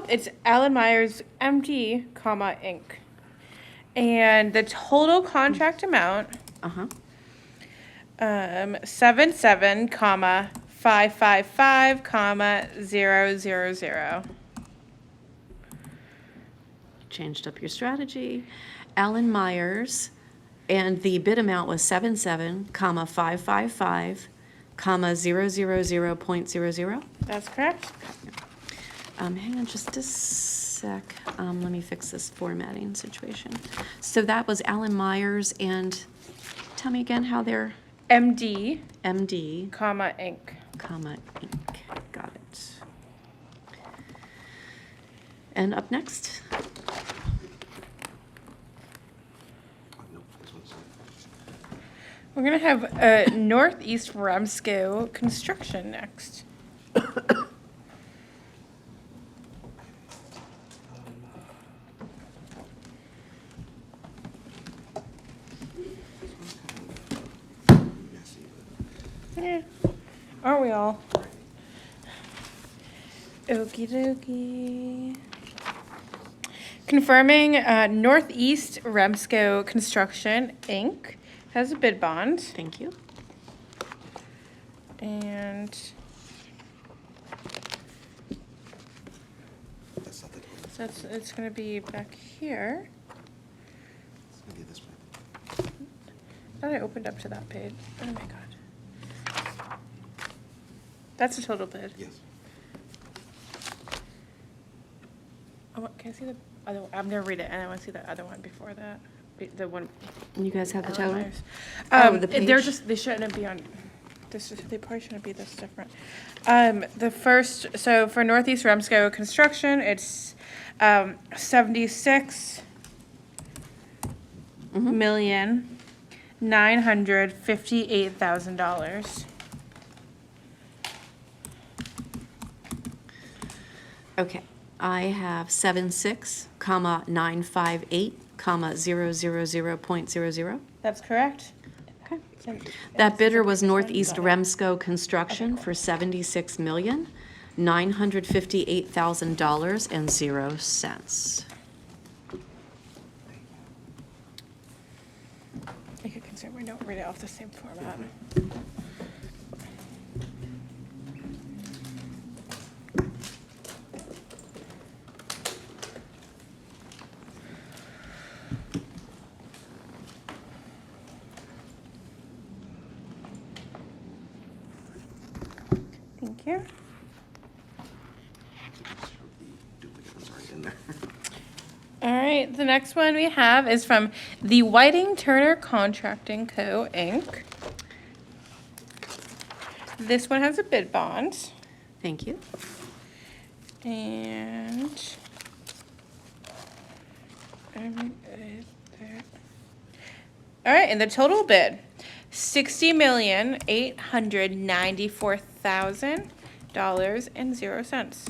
It's Alan Myers MD, Inc. And the total contract amount, 77,555,000. Changed up your strategy. Alan Myers, and the bid amount was 77,555,000.00. That's correct. Hang on just a sec. Let me fix this formatting situation. So that was Alan Myers, and tell me again how they're MD, Inc. Inc. Got it. And up next, We're gonna have Northeast Ramsco Construction next. Yeah, aren't we all? Okie dokie. Confirming Northeast Ramsco Construction, Inc. has a bid bond. Thank you. And so it's gonna be back here. It's gonna be this way. I thought I opened up to that page. Oh my god. That's the total bid. Yes. Oh, can I see the other one? I'm gonna read it and I wanna see the other one before that. The one. You guys have the Alan total? Myers. The They're page? just, they shouldn't be on, they probably shouldn't be this different. The first, so for Northeast Ramsco Construction, it's 76,958,000. Okay, I have 76,958,000.00. That's correct. Okay. That bidder was Northeast Remsco Construction for $76,958,000.00. I get concerned we don't read it off the same format. you. All right, the next one we have is from the Whiting Turner Contracting Co., Inc. This one has a bid bond. Thank you. And all right, and the total bid, $60,894,000.00.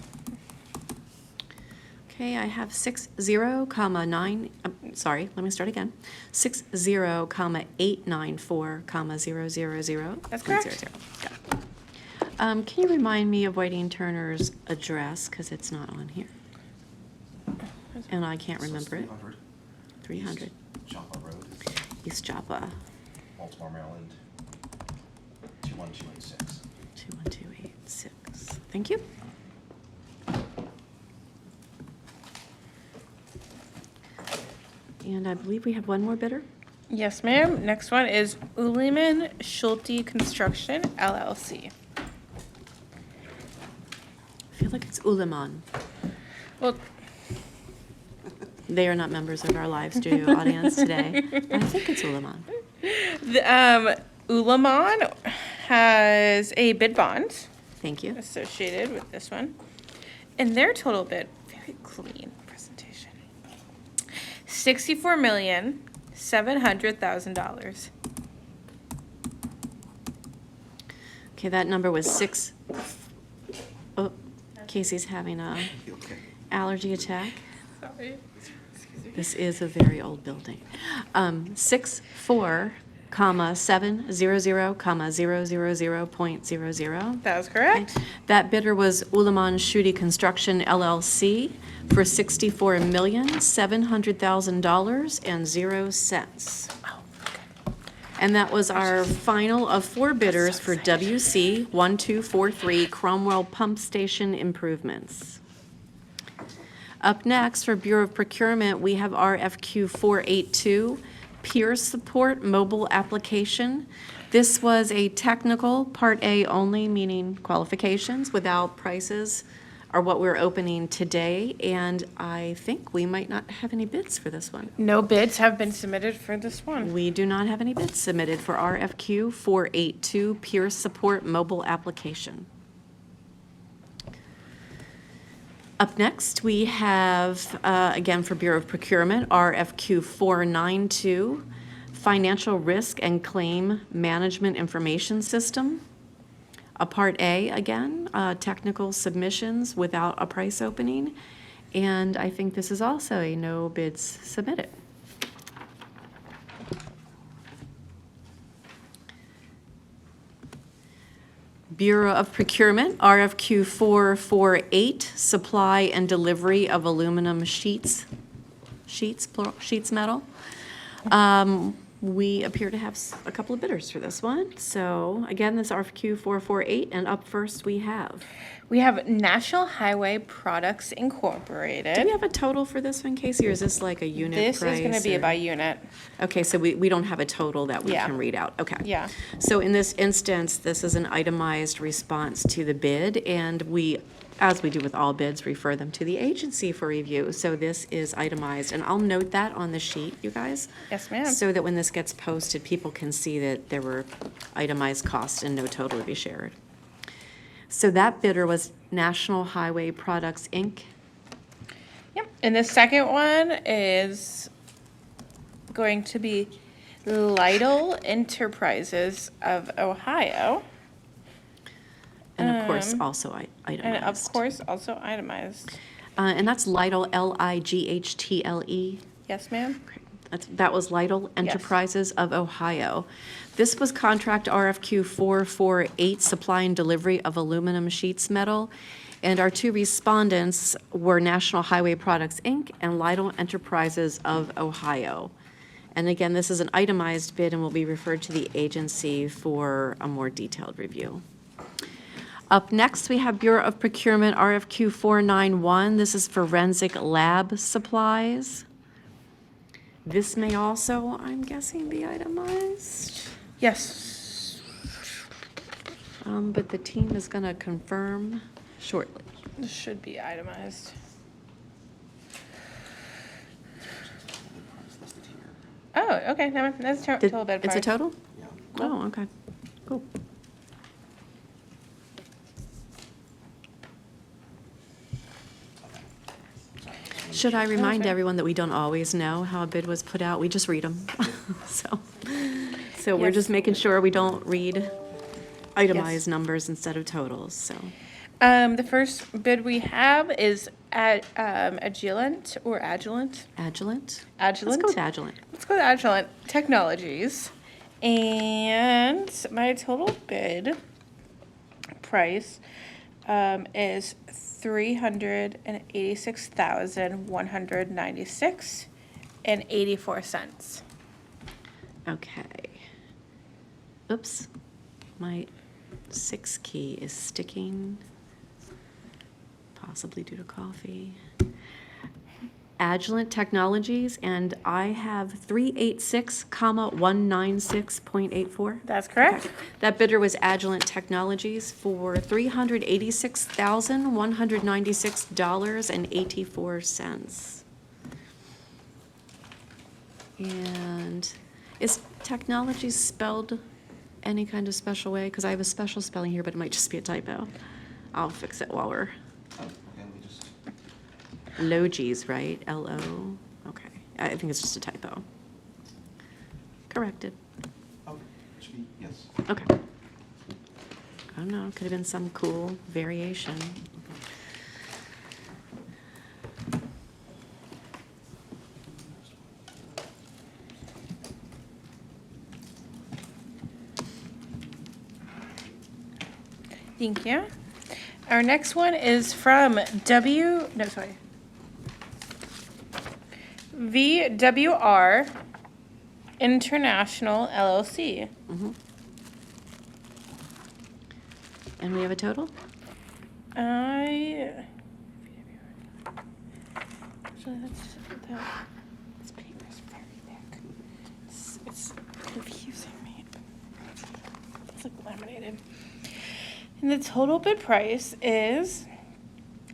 Okay, I have 60,9, sorry, let me start again. 60,894,000. That's correct. Got it. Can you remind me of Whiting Turner's address, because it's not on here? And I can't remember it. 300. Joppa Road, East Joppa, Baltimore, Maryland, 21286. 21286. Thank you. And I believe we have one more bidder. Yes, ma'am. Next one is Uliman Schulte Construction, LLC. I feel like it's Uliman. Well, They are not members of our live studio audience today. I think it's Uliman. Uliman has a bid bond Thank you. associated with this one. And their total bid, very clean presentation, $64,700,000. Okay, that number was six. Oh, Casey's having a allergy attack. Sorry. This is a very old building. 64,700,000.00. That was correct. That bidder was Uliman Schulte Construction LLC for $64,700,000.00. And that was our final of four bidders for WC 1243 Cromwell Pump Station improvements. Up next, for Bureau of Procurement, we have RFQ 482, Peer Support Mobile Application. This was a technical, Part A only, meaning qualifications without prices, are what we're opening today, and I think we might not have any bids for this one. No bids have been submitted for this one. We do not have any bids submitted for RFQ 482, Peer Support Mobile Application. Up next, we have, again for Bureau of Procurement, RFQ 492, Financial Risk and Claim Management Information System. A Part A, again, technical submissions without a price opening. And I think this is also a no bids submitted. Bureau of Procurement, RFQ 448, Supply and Delivery of Aluminum Sheets, plural, sheets metal. We appear to have a couple of bidders for this one. So again, this RFQ 448, and up first we have. We have National Highway Products Incorporated. Do we have a total for this one, Casey, or is this like a unit price? This is going to be or- by unit. Okay, so we don't have a total that we Yeah. can read out. Okay. Yeah. So in this instance, this is an itemized response to the bid, and we, as we do with all bids, refer them to the agency for review. So this is itemized, and I'll note that on the sheet, you guys. Yes, ma'am. So that when this gets posted, people can see that there were itemized costs and no total to be shared. So that bidder was National Highway Products, Inc. Yep. And the second one is going to be Lytle Enterprises of Ohio. And of course, also itemized. And of course, also itemized. And that's Lytle, Lighthle. Yes, ma'am. That was Lytle Enterprises of Ohio. This was contract RFQ 448, supply and delivery of aluminum sheets metal. And our two respondents were National Highway Products, Inc. and Lytle Enterprises of Ohio. And again, this is an itemized bid and will be referred to the agency for a more detailed review. Up next, we have Bureau of Procurement RFQ 491. This is forensic lab supplies. This may also, I'm guessing, be itemized. Yes. But the team is going to confirm shortly. This should be itemized. Oh, okay, never, that's total bid price. It's a total? Oh, okay, cool. Should I remind everyone that we don't always know how a bid was put out? We just read them. So we're Yes. just making sure we don't read itemized numbers instead of totals, so. The first bid we have is at Agilent or Agilent? Agilent? Agilent? Let's go with Agilent. Let's go with Agilent Technologies. And my total bid price is $386,196.84. Okay. Oops, my 6 key is sticking, possibly due to coffee. Agilent Technologies, and I have 386,196.84. That's correct. Okay. That bidder was Agilent Technologies for $386,196.84. And is Technologies spelled any kind of special way? Because I have a special spelling here, but it might just be a typo. I'll fix it while we're. Logies, right? L-O, okay. I think it's just a typo. Corrected. Yes. Okay. I don't know, could have been some cool variation. Thank you. Our next one is from VWR International LLC. And we have a total? Actually, this paper is very thick. It's confusing me. It's like laminated. And the total bid price is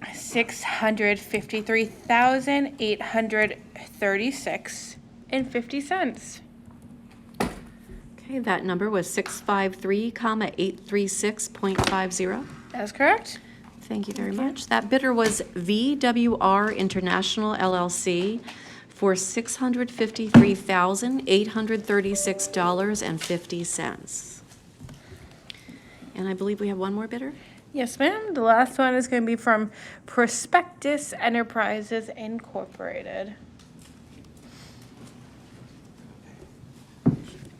$653,836.50. Okay, that number was 653,836.50. That's correct. Thank you very much. That bidder was VWR International LLC for $653,836.50. And I believe we have one more bidder? Yes, ma'am. The last one is going to be from Prospectus Enterprises Incorporated.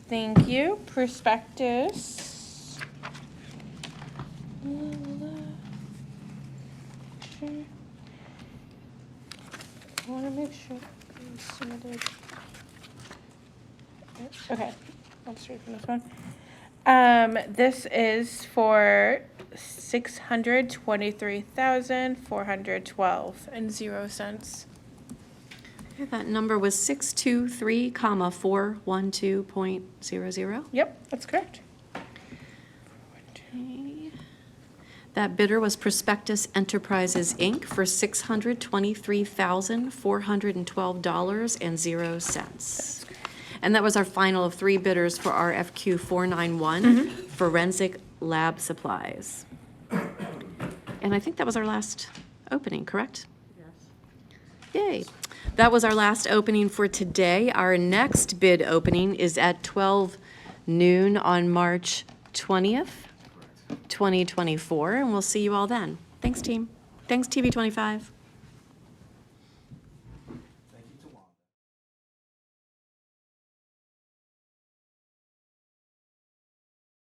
Thank you, Prospectus. I want to make sure we submitted. Okay, I'll straight from this one. This is for $623,412.00. Okay, that number was 623,412.00. Yep, that's correct. Okay. That bidder was Prospectus Enterprises, Inc. for $623,412.00. And that was our final of 3 bidders for RFQ 491, Forensic Lab Supplies. And I think that was our last opening, correct? Yes. Yay. That was our last opening for today. Our next bid opening is at 12 noon on March 20th, 2024, and we'll see you all then. Thanks, team. Thanks, TV 25.